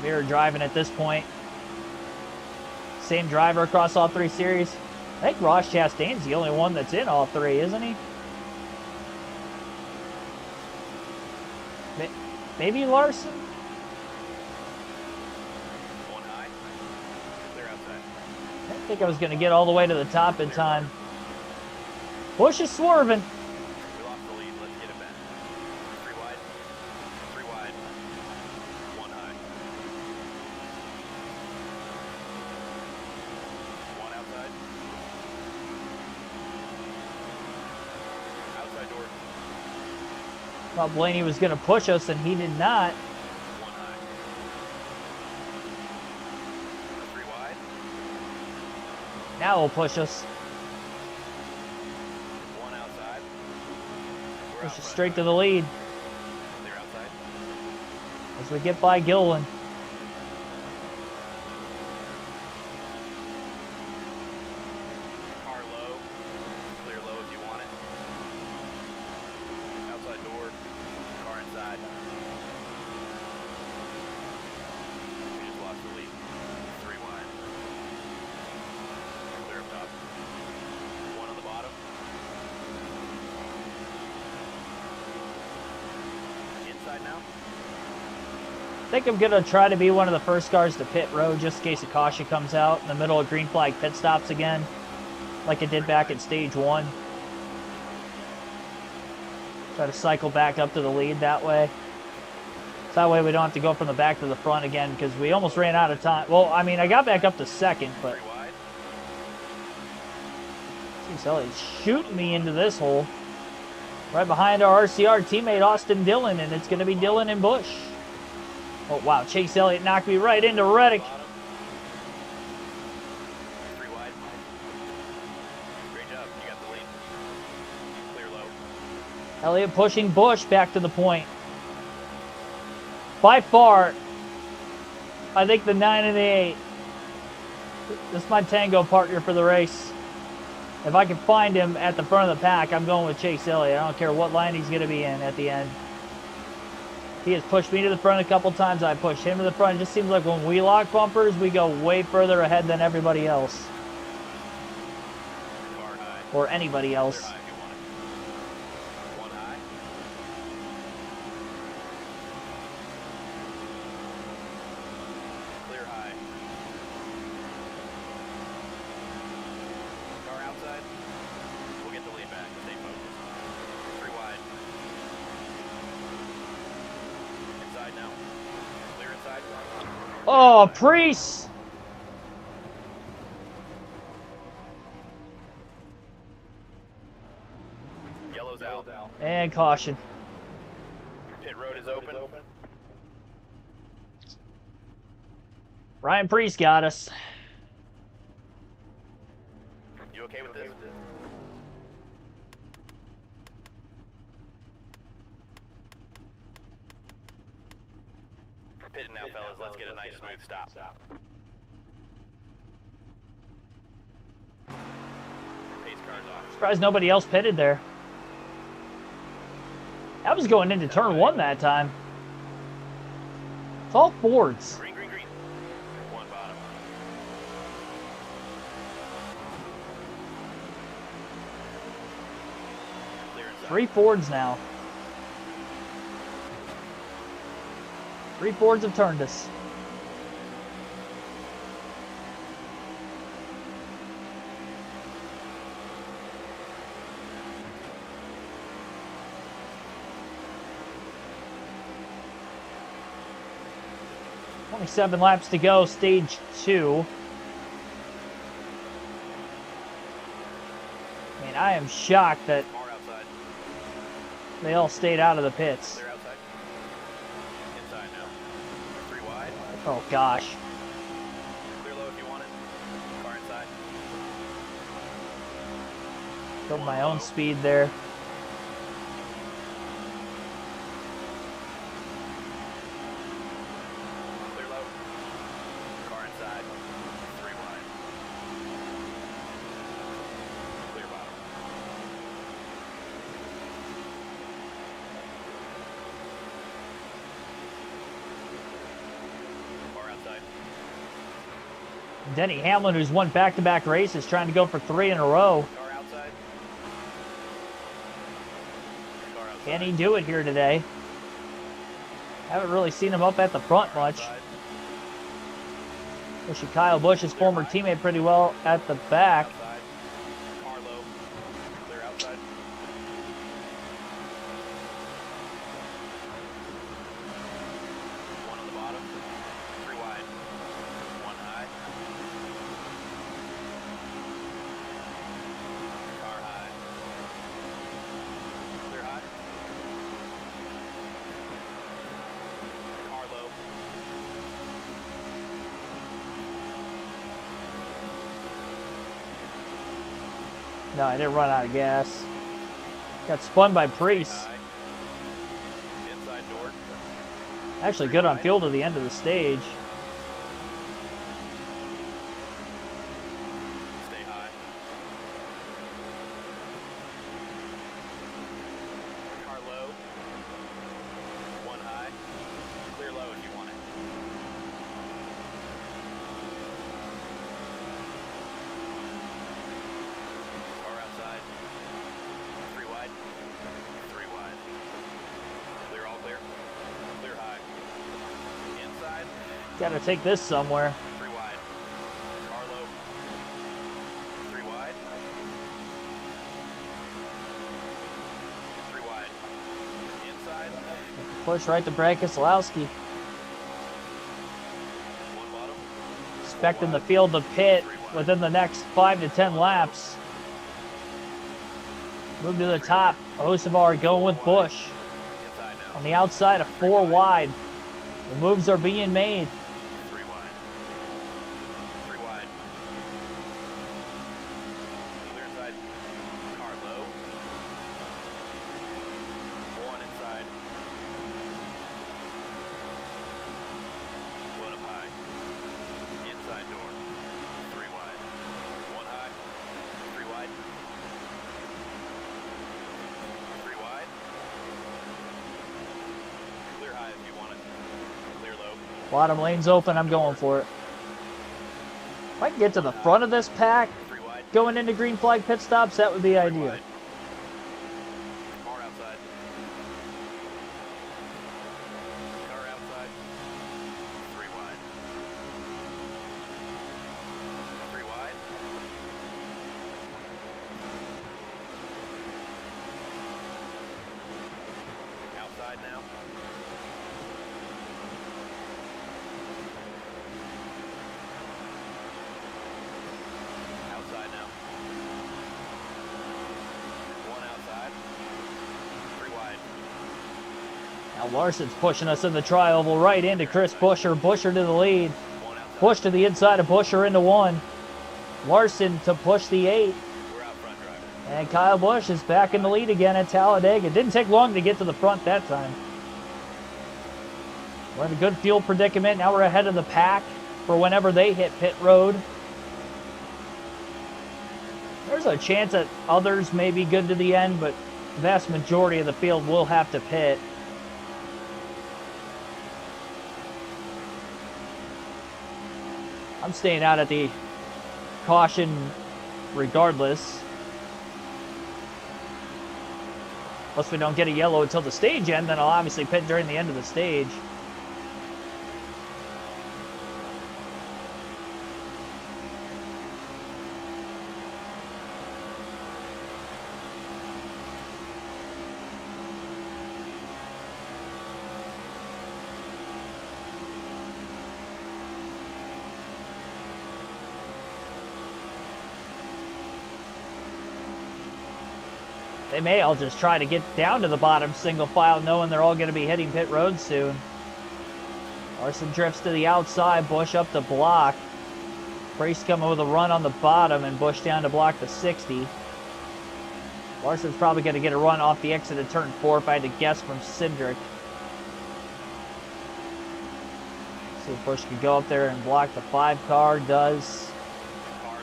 Mirror driving at this point. Same driver across all 3 series. I think Ross Chastain's the only one that's in all 3, isn't he? Maybe Larson? One high. Clear outside. I didn't think I was going to get all the way to the top in time. Busch is swerving. We lost the lead. Let's get it back. 3 wide. 3 wide. 1 high. 1 outside. Outside door. Thought Blaney was going to push us, and he did not. 1 high. 3 wide. Now he'll push us. 1 outside. We're Push out us front. straight to the lead Clear outside. as we get by Gilliland. Car low. Clear low if you want it. Outside door. Car inside. We just lost the lead. 3 wide. Clear up top. 1 on the bottom. Inside now. I think I'm going to try to be one of the first cars to pit road just in case a caution comes out in the middle of green flag pit stops again, like it did back at stage 1. Try to cycle back up to the lead that way. So that way we don't have to go from the back to the front again, because we almost ran out of time. Well, I mean, I got back up to 2nd, but 3 wide. Chase Elliott's shooting me into this hole. Right behind our RCR teammate Austin Dillon, and it's going to be Dillon and Busch. Oh, wow. Chase Elliott knocked me right into Reddick. Bottom. 3 wide. Great job. You got the lead. Clear low. Elliott pushing Busch back to the point. By far, I think the 9 and the 8. This is my tango partner for the race. If I can find him at the front of the pack, I'm going with Chase Elliott. I don't care what line he's going to be in at the end. He has pushed me to the front a couple times. I pushed him to the front. It just seems like when we lock bumpers, we go way further ahead than everybody else. Car high. Or anybody Clear else. high if you want it. 1 high. Clear high. Car outside. We'll get the lead back. Stay focused. 3 wide. Inside now. Clear inside. Oh, Priest! Yellow's out. And caution. Pit road is open. Ryan Priest got us. You okay with this? Pitting now, fellas. Let's get a nice smooth stop. Pace cars off. Surprised nobody else pitted there. I was going into turn 1 that time. It's all Fords. Green, green, green. 1 bottom. Clear inside. 3 Fords now. 3 Fords have turned us. Only 7 laps to go, stage 2. I mean, I am shocked that More outside. they all stayed out of the pits. Clear outside. Inside now. 3 wide. Oh, gosh. Clear low if you want it. Car inside. Built my own speed there. Clear low. Car inside. 3 wide. Clear bottom. Car outside. Denny Hamlin, who's won back-to-back races, trying to go for 3 in a row. Car outside. Car outside. Can he do it here today? Haven't really seen him up at the front much. Pushing Kyle Busch's former teammate pretty well at the back. Outside. Car low. Clear outside. One on the bottom. 3 wide. 1 high. Car high. Clear high. Car low. No, I didn't run out of gas. Got spun by Priest. High. Inside door. Actually good on fuel to the end of the stage. Stay high. Car low. 1 high. Clear low if you want it. Car outside. 3 wide. 3 wide. Clear, all clear. Clear high. Inside. Gotta take this somewhere. 3 wide. Car low. 3 wide. 3 wide. Inside. Push right to Brad Keselowski. 1 bottom. Expecting the field to pit within the next 5 to 10 laps. Move to the top. Osavar going with Busch. Inside now. On the outside of 4 wide. The moves are being made. 3 wide. 3 wide. Clear inside. Car low. 1 inside. 1 up high. Inside door. 3 wide. 1 high. 3 wide. 3 wide. Clear high if you want it. Clear low. Bottom lane's open. I'm going for it. If I can get to the front of this pack 3 wide. going into green flag pit stops, that would be 3 ideal. wide. Car outside. Car outside. 3 wide. 3 wide. Outside now. Outside now. 1 outside. 3 wide. Now Larson's pushing us in the tri-oval right into Chris Buescher. Buescher to the lead. 1 outside. Busch to the inside of Buescher into 1. Larson to push the 8. We're out front, driver. And Kyle Busch is back in the lead again at Talladega. Didn't take long to get to the front that time. We're in a good fuel predicament. Now we're ahead of the pack for whenever they hit pit road. There's a chance that others may be good to the end, but the vast majority of the field will have to pit. I'm staying out at the caution regardless. Unless we don't get a yellow until the stage end, then I'll obviously pit during the end of the stage. They may all just try to get down to the bottom single file knowing they're all going to be hitting pit road soon. Larson drifts to the outside, Busch up to block. Priest coming with a run on the bottom and Busch down to block the 60. Larson's probably going to get a run off the exit of turn 4 if I had to guess from Cindric. See if Busch can go up there and block the 5 car. Does.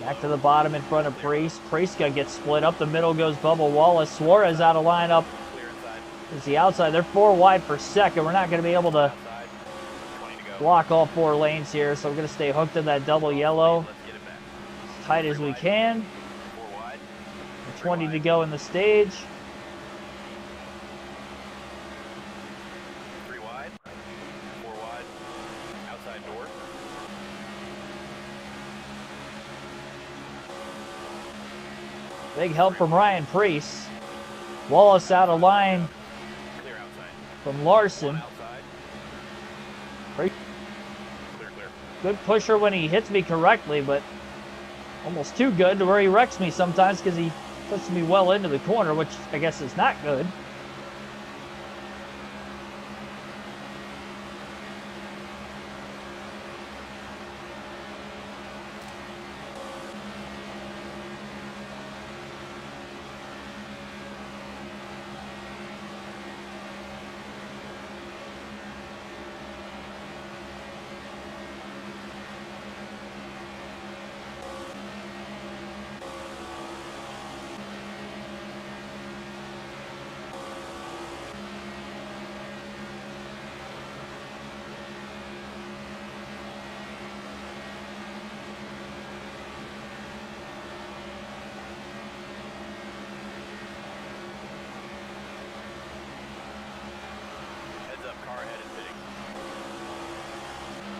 Back to the bottom in front of Priest. Priest going to get split up the middle, goes Bubba Wallace. Suarez out of lineup. Is the outside. They're 4 wide for second. We're not going to be able to block all 4 lanes here, so we're going to stay hooked in that double yellow as tight as we can. 20 to go in the stage. 3 wide, 4 wide, outside door. Big help from Ryan Priest. Wallace out of line Clear outside. from Larson. Clear. Good pusher when he hits me correctly, but almost too good to where he wrecks me sometimes because he puts me well into the corner, which I guess is not good.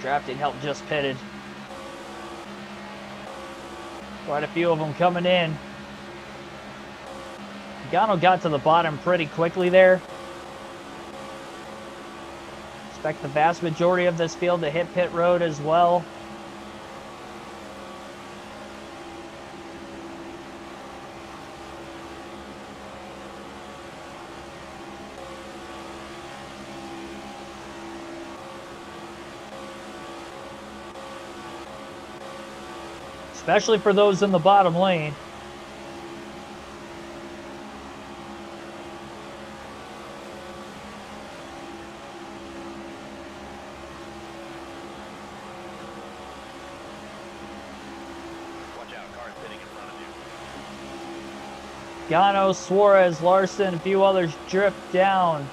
Drafting help just pitted. Quite a few of them coming in. Gano got to the bottom pretty quickly there. Expect the vast majority of this field to hit pit road as well. Especially for those in the bottom lane. Watch out, cars pitting in front of you. Gano, Suarez, Larson, a few others drift down.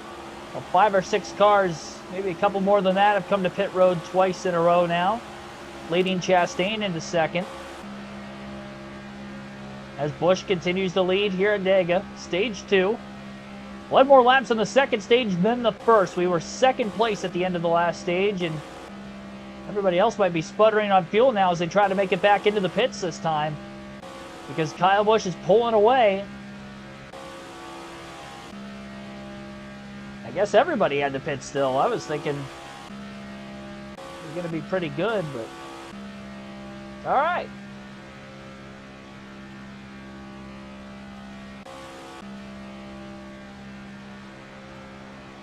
Well, 5 or 6 cars, maybe a couple more than that, have come to pit road twice in a row now. Leading Chastain into second. As Busch continues to lead here at Dega. Stage 2. We'll have more laps in the second stage than the first. We were second place at the end of the last stage, and everybody else might be sputtering on fuel now as they try to make it back into the pits this time, because Kyle Busch is pulling away. I guess everybody had to pit still. I was thinking it was going to be pretty good, but all right.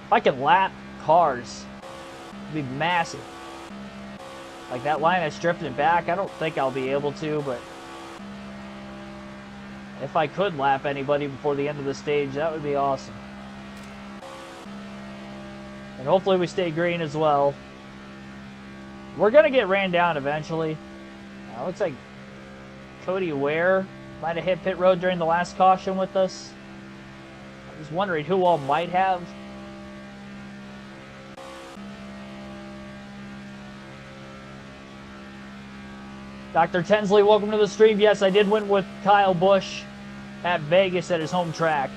If I could lap cars, it'd be massive. Like that line that's drifting back, I don't think I'll be able to, but if I could lap anybody before the end of the stage, that would be awesome. And hopefully we stay green as well. We're going to get ran down eventually. Looks like Cody Ware might have hit pit road during the last caution with us. I was wondering who all might have. Dr. Tensley, welcome to the stream. Yes, I did win with Kyle Busch at Vegas at his home track.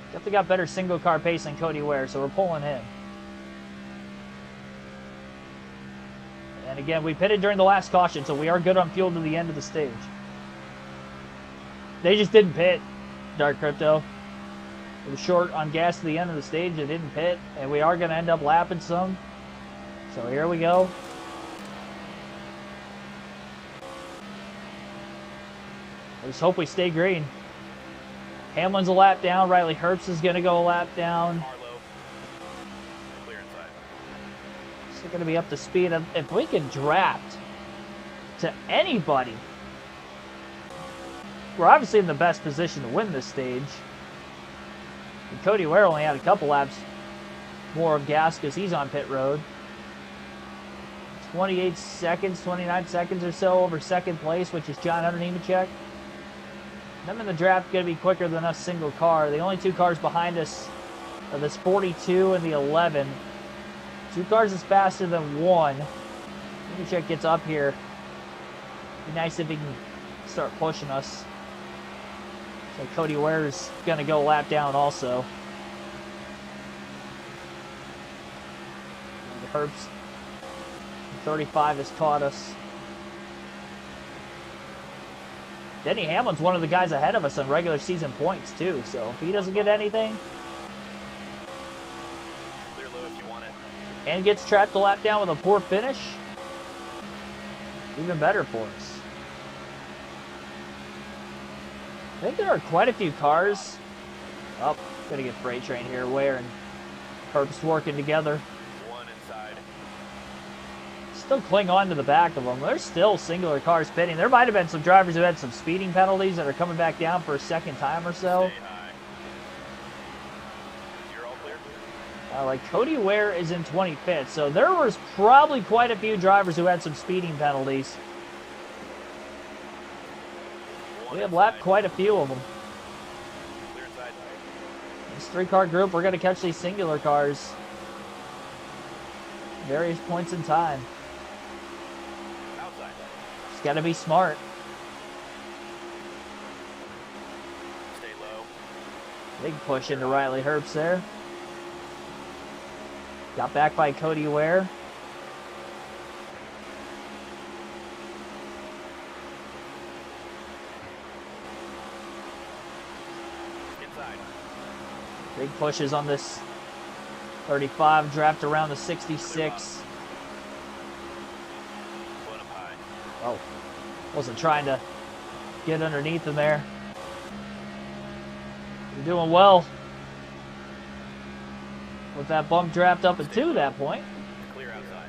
Definitely got better single car pace than Cody Ware, so we're pulling him. And again, we pitted during the last caution, so we are good on fuel to the end of the stage. They just didn't pit, Dark Crypto. It was short on gas to the end of the stage. They didn't pit, and we are going to end up lapping some. So here we go. Let's hope we stay green. Hamlin's a lap down. Riley Herbst is going to go a lap down. Clear inside. going to be up to speed. If we can draft to anybody, we're obviously in the best position to win this stage. And Cody Ware only had a couple laps more of gas because he's on pit road. 28 seconds, 29 seconds or so over second place, which is John Hunter Nemechek. Them in the draft going to be quicker than us single car. The only two cars behind us are this 42 and the 11. Two cars is faster than one. Nemechek gets up here. Be nice if he can start pushing us. So Cody Ware's going to go lap down also. And the Herbst 35 has caught us. Denny Hamlin's one of the guys ahead of us on regular season points too, so if he doesn't get anything Clear low if you want it. and gets trapped to lap down with a poor finish, even better for us. I think there are quite a few cars. Oh, gonna get freight train here. Ware and Herbst working together. One inside. Still cling on to the back of them. There's still singular cars pitting. There might have been some drivers who had some speeding penalties that are coming back down for a second time or so. Stay high. You're all clear. Like Cody Ware is in 25th, so there was probably quite a few drivers who had some speeding penalties. We have lapped quite a few of them. Clear inside. This three-car group, we're going to catch these singular cars various points in time. Outside. Just got to be smart. Stay low. Big push into Riley Herbst there. Got back by Cody Ware. Inside. Big pushes on this 35, draft around the 66. Put up high. Oh, wasn't trying to get underneath him there. You're doing well with that bump draft up and to that point. Clear outside.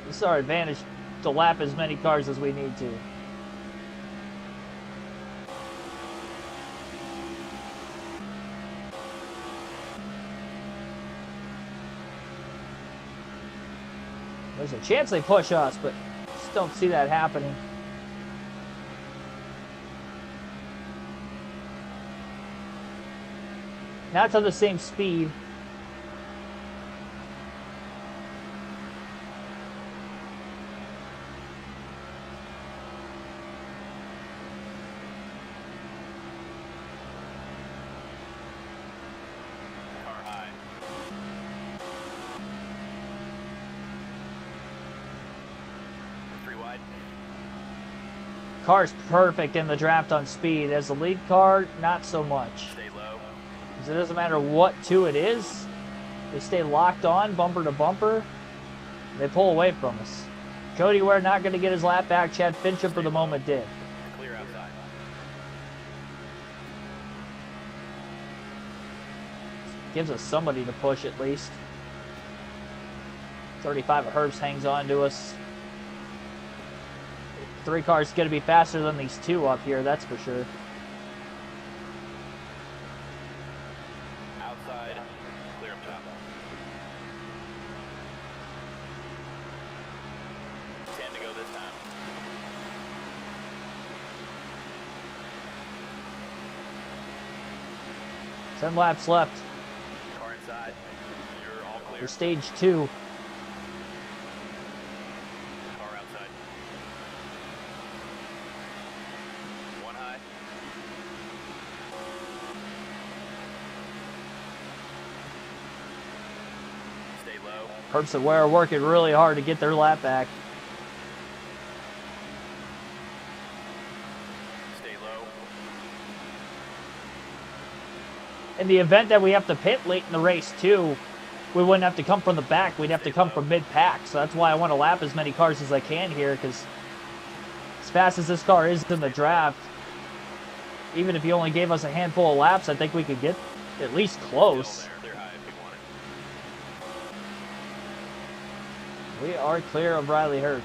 This is our advantage to lap as many cars as we need to. There's a chance they push us, but just don't see that happening. Not to the same speed. Car high. Three wide. Car's perfect in the draft on speed. As the lead car, not so much. Stay low. Because it doesn't matter what two it is. They stay locked on, bumper to bumper. They pull away from us. Cody Ware not going to get his lap back. Chad Fincham for the moment did. Clear outside. Gives us somebody to push at least. 35 of Herbst hangs on to us. Three cars going to be faster than these two up here, that's for sure. Outside. Clear up top. 10 to go this time. Ten laps left Car inside. You're all clear. for stage 2. Car outside. One high. Stay low. Herbst and Ware are working really hard to get their lap back. Stay low. In the event that we have to pit late in the race too, we wouldn't have to come from the back. We'd have to come from mid-pack. So that's why I want to lap as many cars as I can here, because as fast as this car is in the draft, even if you only gave us a handful of laps, I think we could get at least close. Still there. Clear high if you want it. We are clear of Riley Herbst.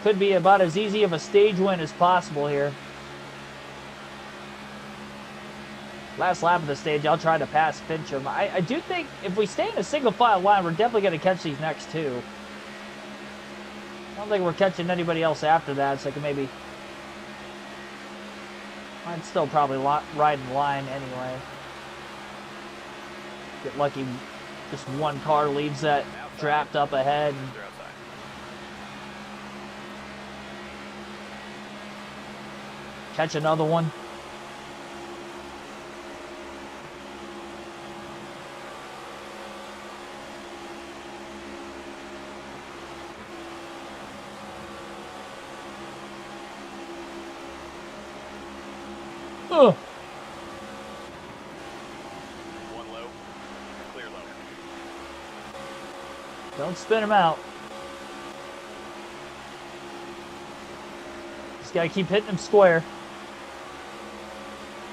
Could be about as easy of a stage win as possible here. Last lap of the stage, I'll try to pass Fincham. I do think if we stay in a single file line, we're definitely going to catch these next two. I don't think we're catching anybody else after that, so I can maybe... I'd still probably ride in line anyway. Get lucky, just one car leaves that draft up ahead. Catch another one. Ugh. One low, clear low. Don't spin him out. Just gotta keep hitting him square.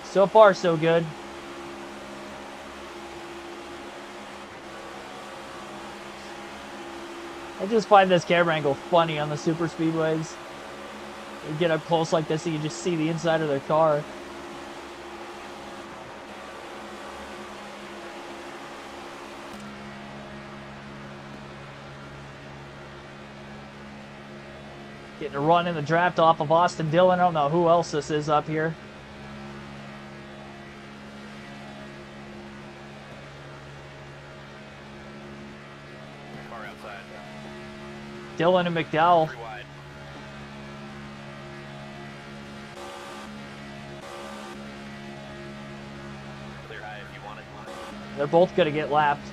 So far, so good. I just find this camera angle funny on the super speedways. You get up close like this and you just see the inside of their car. Getting a run in the draft off of Austin Dillon. I don't know who else this is up here. Car outside. Dillon and McDowell. Three wide. Clear high if you want it. They're both going to get lapped.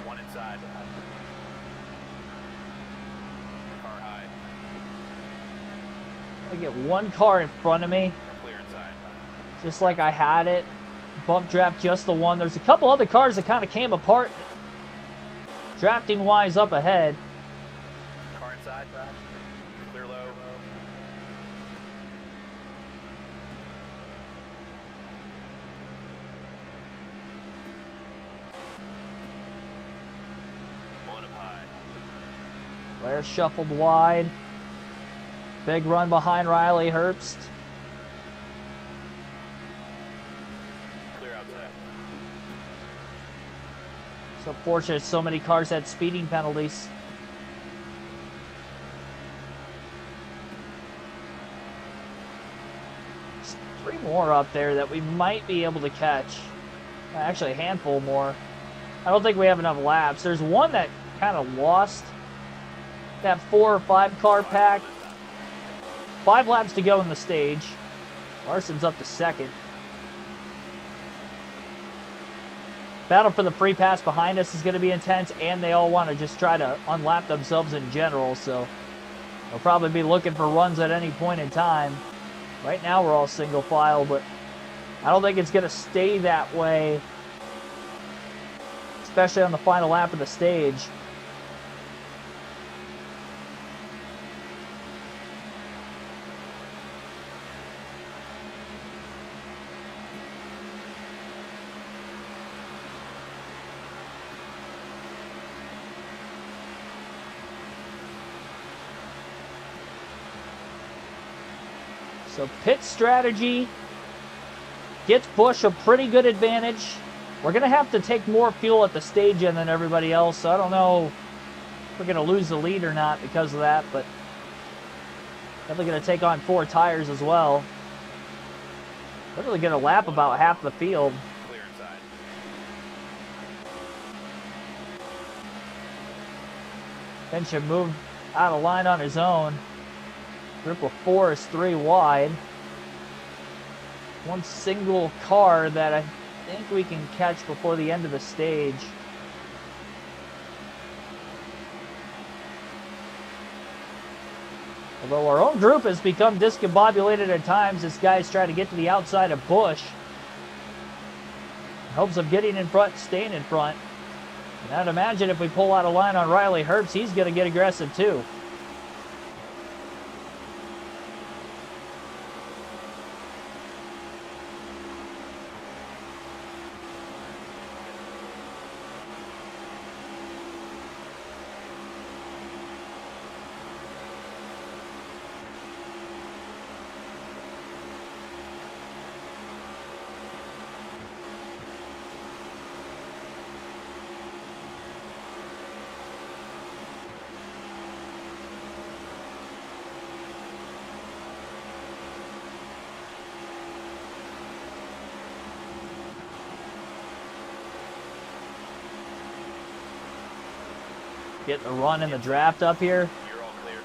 One inside. Car high. I get one car in front of me, Clear inside. just like I had it. Bump draft just the one. There's a couple other cars that kind of came apart drafting wise up ahead. Car inside. Clear low. One up high. Blair shuffled wide. Big run behind Riley Herbst. Clear outside. So fortunate so many cars had speeding penalties. There's 3 more up there that we might be able to catch. Actually, a handful more. I don't think we have enough laps. There's one that kind of lost that 4 or 5 car pack. 5 laps to go in the stage. Larson's up to second. Battle for the free pass behind us is going to be intense, and they all want to just try to unlap themselves in general, so they'll probably be looking for runs at any point in time. Right now we're all single file, but I don't think it's going to stay that way, especially on the final lap of the stage. So pit strategy gets Busch a pretty good advantage. We're going to have to take more fuel at the stage end than everybody else, so I don't know if we're going to lose the lead or not because of that, but definitely going to take on 4 tires as well. We're really going to lap about half the field. Clear inside. Then should move out of line on his own. Group of 4 is 3 wide. One single car that I think we can catch before the end of the stage. Although our own group has become discombobulated at times, this guy's trying to get to the outside of Busch. In hopes of getting in front, staying in front. And I'd imagine if we pull out a line on Riley Herbst, he's going to get aggressive too. Getting a run in the draft up here. You're all clear.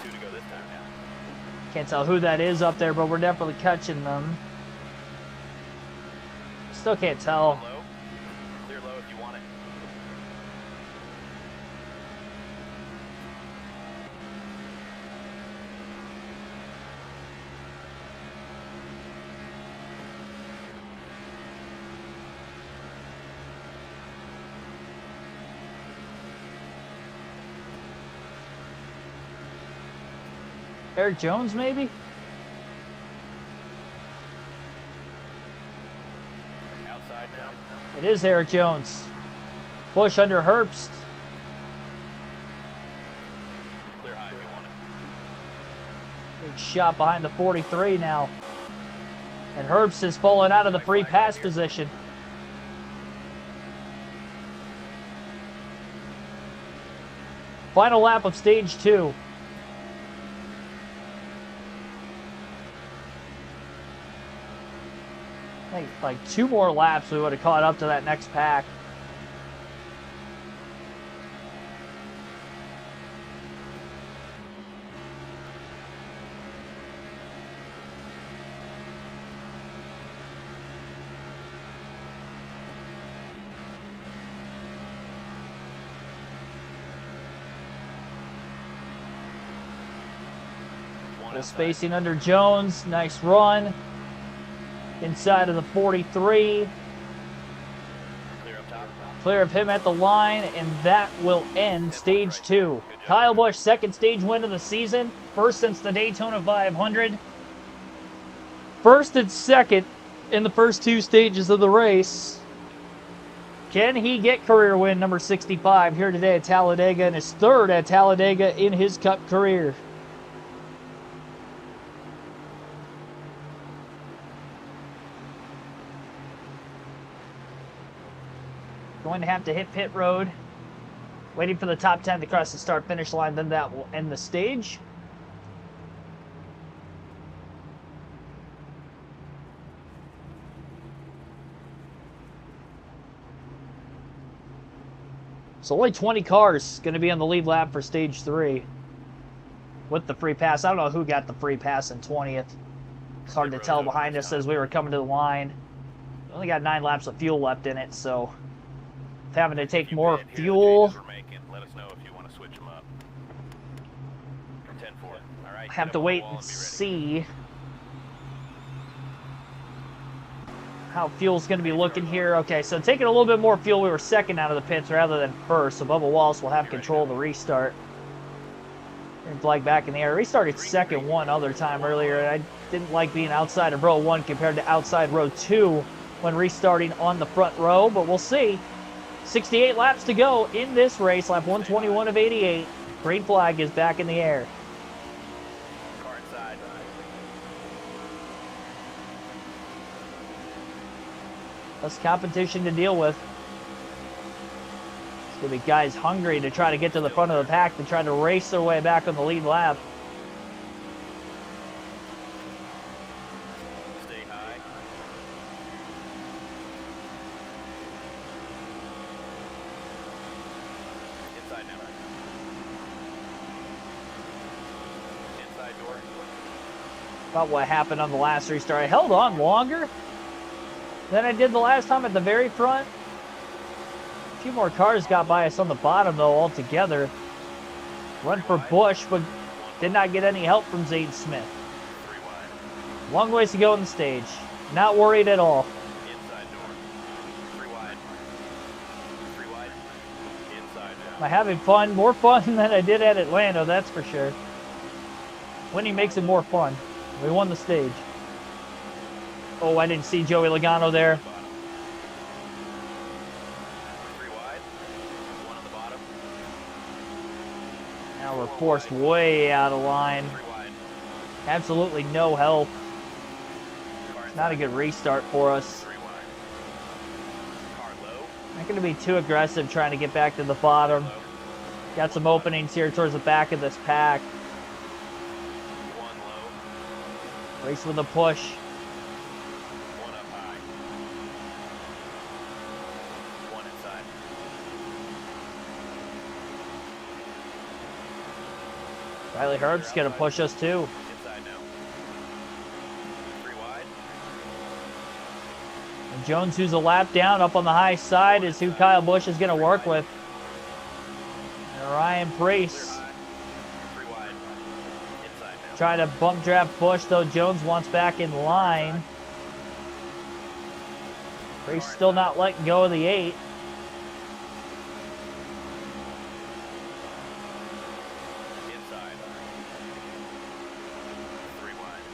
2 to go this time now. Can't tell who that is up there, but we're definitely catching them. Still can't tell. Low. Clear low if you want it. Eric Jones, maybe? Outside now. It is Eric Jones. Bush under Herbst. Clear high if you want it. Big shot behind the 43 now. And Herbst is falling out of the free pass position. Final lap of stage 2. I think like 2 more laps we would have caught up to that next pack. Little spacing under Jones. Nice run. Inside of the 43. Clear up top. Clear of him at the line, and that will end stage 2. Kyle Busch, second stage win of the season. First since the Daytona 500. First and second in the first 2 stages of the race. Can he get career win number 65 here today at Talladega, and his third at Talladega in his Cup career? Going to have to hit pit road. Waiting for the top 10 to cross the start-finish line, then that will end the stage. So only 20 cars going to be on the lead lap for stage 3 with the free pass. I don't know who got the free pass in 20th. It's hard to tell behind us as we were coming to the line. We only got 9 laps of fuel left in it, so having to take more fuel. Let us know if you want to switch them up. 10-4. All right. I have to wait and see how fuel's going to be looking here. Okay, so taking a little bit more fuel. We were second out of the pits rather than first, so Bubba Wallace will have control of the restart. And flag back in the air. Restarted second one other time earlier, and I didn't like being outside of row 1 compared to outside row 2 when restarting on the front row, but we'll see. 68 laps to go in this race, lap 121 of 88. Green flag is back in the air. Car inside. Less competition to deal with. It's going to be guys hungry to try to get to the front of the pack to try to race their way back on the lead lap. Stay high. Inside now. Inside door. About what happened on the last restart. I held on longer than I did the last time at the very front. A few more cars got by us on the bottom, though, altogether. Run for Busch, but did not get any help from Zane Smith. 3 wide. Long ways to go in the stage. Not worried at all. Inside door. Am I having fun? More fun than I did at Atlanta, that's for sure. Winning makes it more fun. We won the stage. Oh, I didn't see Joey Logano there. 3 wide. 1 on the bottom. Now we're forced way out of line. 3 wide. Absolutely no help. Car It's not a good restart for us. 3 wide. Car low. Not going to be too aggressive trying to get back to the bottom. Low. Got some openings here towards the back of this pack. 1 low. Race with a push. 1 up high. 1 inside. Riley Herbst's going to push us too. Inside now. 3 wide. And Jones, who's a lap down up on the high side, is who Kyle Busch is going to work with. And Ryan Clear Preece high. 3 wide. Inside now. trying to bump draft Busch, though Jones wants back in line. Preece still not letting go of the 8. Inside. 3 wide.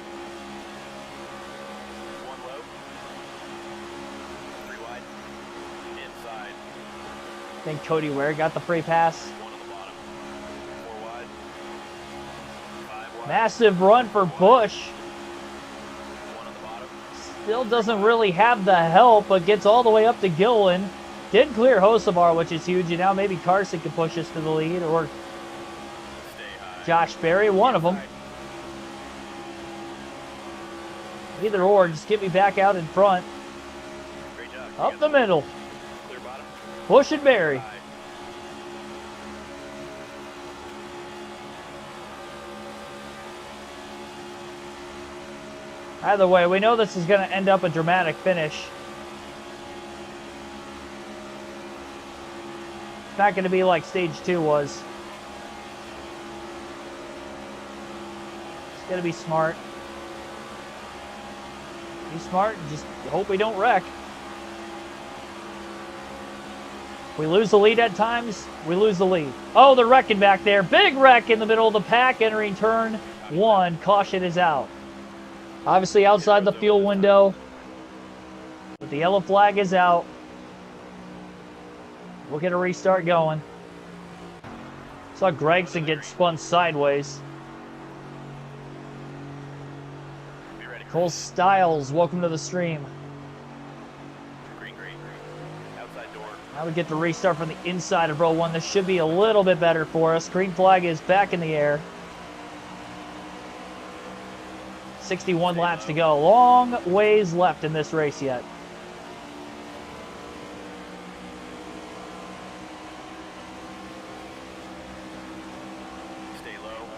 1 low. 3 wide. Inside. I think Cody Ware got the free pass. 1 on the bottom. 4 wide. 5 wide. Massive run for Busch. 1 on the bottom. Still doesn't really have the help, but gets all the way up to Gillen. Did clear Hocevar, which is huge, and now maybe Carson can push us to the lead, or Stay high. Josh Berry, one of them. Either or, just get me back out in front. Great job. Up the middle. Clear bottom. Busch and Berry. High. Either way, we know this is going to end up a dramatic finish. It's not going to be like stage 2 was. It's going to be smart. Be smart and just hope we don't wreck. We lose the lead at times, we lose the lead. Oh, they're wrecking back there. Big wreck in the middle of the pack entering turn 1. Caution is out. Obviously outside the fuel window. But the yellow flag is out. We'll get a restart going. Saw Gregson get spun sideways. Be ready. Cole Stiles, welcome to the stream. Green, green. Outside door. Now we get the restart from the inside of row 1. This should be a little bit better for us. Green flag is back in the air. 61 laps to go. Long ways left in this race yet. Stay low.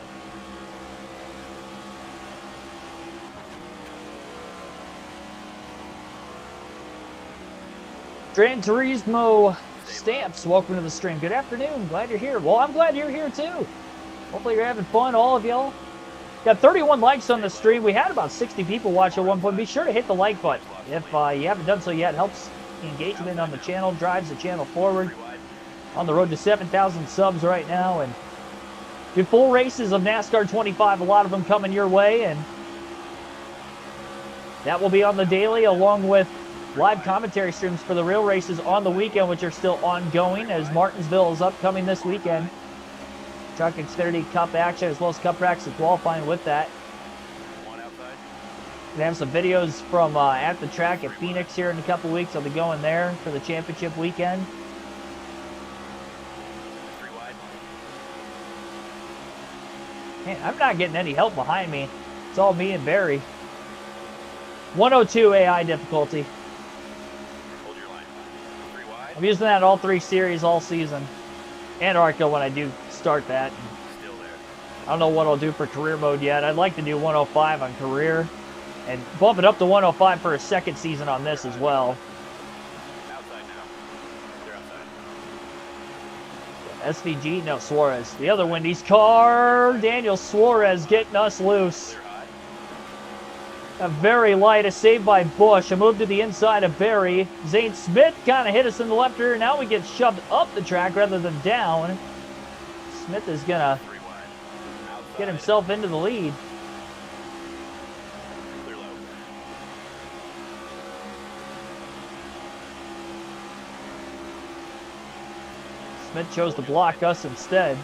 Gran Turismo Stamps, welcome to the stream. Good afternoon. Glad you're here. Well, I'm glad you're here too. Hopefully you're having fun, all of y'all. Got 31 likes on the stream. We had about 60 people watch at one point. Be sure to hit the like button if you haven't done so yet. It helps the engagement on the channel, drives the channel forward. 3 wide. On the road to 7,000 subs right now, and do full races of NASCAR 25. A lot of them coming your way, and that will be on the daily, along with live commentary streams for the real races on the weekend, which are still ongoing, as Martinsville is upcoming this weekend. Truck Xfinity Cup action, as well as Cup practice and qualifying with that. 1 outside. We have some videos from at the track at Phoenix here in a couple weeks. I'll be going there for the championship weekend. 3 wide. Man, I'm not getting any help behind me. It's all me and Barry. 102 AI difficulty. Hold your line. 3 wide. I'm using that all 3 series all season. And Arco when I do start that. Still there. I don't know what I'll do for career mode yet. I'd like to do 105 on career and bump it up to 105 for a second season on this as well. Outside now. They're outside. SVG, no, Suarez. The other Wendy's car, Daniel Suarez getting us loose. Clear high. A very light, a save by Bush. A move to the inside of Barry. Zane Smith kind of hit us in the left rear. Now we get shoved up the track rather than down. Smith is going to get himself into the lead. Smith chose to block us instead.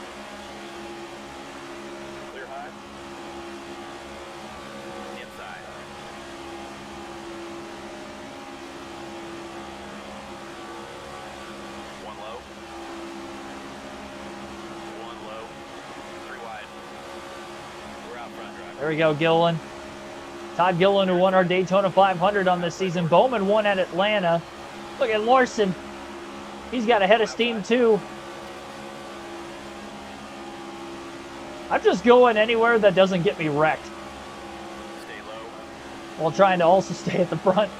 There we go, Gilliland. Todd Gilliland, who won our Daytona 500 on this season. Bowman won at Atlanta. Look at Larson. He's got a head of steam, too. I'm just going anywhere that doesn't get me wrecked. Stay low. While trying to also stay at the front.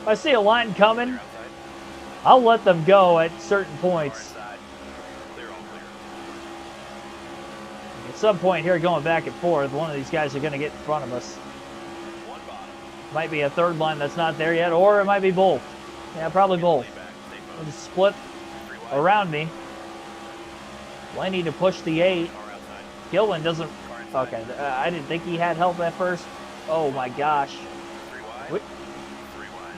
If I see a line coming, I'll let them go at certain points. At some point here, going back and forth, one of these guys are going to get in front of us. Might be a third line that's not there yet, or it might be both. Yeah, probably both. They'll just split around me. Blaney to push the 8. Gillen doesn't... Okay, I didn't think he had help at first. Oh my gosh.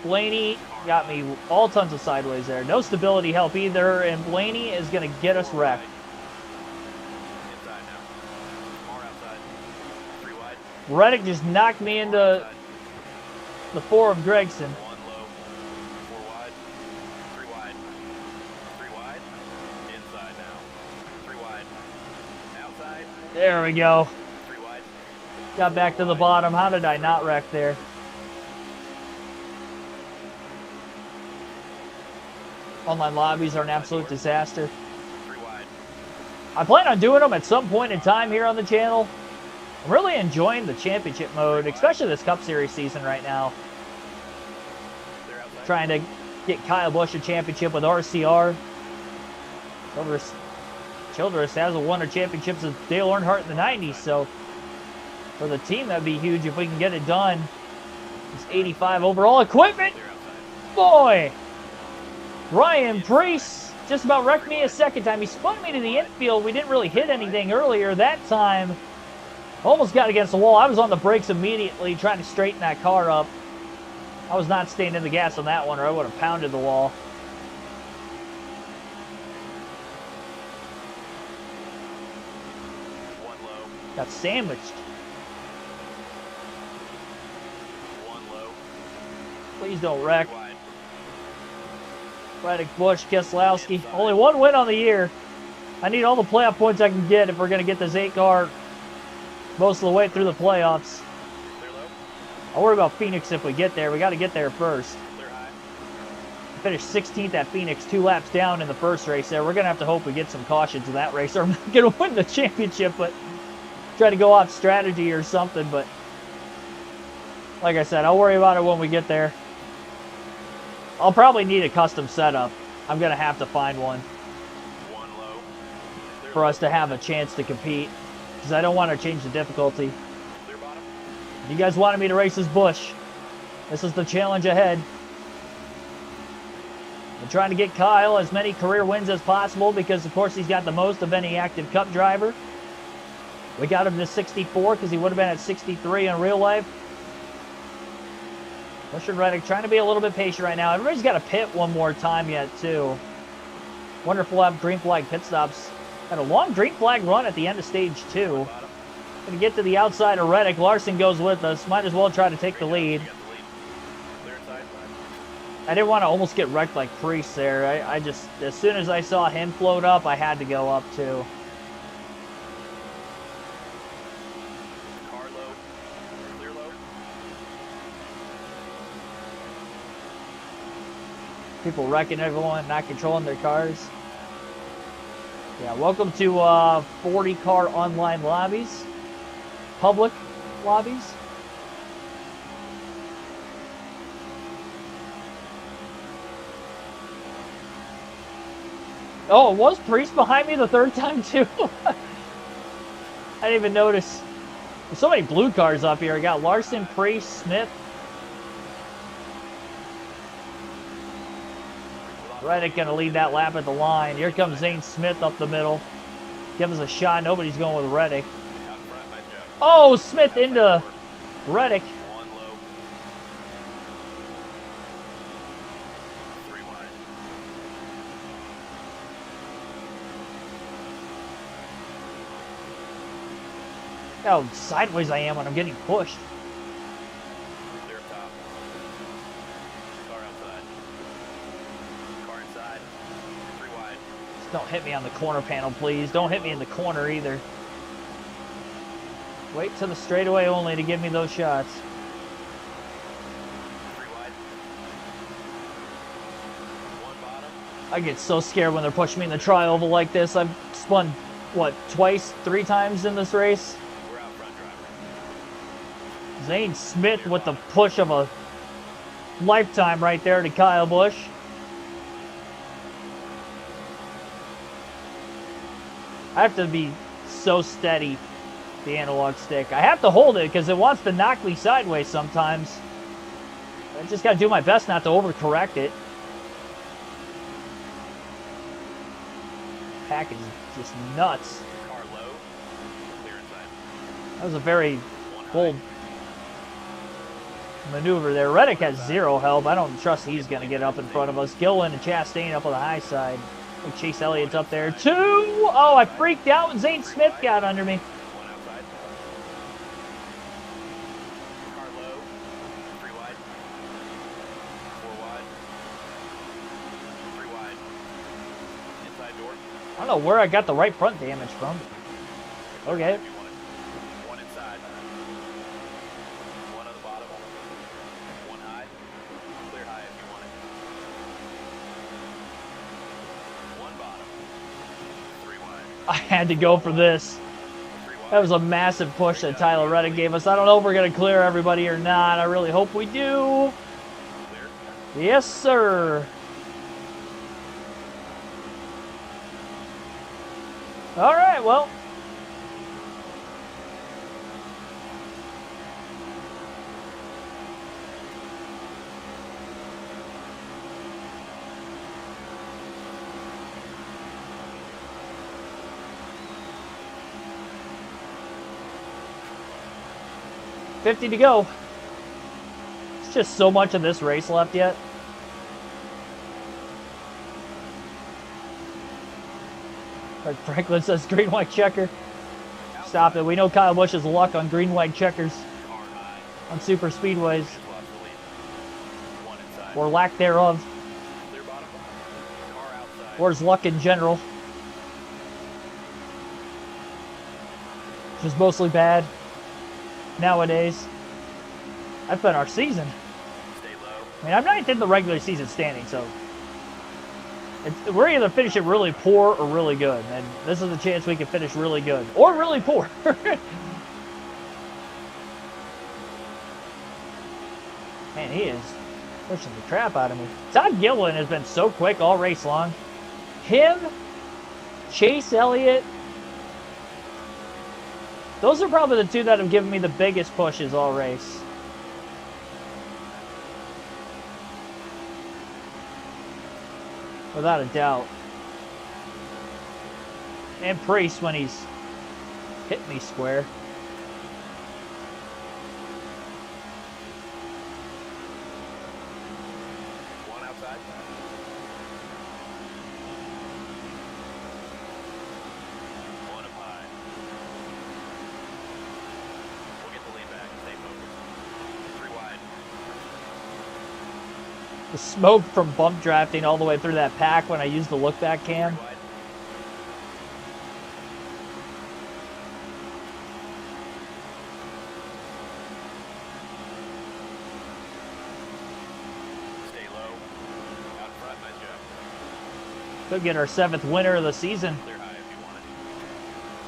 Blaney got me all tons of sideways there. No stability help either, and Blaney is going to get us wrecked. Reddick just knocked me into the 4 of Gregson. One low, 4 wide, 3 wide, 3 wide, inside now, 3 wide, outside. There we go. 3 wide. Got back to the bottom. How did I not wreck there? Online lobbies are an absolute disaster. 3 wide. I plan on doing them at some point in time here on the channel. I'm really enjoying the championship mode, especially this Cup Series season right now. Trying to get Kyle Busch a championship with RCR. Childress hasn't won a championship since Dale Earnhardt in the 90s, so for the team that'd be huge if we can get it done. It's 85 overall equipment. Boy! Ryan Preece just about wrecked me a second time. He spun me to the infield. We didn't really hit anything earlier that time. Almost got against the wall. I was on the brakes immediately trying to straighten that car up. I was not staying in the gas on that one or I would have pounded the wall. One low. Got sandwiched. One low. Please don't wreck. Wide. Reddick, Busch, Keselowski. Only one win on the year. I need all the playoff points I can get if we're going to get this 8 car most of the way through the playoffs. Clear low. I'll worry about Phoenix if we get there. We got to get there first. Clear high. Finished 16th at Phoenix, 2 laps down in the first race there. We're going to have to hope we get some cautions in that race or I'm not going to win the championship, but try to go off strategy or something. But like I said, I'll worry about it when we get there. I'll probably need a custom setup. I'm going to have to find one One low. Clear for us to have a chance to compete. Because I don't want to change the difficulty. Clear bottom. You guys wanted me to race as Busch. This is the challenge ahead. I'm trying to get Kyle as many career wins as possible because, of course, he's got the most of any active Cup driver. We got him to 64 because he would have been at 63 in real life. Busch and Reddick trying to be a little bit patient right now. Everybody's got to pit one more time yet, too. Wonderful to have green flag pit stops. Got a long green flag run at the end of stage 2. Going to get to the outside of Reddick. Larson goes with us. Might as well try to take the lead. I didn't want to almost get wrecked like Preece there. I just, as soon as I saw him float up, I had to go up too. Car low. Clear low. People wrecking everyone, not controlling their cars. Yeah, welcome to 40 car online lobbies. Public lobbies. Oh, it was Preece behind me the third time too. I didn't even notice. There's so many blue cars up here. I got Larson, Priest, Smith. Reddick going to lead that lap at the line. Here comes Zane Smith up the middle. Give us a shot. Nobody's going with Reddick. Oh, Smith into Reddick. How sideways I am when I'm getting pushed. Clear top. Car outside. Car inside. 3 wide. Just don't hit me on the corner panel, please. Don't hit me in the corner either. Wait till the straightaway only to give me those shots. 3 wide. 1 bottom. I get so scared when they're pushing me in the tri-oval like this. I've spun, what, twice, 3 times in this race? We're out front, driver. Zane Smith with the push of a lifetime right there to Kyle Busch. I have to be so steady, the analog stick. I have to hold it because it wants to knock me sideways sometimes. I just got to do my best not to overcorrect it. Pack is just nuts. Car low. Clear inside. That was a very bold maneuver there. Reddick has 0 help. I don't trust he's going to get up in front of us. Gillen and Chastain up on the high side. Chase Elliott's up there. 2! Oh, I freaked out when Zane Smith got under me. 1 outside. Car low. 3 wide. 4 wide. 3 wide. Inside door. I don't know where I got the right front damage from. Okay. If you want it. 1 inside. 1 on the bottom. 1 high. Clear high if you want it. 1 bottom. 3 wide. I had to go for this. 3 wide. That was a massive push that Tyler Reddick gave us. I don't know if we're going to clear everybody or not. I really hope we do. Clear. Yes, sir. All right, well. $50 to go. It's just so much of this race left yet. Like Franklin says, green, white checker. Stop it. We know Kyle Busch's luck on green, white checkers Car high. on super speedways, Just lost the lead. 1 inside. or lack thereof, Clear bottom. Car outside. or his luck in general. Which is mostly bad nowadays. That's been our season. Stay low. I mean, I'm 9th in the regular season standing, so we're either finishing really poor or really good, and this is a chance we can finish really good or really poor. Man, he is pushing the crap out of me. Todd Gilliland has been so quick all race long. Him, Chase Elliott, those are probably the 2 that have given me the biggest pushes all race. Without a doubt. And Priest when he's hit me square. One outside. One up high. We'll get the lead back. Stay focused. 3 wide. The smoke from bump drafting all the way through that pack when I used the look back cam. 3 wide. Stay low. Out front, nice job. Could get our 7th winner of the season. Clear high if you want it.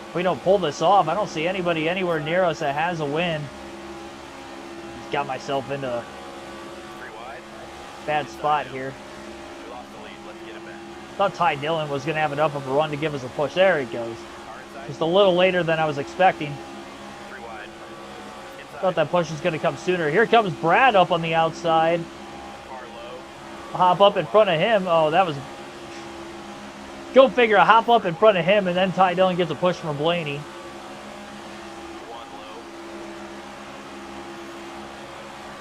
If we don't pull this off, I don't see anybody anywhere near us that has a win. Just got myself into a 3 wide. bad spot here. We lost the lead. Let's get it back. Thought Ty Dillon was going to have enough of a run to give us a push. There he goes. Car inside. Just a little later than I was expecting. 3 wide. Thought that push was going to come sooner. Here comes Brad up on the outside. Car low. Hop up in front of him. Oh, that was... Go figure, a hop up in front of him, and then Ty Dillon gets a push from Blaney. One low.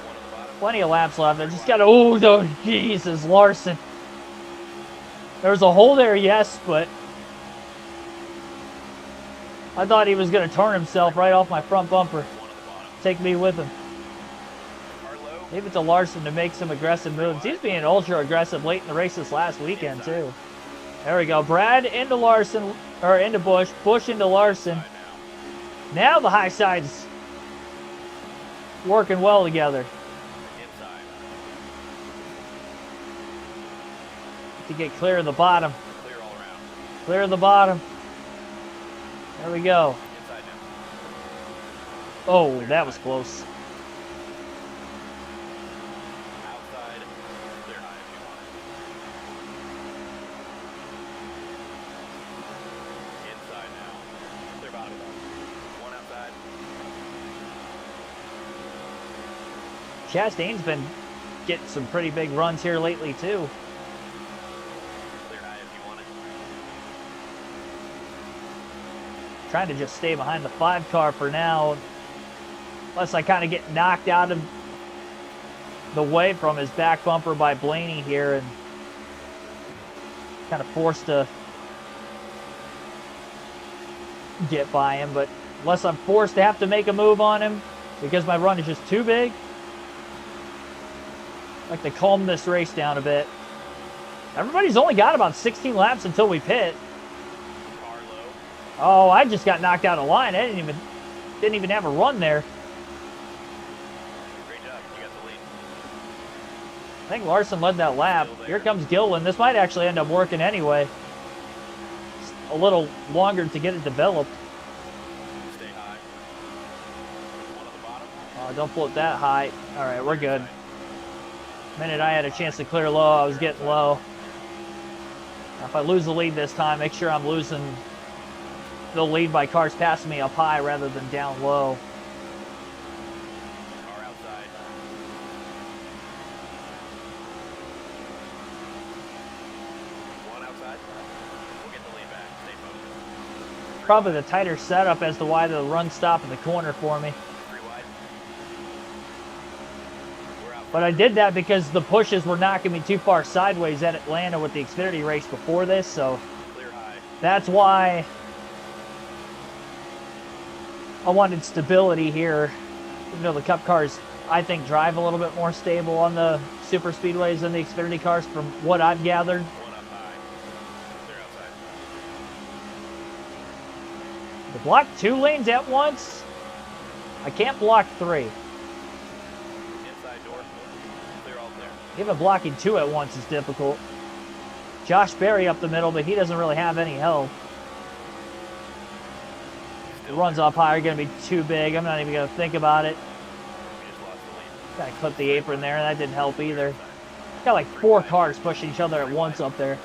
One at the bottom. Plenty of laps left. I just got to... Oh, Jesus, Larson. There was a hole there, yes, but... I thought he was going to turn himself right off my front bumper. One at the bottom. Take me with him. Car low. Leave it to Larson to make some aggressive moves. He's being ultra aggressive late in the race this last weekend, too. There we go. Brad into Larson, or into Bush. Bush into Larson. Now the high side's working well together. Inside. To get clear of the bottom. Clear all around. Clear of the bottom. There we go. Inside now. Oh, that was close. Outside. Clear high if you want it. Inside now. Clear bottom. One outside. Chastain's been getting some pretty big runs here lately, too. Clear high if you want it. Trying to just stay behind the 5 car for now. Unless I kind of get knocked out of the way from his back bumper by Blaney here and kind of forced to get by him. But unless I'm forced to have to make a move on him because my run is just too big, I like to calm this race down a bit. Everybody's only got about 16 laps until we pit. Car low. Oh, I just got knocked out of line. I didn't even have a run there. Great job. You got the lead. I think Larson led that lap. Here comes Gillen. This might actually end up working anyway. Just a little longer to get it developed. Stay high. One at the bottom. Oh, don't float that high. All right, we're good. The minute I had a chance to clear low, I was getting low. Now, if I lose the lead this time, make sure I'm losing the lead by cars passing me up high rather than down low. Car outside. One outside. We'll get the lead back. Stay focused. Probably the tighter setup as to why the run stopped in the corner for me. 3 wide. We're out. But I did that because the pushes were knocking me too far sideways at Atlanta with the Xfinity race before this, so Clear high. that's why I wanted stability here. Even though the Cup cars, I think, drive a little bit more stable on the super speedways than the Xfinity cars from what I've gathered. One up high. Clear outside. To block 2 lanes at once, I can't block 3. Inside door. Clear all clear. Even blocking 2 at once is difficult. Josh Berry up the middle, but he doesn't really have any help. The runs up high are going to be too big. I'm not even going to think about it. We just lost the lead. Got to clip the apron there. That didn't help either. Got like 4 cars pushing each other at once up there.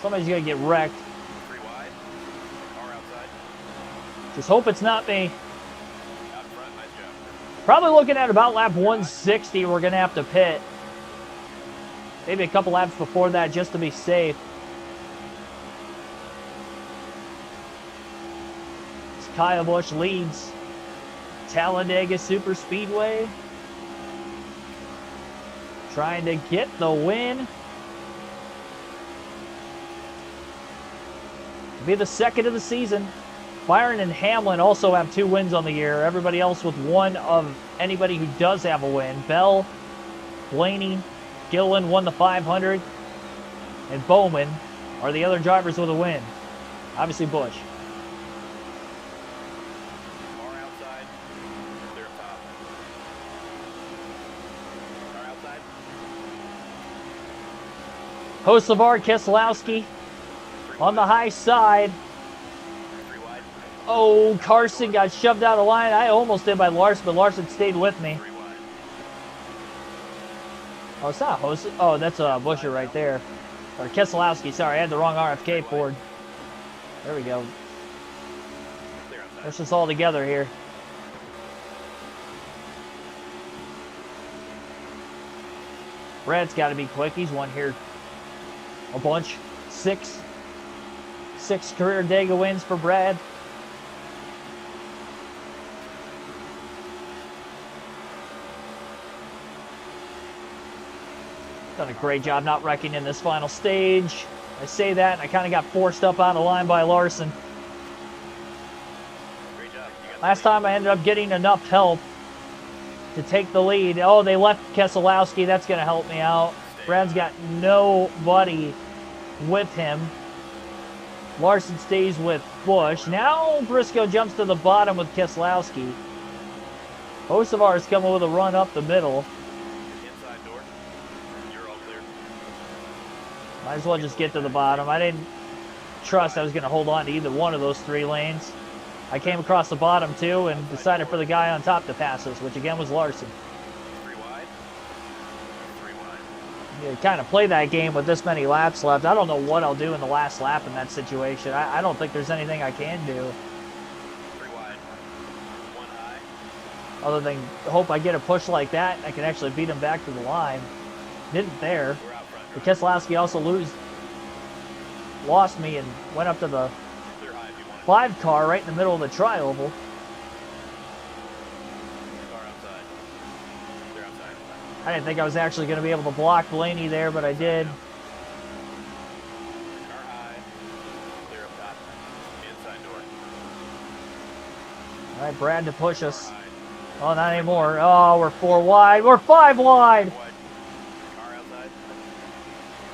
Somebody's going to get wrecked. 3 wide. Car outside. Just hope it's not me. Out front. Nice job. Probably looking at about lap 160 we're going to have to pit. Maybe a couple laps before that just to be safe. Kyle Busch leads Talladega Super Speedway. Trying to get the win. To be the second of the season. Byron and Hamlin also have 2 wins on the year. Everybody else with 1 of anybody who does have a win. Bell, Blaney, Gillen won the 500. And Bowman are the other drivers with a win. Obviously Busch. Car outside. Clear up top. Car outside. Hocevar, Keselowski on the high side. 3 wide. Oh, Carson got shoved out of line. I almost did by Larson, but Larson stayed with me. 3 wide. Oh, it's not Hose. Oh, that's Busher right there. Or Keselowski, sorry. I had the wrong RFK Ford. There we go. Clear outside. Let's just all together here. Brad's got to be quick. He's won here a bunch. Six career Dega wins for Brad. Done a great job not wrecking in this final stage. I say that, and I kind of got forced up out of line by Larson. Great job. Last time I ended up getting enough help to take the lead. Oh, they left Keselowski. That's going to help me out. Brad's got nobody with him. Larson stays with Busch. Now Briscoe jumps to the bottom with Keselowski. Hocevar is coming with a run up the middle. Inside door. You're all clear. Might as well just get to the bottom. I didn't trust I was going to hold on to either one of those 3 lanes. I came across the bottom too and decided for the guy on top to pass us, which again was Larson. 3 wide. 3 wide. You kind of play that game with this many laps left. I don't know what I'll do in the last lap in that situation. I don't think there's anything I can do 3 wide. 1 high. other than hope I get a push like that. I can actually beat him back to the line. Didn't there. We're out front. But Keselowski also lost me and went up to the Clear high if you want it. 5 car right in the middle of the tri-oval. Car outside. Clear outside. I didn't think I was actually going to be able to block Blaney there, but I did. Car high. Clear up top. Inside door. All right, Brad to push us. Car high. Oh, not anymore. Oh, we're 4 wide. We're 5 wide. Wide. Car outside.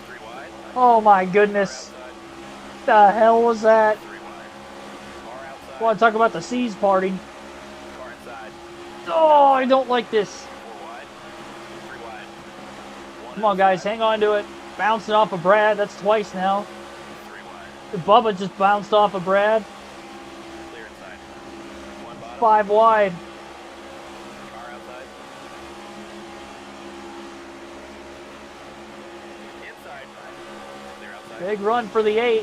3 wide. Oh, my Car goodness. outside. What the hell was that? 3 wide. Car outside. Want to talk about the C's party? Car inside. Oh, I don't like this. 4 wide. 3 wide. 1 Come on, guys. Hang on to it. Bouncing off of Brad. That's twice now. 3 wide. Bubba just bounced off of Brad. Clear inside. 1 bottom. 5 wide. Car outside. Inside. Clear outside. Big run for the 8. Car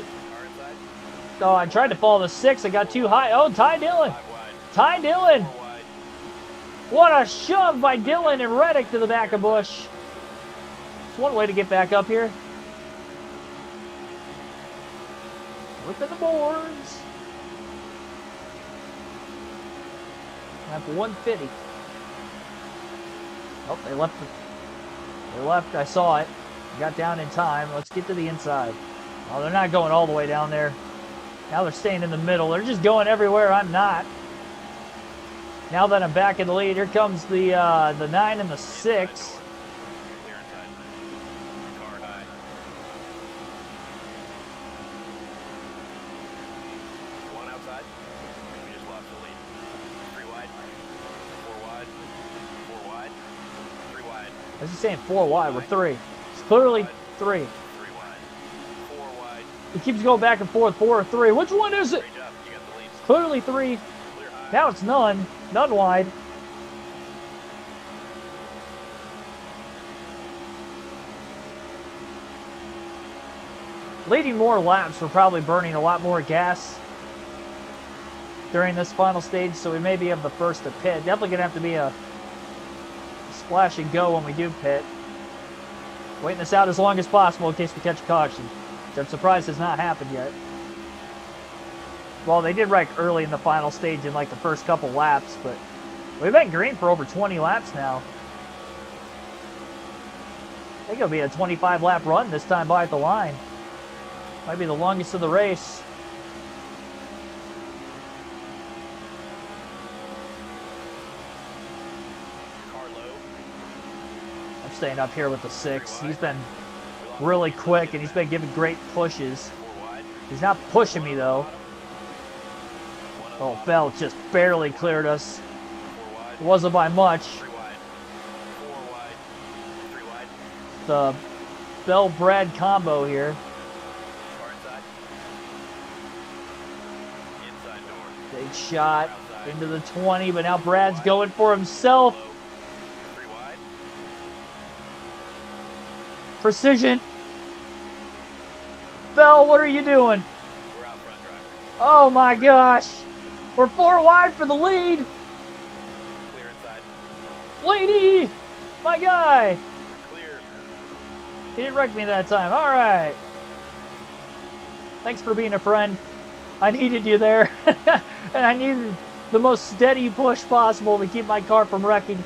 inside. Oh, I tried to follow the 6. I got too high. Oh, Ty Dillon. 5 wide. Ty Dillon. 4 wide. What a shove by Dillon and Reddick to the back of Busch. It's one way to get back up here. Whipping the boards. Lap 150. Oh, they left. They left. I saw it. Got down in time. Let's get to the inside. Oh, they're not going all the way down there. Now they're staying in the middle. They're just going everywhere. I'm not. Now that I'm back in the lead, here comes the 9 and the 6. Clear inside. Car high. 1 outside. We just lost the lead. 3 wide. 4 wide. 4 wide. 3 wide. I was just saying 4 wide. We're 3. It's clearly 3. 3 wide. 4 wide. It keeps going back and forth. 4 or 3. Which one is it? Great job. You got the lead. Clearly 3. Clear high. Now it's none. None wide. Leading more laps, we're probably burning a lot more gas during this final stage, so we may be able to first to pit. Definitely going to have to be a splash and go when we do pit. Waiting this out as long as possible in case we catch a caution, which I'm surprised has not happened yet. Well, they did wreck early in the final stage in like the first couple laps, but we've been green for over 20 laps now. I think it'll be a 25 lap run this time by at the line. Might be the longest of the race. Car low. I'm staying up here with the 6. He's been really quick and he's been giving great pushes. 4 wide. He's not pushing me though. Oh, Bell just barely cleared us. 4 wide. It wasn't by much. 3 wide. 4 wide. 3 wide. The Bell-Brad combo here. Car inside. Inside door. Big shot into the 20, but now Brad's going for himself. Low. 3 wide. Precision. Bell, what are you doing? We're out front, driver. Oh my gosh. We're 4 wide for the lead. Clear inside. Lady, my guy. Clear. He didn't wreck me that time. All right. Thanks for being a friend. I needed you there. And I needed the most steady push possible to keep my car from wrecking.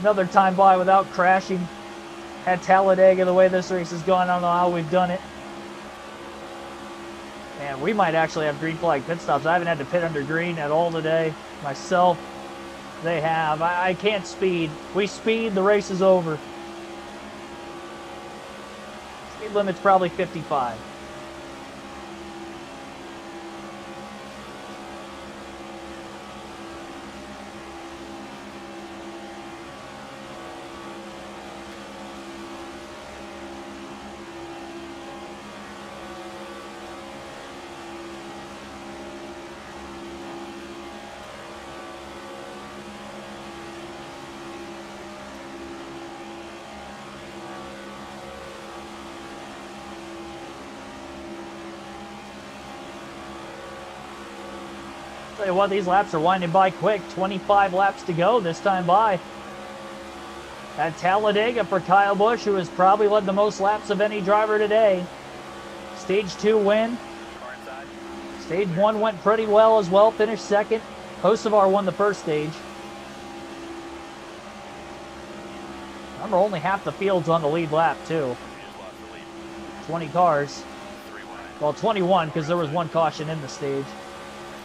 Another time by without crashing. At Talladega, the way this race has gone, I don't know how we've done it. And we might actually have green flag pit stops. I haven't had to pit under green at all today. Myself, they have. I can't speed. We speed, the race is over. Speed limit's probably 55. Tell you what, these laps are winding by quick. 25 laps to go this time by. At Talladega for Kyle Busch, who has probably led the most laps of any driver today. Stage 2 win. Stage 1 went pretty well as well. Finished second. Hocevar won the first stage. Remember, only half the field's on the lead lap, too. 20 cars. Well, 21, because there was one caution in the stage.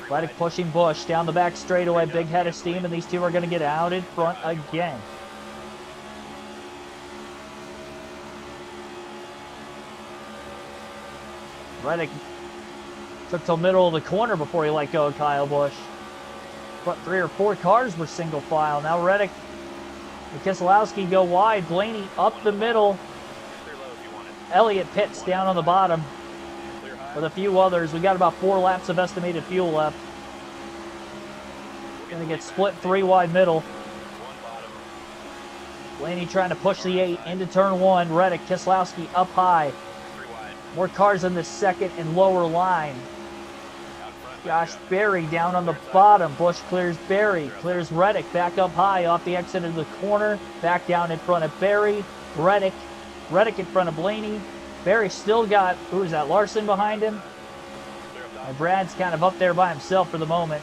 Reddick pushing Busch down the back straightaway. Big head of steam, and these two are going to get out in front again. Reddick took till middle of the corner before he let go of Kyle Busch. But 3 or 4 cars were single file. Now Reddick and Keselowski go wide. Blaney up the middle. Elliott pits down on the bottom with a few others. We got about 4 laps of estimated fuel left. Gonna get split 3 wide middle. Blaney trying to push the 8 into turn 1. Reddick, Keselowski up high. More cars in the second and lower line. Josh Berry down on the bottom. Busch clears Berry. Clears Reddick back up high off the exit of the corner. Back down in front of Berry. Reddick in front of Blaney. Berry still got, who is that, Larson behind him? And Brad's kind of up there by himself for the moment.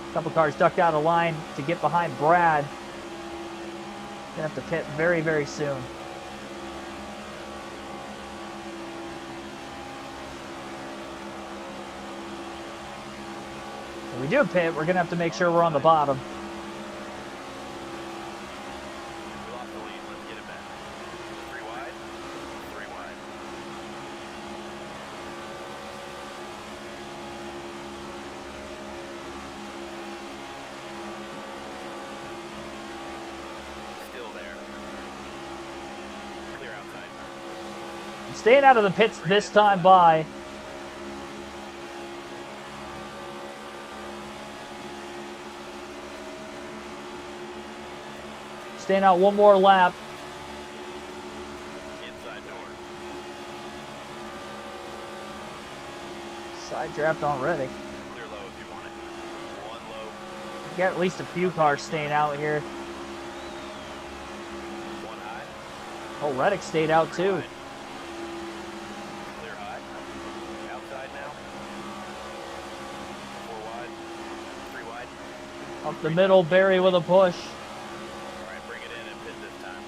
A couple cars ducked out of line to get behind Brad. Gonna have to pit very, very soon. If we do pit, we're gonna have to make sure we're on the bottom. Staying out of the pits this time by. Staying out one more lap. Inside door. Side draft on Reddick. Clear low if you want it. One low. We got at least a few cars staying out here. One high. Oh, Reddick stayed out too. Clear high. Outside now. 4 wide. 3 wide. Up the middle, Berry with a push. Alright, bring it in and pit this time.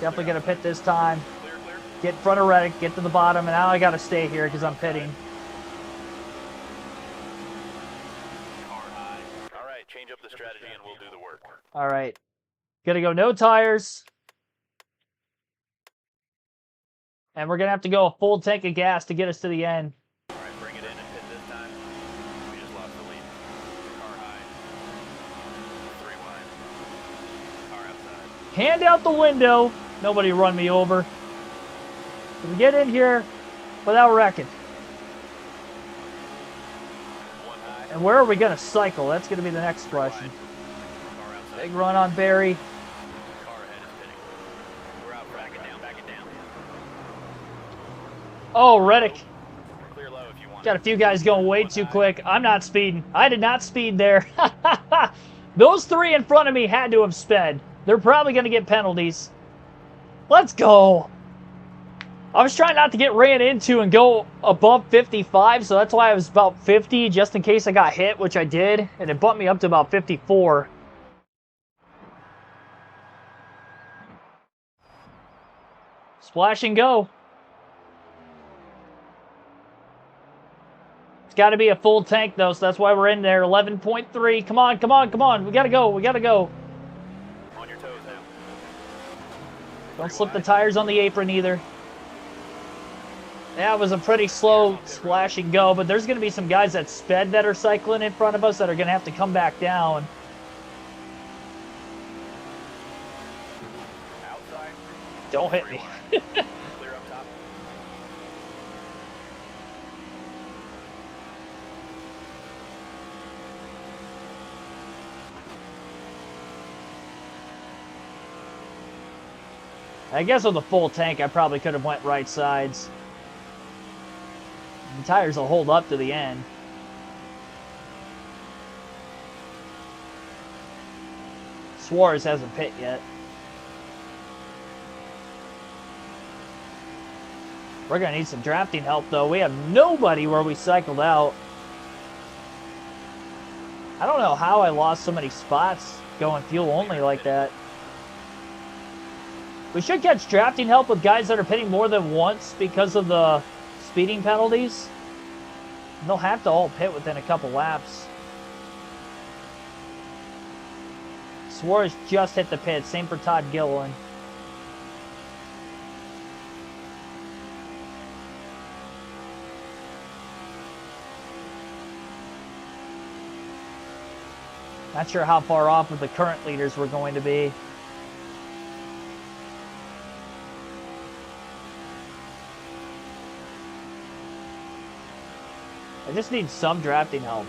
Definitely gonna pit this time. Clear, clear. Get in front of Reddick, get to the bottom, and now I gotta stay here because I'm pitting. Car high. Alright, change up the strategy and we'll do the work. All right. Gonna go no tires. And we're gonna have to go a full tank of gas to get us to the end. Alright, bring it in and pit this time. We just lost the lead. Car high. 3 wide. Car outside. Hand out the window. Nobody run me over. We get in here without wrecking. 1 high. And where are we gonna cycle? That's gonna be the next question. Car outside. Big run on Berry. Car ahead is pitting. We're out. Back it down. Back it down. Oh, Reddick. Clear low if you want. Got a few guys going way too quick. I'm not speeding. I did not speed there. Those 3 in front of me had to have sped. They're probably going to get penalties. Let's go. I was trying not to get ran into and go above 55, so that's why I was about 50, just in case I got hit, which I did, and it bumped me up to about 54. Splash and go. It's got to be a full tank, though, so that's why we're in there. 11.3. Come on, come on, come on. We got to go. We got to go. On your toes now. Don't slip the tires on the apron either. Yeah, it was a pretty slow splash and go, but there's going to be some guys that sped that are cycling in front of us that are going to have to come back down. Outside. Don't hit me. Clear up top. I guess with a full tank, I probably could have went right sides. The tires will hold up to the end. Suarez hasn't pit yet. We're going to need some drafting help, though. We have nobody where we cycled out. I don't know how I lost so many spots going fuel only like that. We should catch drafting help with guys that are pitting more than once because of the speeding penalties. They'll have to all pit within a couple laps. Suarez just hit the pit. Same for Todd Gilliland. Not sure how far off of the current leaders we're going to be. I just need some drafting help.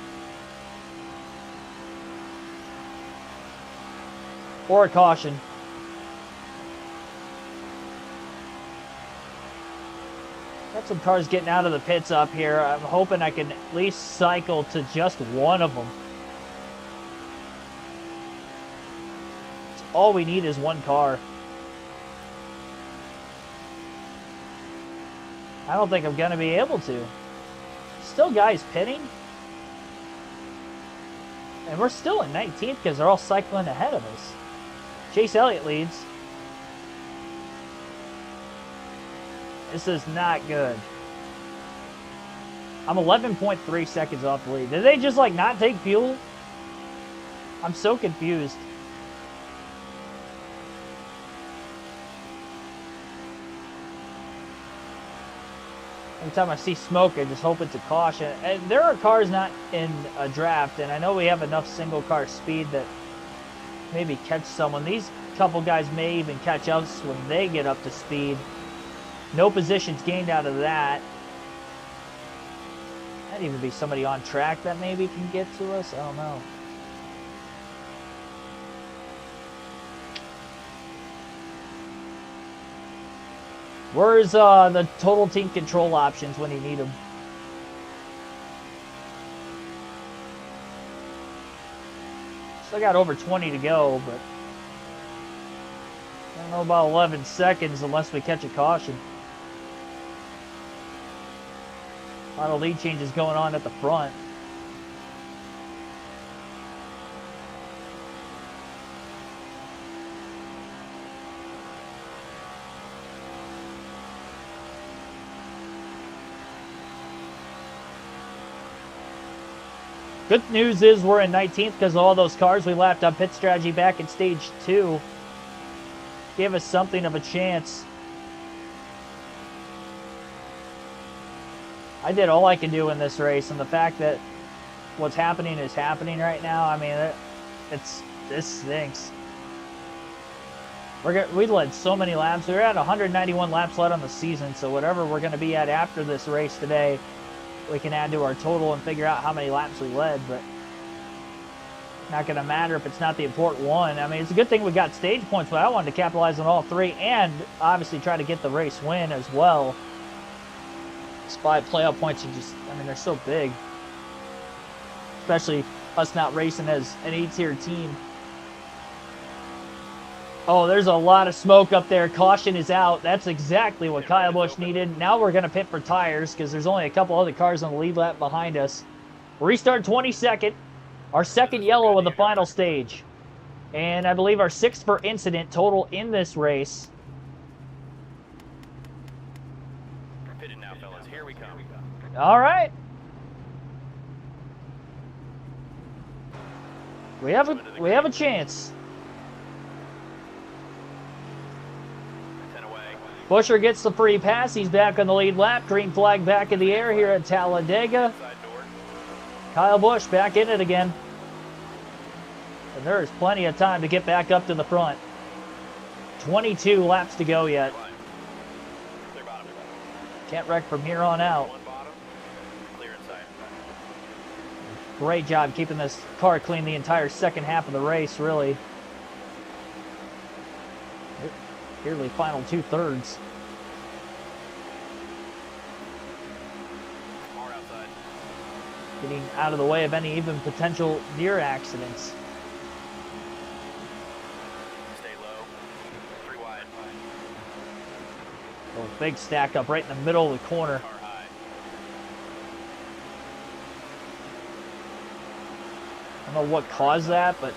Or a caution. Got some cars getting out of the pits up here. I'm hoping I can at least cycle to just one of them. All we need is one car. I don't think I'm going to be able to. Still guys pitting. And we're still in 19th because they're all cycling ahead of us. Chase Elliott leads. This is not good. I'm 11.3 seconds off the lead. Did they just like not take fuel? I'm so confused. Every time I see smoke, I just hope it's a caution. And there are cars not in a draft, and I know we have enough single car speed that maybe catch someone. These couple guys may even catch us when they get up to speed. No positions gained out of that. Might even be somebody on track that maybe can get to us. I don't know. Where's the total team control options when you need them? Still got over 20 to go, but I don't know about 11 seconds unless we catch a caution. A lot of lead changes going on at the front. Good news is we're in 19th because of all those cars we lapped on pit strategy back in stage 2. Gave us something of a chance. I did all I could do in this race, and the fact that what's happening is happening right now, I mean, this stinks. We led so many laps. We're at 191 laps led on the season, so whatever we're going to be at after this race today, we can add to our total and figure out how many laps we led, but not going to matter if it's not the important one. I mean, it's a good thing we got stage points, but I wanted to capitalize on all three and obviously try to get the race win as well. Spy playoff points are just, I mean, they're so big. Especially us not racing as an A-tier team. Oh, there's a lot of smoke up there. Caution is out. That's exactly what Kyle Busch needed. Now we're going to pit for tires because there's only a couple other cars on the lead lap behind us. Restart 22nd. Our second yellow of the final stage. And I believe our 6th for incident total in this race. Pitting now, fellas. Here we come. All right. We have a chance. 10 away. Busher gets the free pass. He's back on the lead lap. Green flag back in the air here at Talladega. Side door. Kyle Busch back in it again. And there is plenty of time to get back up to the front. 22 laps to go yet. Clear bottom. Can't wreck from here on out. One bottom. Clear inside. Great job keeping this car clean the entire second half of the race, really. Nearly final 2/3. More outside. Getting out of the way of any even potential near accidents. Stay low. 3 wide. Oh, big stack up right in the middle of the corner. Car high. I don't know what caused that, but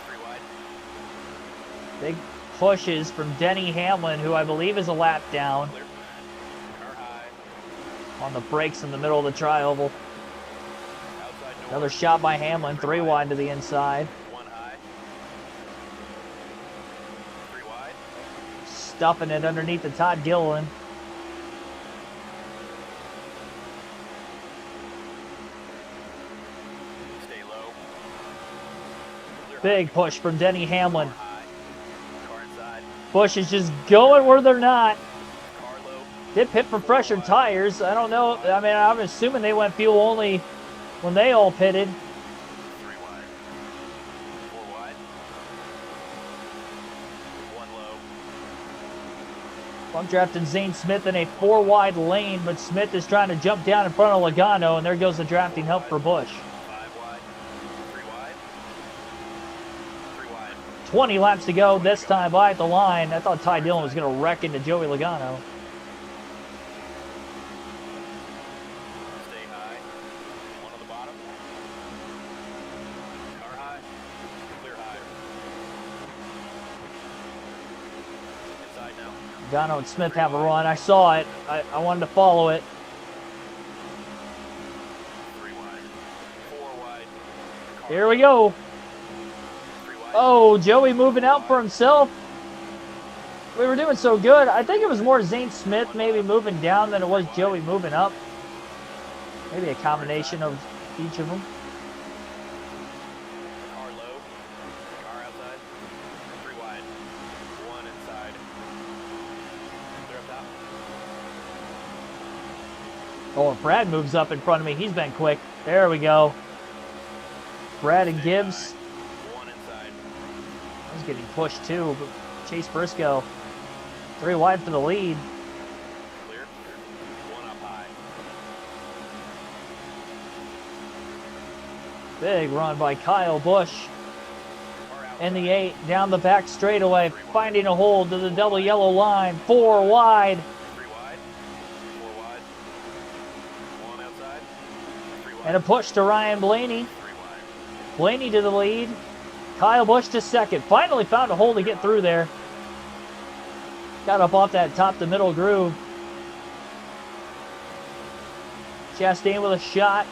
3 wide. big pushes from Denny Hamlin, who I believe is a lap down, Clear. Car high. on the brakes in the middle of the tri-oval. Outside door. Another shot by Hamlin, 3 wide to the inside. 1 high. 3 wide. Stuffing it underneath the Todd Gilliland. Stay low. Clear Big push from Denny Hamlin. high. Car inside. Busch is just going where they're not. Car low. Did pit for fresher tires. I don't know. I mean, I'm assuming they went fuel only when they all pitted. 3 wide. 4 wide. 1 low. I'm drafting Zane Smith in a 4 wide lane, but Smith is trying to jump down in front of Logano, and there goes the drafting help for Busch. 5 wide. 3 wide. 3 wide. 20 laps to go this time by at the line. I thought Ty Dillon was going to wreck into Joey Logano. Stay high. 1 on the bottom. Car high. Clear high. Inside now. Logano and Smith have a run. I saw it. I wanted to follow it. 3 wide. 4 wide. Car Here we go. 3 wide. Oh, Joey moving out for himself. We were doing so good. I think it was more Zane Smith maybe moving down than it was Joey moving up. Maybe a combination of each of them. Car low. Car outside. 3 wide. 1 inside. Clear up top. Oh, if Brad moves up in front of me. He's been quick. There we go. Brad and Gibbs. 1 inside. I was getting pushed too, but Chase Briscoe. 3 wide for the lead. Clear. 1 up high. Big run by Kyle Busch. Car out. And the 8 down the back straightaway, finding a hold to the double yellow line. 4 wide. 3 wide. 4 wide. 1 outside. 3 wide. And a push to Ryan Blaney. 3 wide. Blaney to the lead. Kyle Busch to second. Finally found a hole to get through there. Got up off that top to middle groove. Chastain with a shot.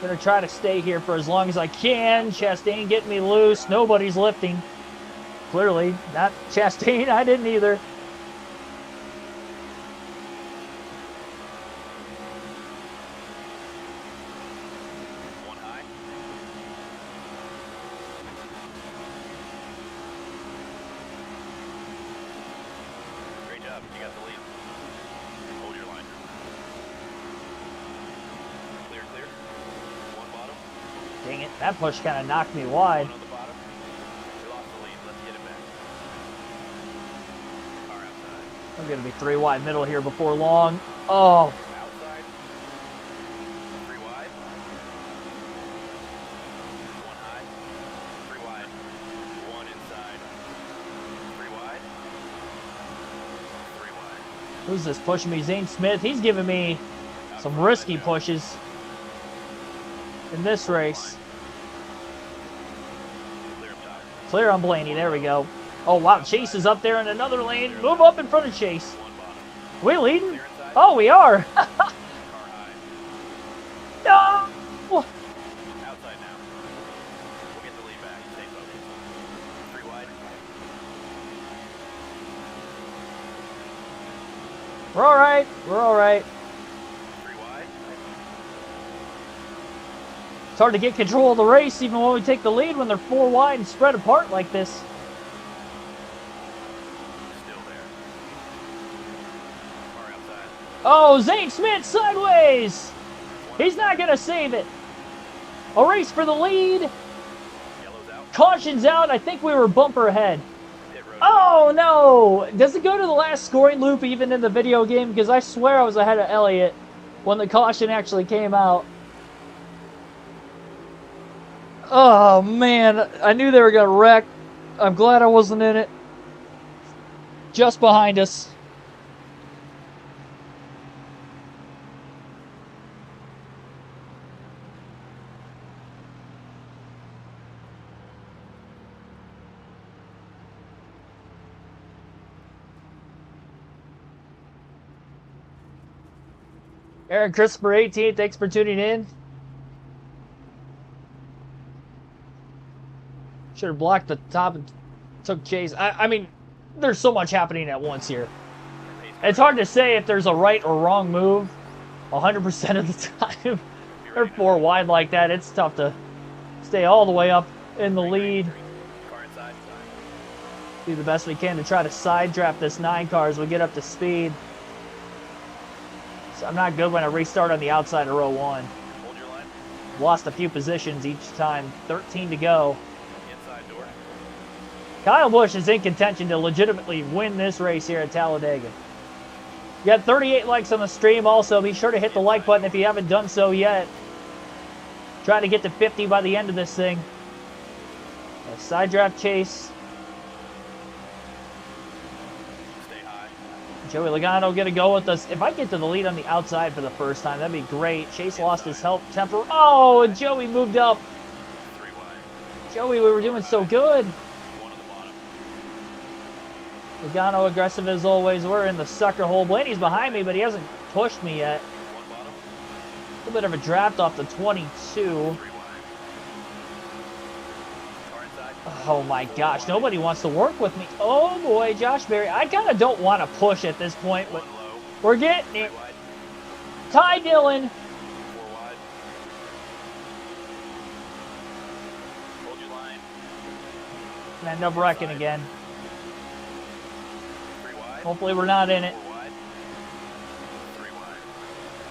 Gonna try to stay here for as long as I can. Chastain getting me loose. Nobody's lifting. Clearly, not Chastain. I didn't either. One high. Great job. You got the lead. Hold your line. Clear, clear. 1 bottom. Dang it. That push kind of knocked me wide. 1 on the bottom. We lost the lead. Let's get it back. Car outside. I'm going to be 3 wide middle here before long. Oh, Outside. 3 wide. 1 high. 3 wide. Who's this pushing me? Zane Smith. He's giving me some risky pushes in this race. Clear on Blaney. There we go. Oh, wow. Chase is up there in another lane. Move up in front of Chase. Are we leading? Oh, we are. No! Outside now. We'll get the lead back. Stay focused. 3 wide. We're all right. We're all right. 3 wide. It's hard to get control of the race even when we take the lead when they're 4 wide and spread apart like this. Still there. Car outside. Oh, Zane Smith sideways. He's not going to save it. A race for the lead. Yellow's out. Caution's out. I think we were bumper ahead. Pit road. Oh, no. Does it go to the last scoring loop even in the video game? Because I swear I was ahead of Elliott when the caution actually came out. Oh, man. I knew they were going to wreck. I'm glad I wasn't in it. Just behind us. Aaron Christopher 18, thanks for tuning in. Should have blocked the top and took Chase. I mean, there's so much happening at once here. It's hard to say if there's a right or wrong move 100% of the time. They're 4 wide like that. It's tough to stay all the way up in the lead. Car inside. Do the best we can to try to side draft this 9 car as we get up to speed. So I'm not good when I restart on the outside of row 1. Hold your line. Lost a few positions each time. 13 to go. Inside door. Kyle Busch is in contention to legitimately win this race here at Talladega. You got 38 likes on the stream also. Be sure to hit the like button if you haven't done so yet. Try to get to 50 by the end of this thing. A side draft Chase. Stay high. Joey Logano gonna go with us. If I get to the lead on the outside for the first time, that'd be great. Chase lost his temper. Oh, and Joey moved up. 3 wide. Joey, we were doing so good. 1 on the bottom. Logano aggressive as always. We're in the sucker hole. Blaney's behind me, but he hasn't pushed me yet. 1 bottom. A little bit of a draft off the 22. 3 wide. Car inside. Oh my gosh, nobody wants to work with me. Oh boy, Josh Berry. I kind of don't want to push at this point, but 1 low. we're getting 3 it. wide. Ty Dillon. 4 wide. Hold your line. And end up wrecking again. 3 wide. Hopefully we're not in it. 4 wide. 3 wide.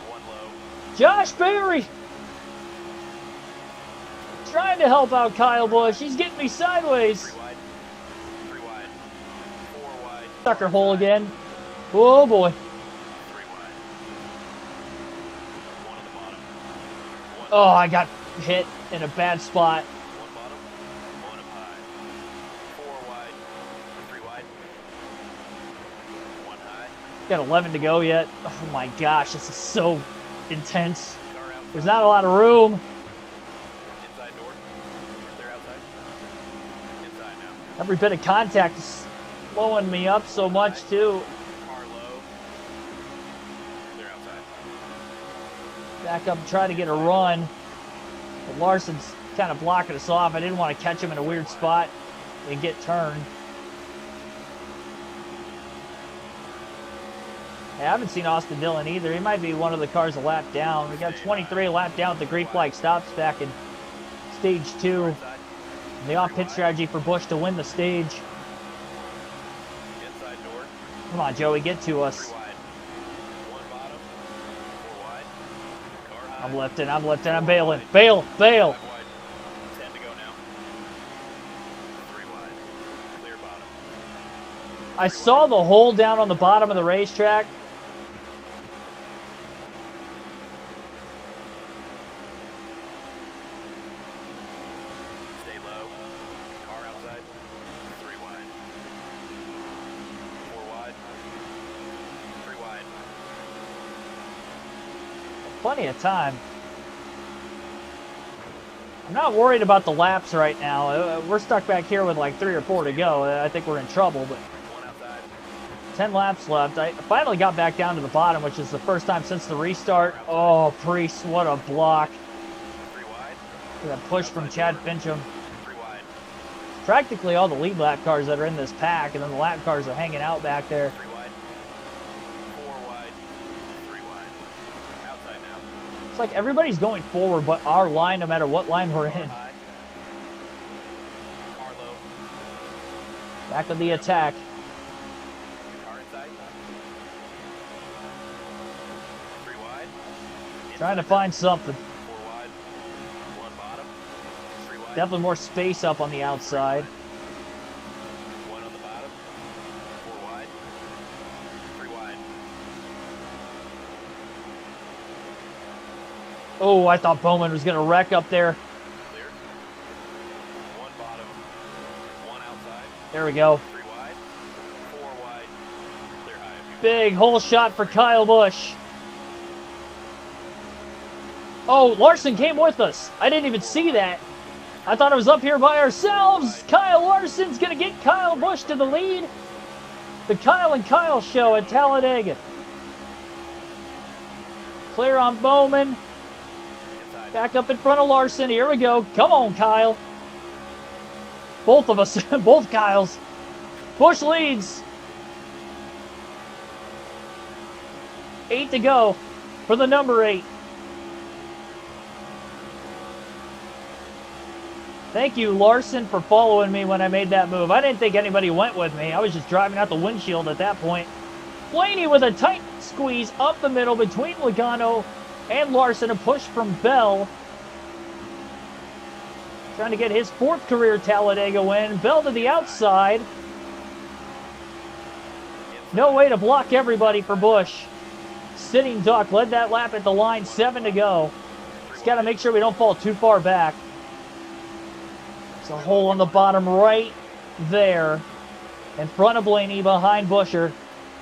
1 low. Josh Berry. Trying to help out Kyle Busch. He's getting me sideways. 3 wide. 3 wide. 4 wide. Sucker hole again. Oh boy. 3 wide. 1 on the bottom. 1 Oh, I got hit in a bad spot. 1 bottom. 1 up high. 4 wide. 3 wide. 1 high. Got 11 to go yet. Oh my gosh, this is so intense. Car outside. There's not a lot of room. Inside door. Clear outside. Inside now. Every bit of contact is slowing me up so much too. Car low. Clear outside. Back up and try to get a run. But Larson's kind of blocking us off. I didn't want to catch him in a weird spot and get turned. I haven't seen Austin Dillon either. He might be one of the cars a lap down. We got 23 a lap down with the green flag stops back in stage 2. Inside. And the off-pit strategy for Busch to win the stage. Inside door. Come on, Joey, get to 3 us. wide. 1 bottom. 4 wide. Car high. I'm lifting, I'm bailing. Bail, bail. 5 wide. 10 to go now. 3 wide. Clear bottom. I saw the hole down on the bottom of the racetrack. Stay low. Car outside. 3 wide. 4 wide. 3 wide. Plenty of time. I'm not worried about the laps right now. We're stuck back here with like 3 or 4 to go. I think we're in trouble, but 10 laps left. I finally got back down to the bottom, which is the first time since the restart. Oh, Priest, what a block. That push from Chad Fincham. Practically all the lead lap cars that are in this pack, and then the lap cars are hanging out back there. It's like everybody's going forward but our line, no matter what line we're in. Back of the attack. Trying to find something. Definitely more space up on the outside. One on the bottom. 4 wide. 3 wide. Oh, I thought Bowman was going to wreck up there. Clear. 1 bottom. 1 outside. There we go. 3 wide. 4 wide. Clear high. Big hole shot for Kyle Busch. Oh, Larson came with us. I didn't even see that. I thought it was up here by ourselves. Kyle Larson's going to get Kyle Busch to the lead. The Kyle and Kyle show at Talladega. Clear on Bowman. Back up in front of Larson. Here we go. Come on, Kyle. Both of us. Both Kyles. Busch leads. 8 to go for the number 8. Thank you, Larson, for following me when I made that move. I didn't think anybody went with me. I was just driving out the windshield at that point. Blaney with a tight squeeze up the middle between Logano and Larson. A push from Bell. Trying to get his 4th career Talladega win. Bell to the outside. No way to block everybody for Busch. Sitting duck led that lap at the line. 7 to go. Just got to make sure we don't fall too far back. It's a hole on the bottom right there. In front of Blaney, behind Buescher.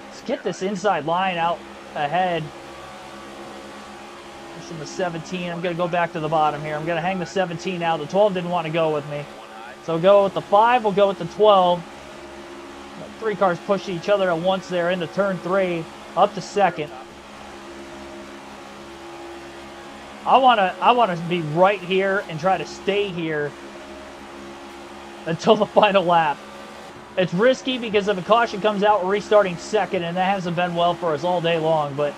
Let's get this inside line out ahead. Pushing the 17. I'm going to go back to the bottom here. I'm going to hang the 17 out. The 12 didn't want to go with me. So go with the 5. We'll go with the 12. 3 cars push each other at once there into turn 3. Up to 2nd. I want to be right here and try to stay here until the final lap. It's risky because if a caution comes out, we're restarting 2nd, and that hasn't been well for us all day long. But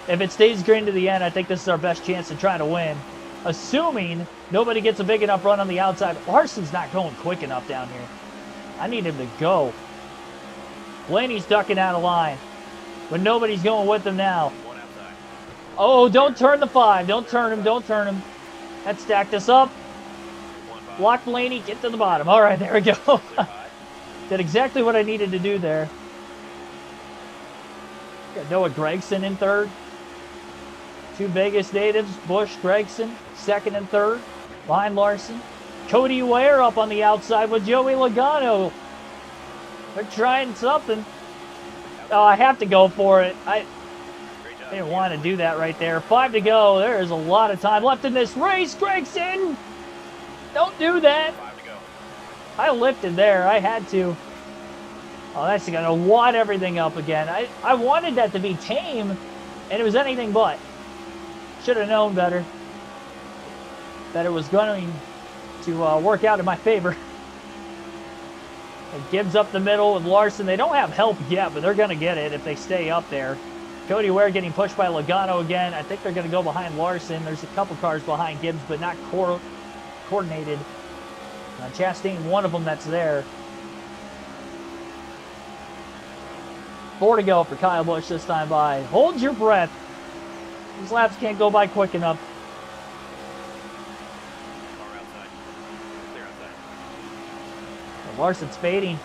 if it stays green to the end, I think this is our best chance to try to win. Assuming nobody gets a big enough run on the outside. Larson's not going quick enough down here. I need him to go. Blaney's ducking out of line. But nobody's going with him now. Oh, don't turn the 5. Don't turn him. Don't turn him. That stacked us up. Block Blaney, get to the bottom. All right, there we go. Did exactly what I needed to do there. Got Noah Gragson in 3rd. 2 Vegas natives, Busch, Gragson, 2nd and 3rd. Behind Larson. Cody Ware up on the outside with Joey Logano. They're trying something. Oh, I have to go for it. I didn't want to do that right there. 5 to go. There is a lot of time left in this race. Gragson! Don't do that. 5 to go. I lifted there. I had to. Oh, that's going to wad everything up again. I wanted that to be tame, and it was anything but. Should have known better. That it was going to work out in my favor. And Gibbs up the middle with Larson. They don't have help yet, but they're going to get it if they stay up there. Cody Ware getting pushed by Logano again. I think they're going to go behind Larson. There's a couple cars behind Gibbs, but not coordinated. Chastain, one of them that's there. 4 to go for Kyle Busch this time by. Hold your breath. These laps can't go by quick enough. Larson's fading.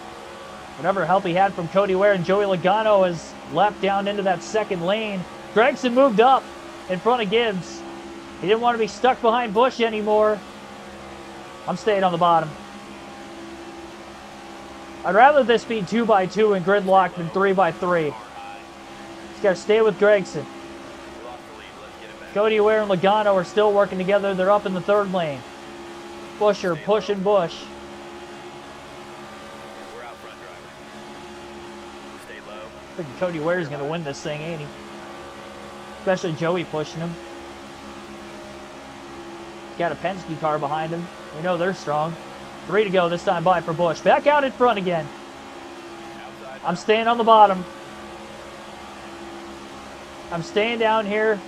Whatever help he had from Cody Ware and Joey Logano has leapt down into that 2nd lane. Gragson moved up in front of Gibbs. He didn't want to be stuck behind Busch anymore. I'm staying on the bottom. I'd rather this be 2x2 and gridlock than 3x3. Just got to stay with Gragson. We lost the lead. Let's get it back. Cody Ware and Logano are still working together. They're up in the third lane. Busher pushing Busch. We're out front, driver. Stay low. I think Cody Ware's going to win this thing, ain't he? Especially Joey pushing him. Got a Penske car behind him. We know they're strong. 3 to go this time by for Busch. Back out in front again. Outside. I'm staying on the bottom. I'm staying down here.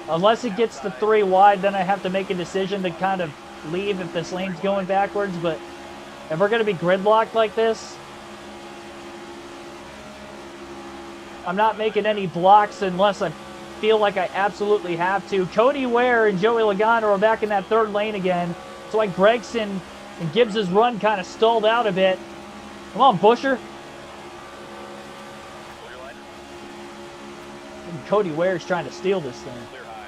Unless it gets to 3 wide, then I have to make a decision to kind of leave if this lane's going backwards. But if we're going to be gridlocked like this, I'm not making any blocks unless I feel like I absolutely have to. Cody Ware and Joey Logano are back in that third lane again. That's why Gregson and Gibbs' run kind of stalled out a bit. Come on, Busher. And Cody Ware's trying to steal this thing. Clear high.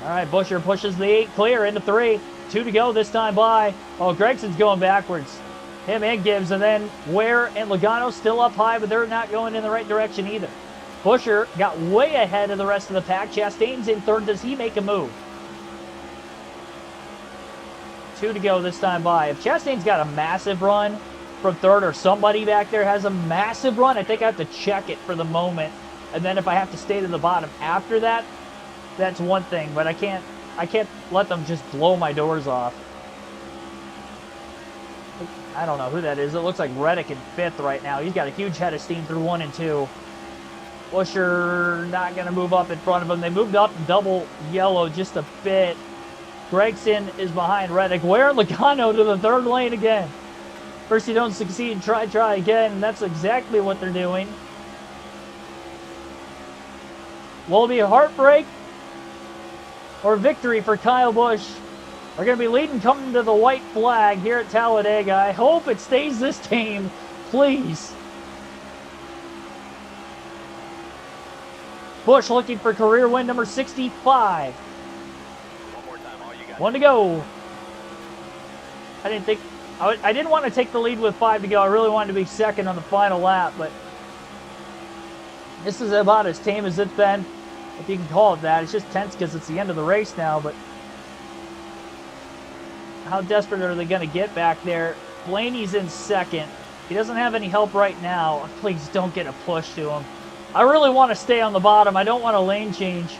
All right, Busher pushes the 8 clear into 3. 2 to go this time by. Oh, Gregson's going backwards. Him and Gibbs, and then Ware and Logano still up high, but they're not going in the right direction either. Busher got way ahead of the rest of the pack. Chastain's in third. Does he make a move? 2 to go this time by. If Chastain's got a massive run from third, or somebody back there has a massive run, I think I have to check it for the moment. And then if I have to stay to the bottom after that, that's one thing. But I can't let them just blow my doors off. I don't know who that is. It looks like Reddick in 5th right now. He's got a huge head of steam through 1 and 2. Busher not going to move up in front of him. They moved up double yellow just a bit. Gregson is behind Reddick. Ware and Logano to the third lane again. First you don't succeed, try again. And that's exactly what they're doing. Will it be a heartbreak or victory for Kyle Busch? We're going to be leading coming to the white flag here at Talladega. I hope it stays this tame, please. Busch looking for career win number 65. One more time, all you got. 1 to go. I didn't want to take the lead with 5 to go. I really wanted to be second on the final lap, but this is about as tame as it's been, if you can call it that. It's just tense because it's the end of the race now, but how desperate are they going to get back there? Blaney's in second. He doesn't have any help right now. Please don't get a push to him. I really want to stay on the bottom. I don't want a lane change.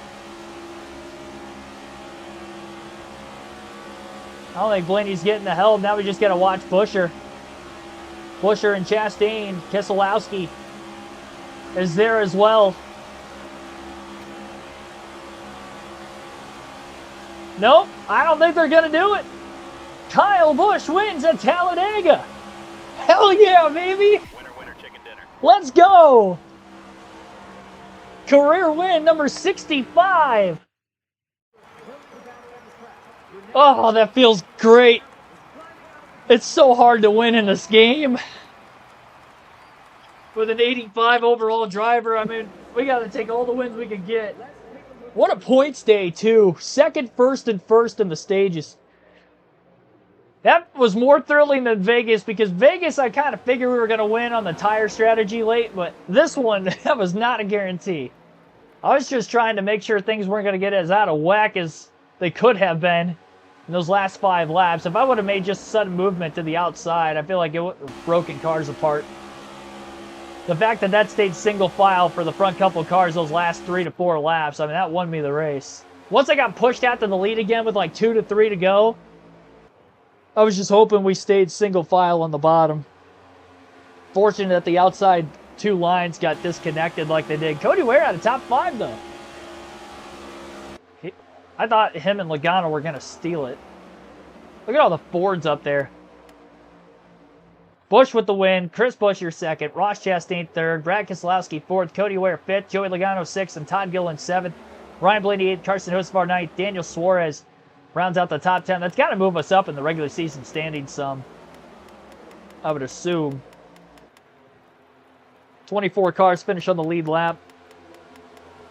I don't think Blaney's getting the help. Now we just got to watch Busher. Busher and Chastain. Keselowski is there as well. Nope, I don't think they're going to do it. Kyle Busch wins at Talladega. Hell yeah, baby. Winner, winner, chicken dinner. Let's go. Career win number 65. Oh, that feels great. It's so hard to win in this game. With an 85 overall driver, I mean, we got to take all the wins we can get. What a points day, too. Second, first, and first in the stages. That was more thrilling than Vegas, because Vegas, I kind of figured we were going to win on the tire strategy late, but this one, that was not a guarantee. I was just trying to make sure things weren't going to get as out of whack as they could have been in those last 5 laps. If I would have made just sudden movement to the outside, I feel like it would have broken cars apart. The fact that that stayed single file for the front couple of cars those last 3 to 4 laps, I mean, that won me the race. Once I got pushed out to the lead again with like 2 to 3 to go, I was just hoping we stayed single file on the bottom. Fortunate that the outside 2 lines got disconnected like they did. Cody Ware had a top 5 though. I thought him and Logano were going to steal it. Look at all the Fords up there. Busch with the win. Chris Buescher second. Ross Chastain third. Brad Keselowski fourth. Cody Ware fifth. Joey Logano sixth. And Todd Gilliland seventh. Ryan Blaney eighth. Carson Hocevar ninth. Daniel Suarez rounds out the top 10. That's got to move us up in the regular season standings some, I would assume. 24 cars finished on the lead lap.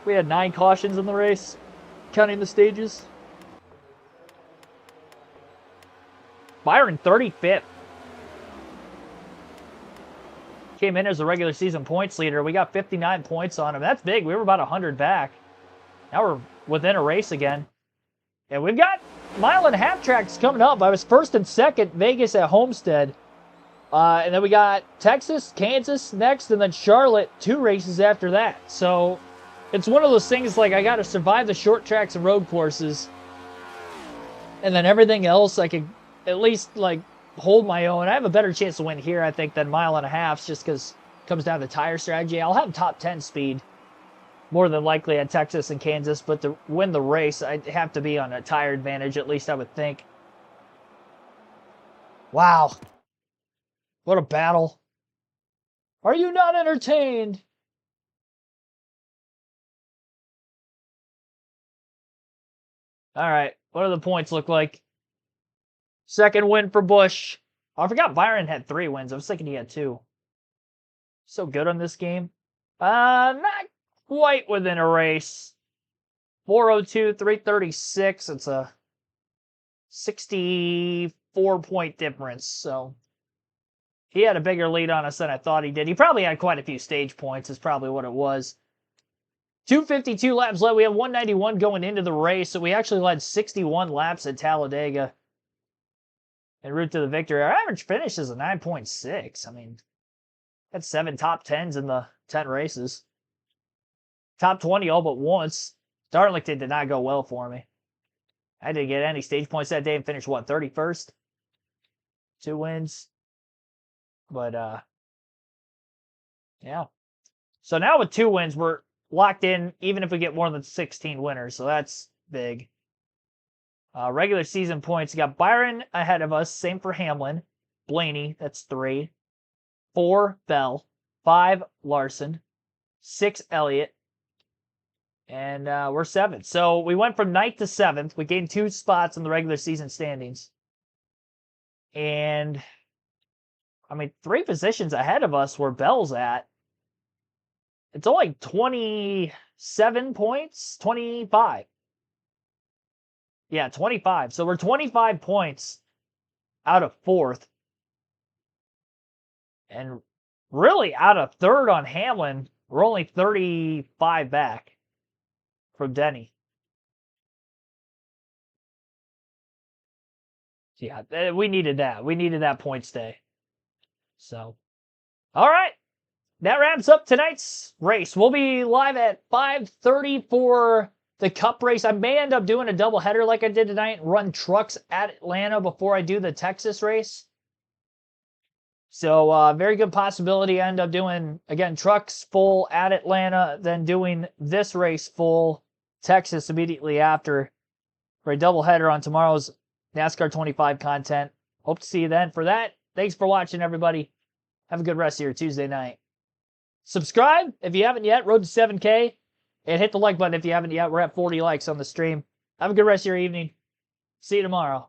We had 9 cautions in the race, counting the stages. Byron 35th. Came in as a regular season points leader. We got 59 points on him. That's big. We were about 100 back. Now we're within a race again. And we've got mile-and-a-half tracks coming up. I was first and second, Vegas at Homestead. And then we got Texas, Kansas next, and then Charlotte, 2 races after that. So it's one of those things like I got to survive the short tracks and road courses. And then everything else I could at least like hold my own. I have a better chance to win here, I think, than mile-and-a-halves just because it comes down to tire strategy. I'll have top 10 speed more than likely at Texas and Kansas, but to win the race, I'd have to be on a tire advantage, at least I would think. Wow. What a battle. Are you not entertained? All right. What do the points look like? Second win for Busch. Oh, I forgot Byron had 3 wins. I was thinking he had 2. So good on this game. Not quite within a race. 402, 336. It's a 64-point difference. So he had a bigger lead on us than I thought he did. He probably had quite a few stage points is probably what it was. 252 laps led. We had 191 going into the race, so we actually led 61 laps at Talladega en route to the victory. Our average finish is a 9.6. I mean, had 7 top 10s in the 10 races. Top 20 all but once. Darlington did not go well for me. I didn't get any stage points that day and finished, what, 31st? 2 wins. But, yeah. So now with 2 wins, we're locked in, even if we get more than 16 winners. So that's big. Regular season points. You got Byron ahead of us. Same for Hamlin. Blaney, that's 3. 4, Bell. 5, Larson. 6, Elliott. And we're 7th. So we went from 9th to 7th. We gained 2 spots in the regular season standings. And, I mean, 3 positions ahead of us where Bell's at. It's only 27 points? 25. Yeah, 25. So we're 25 points out of 4th. And really out of 3rd on Hamlin, we're only 35 back from Denny. Yeah, we needed that. We needed that point stay. So, all right. That wraps up tonight's race. We'll be live at 5:30 for the Cup race. I may end up doing a doubleheader like I did tonight and run trucks at Atlanta before I do the Texas race. So, very good possibility I end up doing, again, trucks full at Atlanta, then doing this race full Texas immediately after for a doubleheader on tomorrow's NASCAR 25 content. Hope to see you then for that. Thanks for watching, everybody. Have a good rest of your Tuesday night. Subscribe if you haven't yet. Road to 7K. And hit the like button if you haven't yet. We're at 40 likes on the stream. Have a good rest of your evening. See you tomorrow.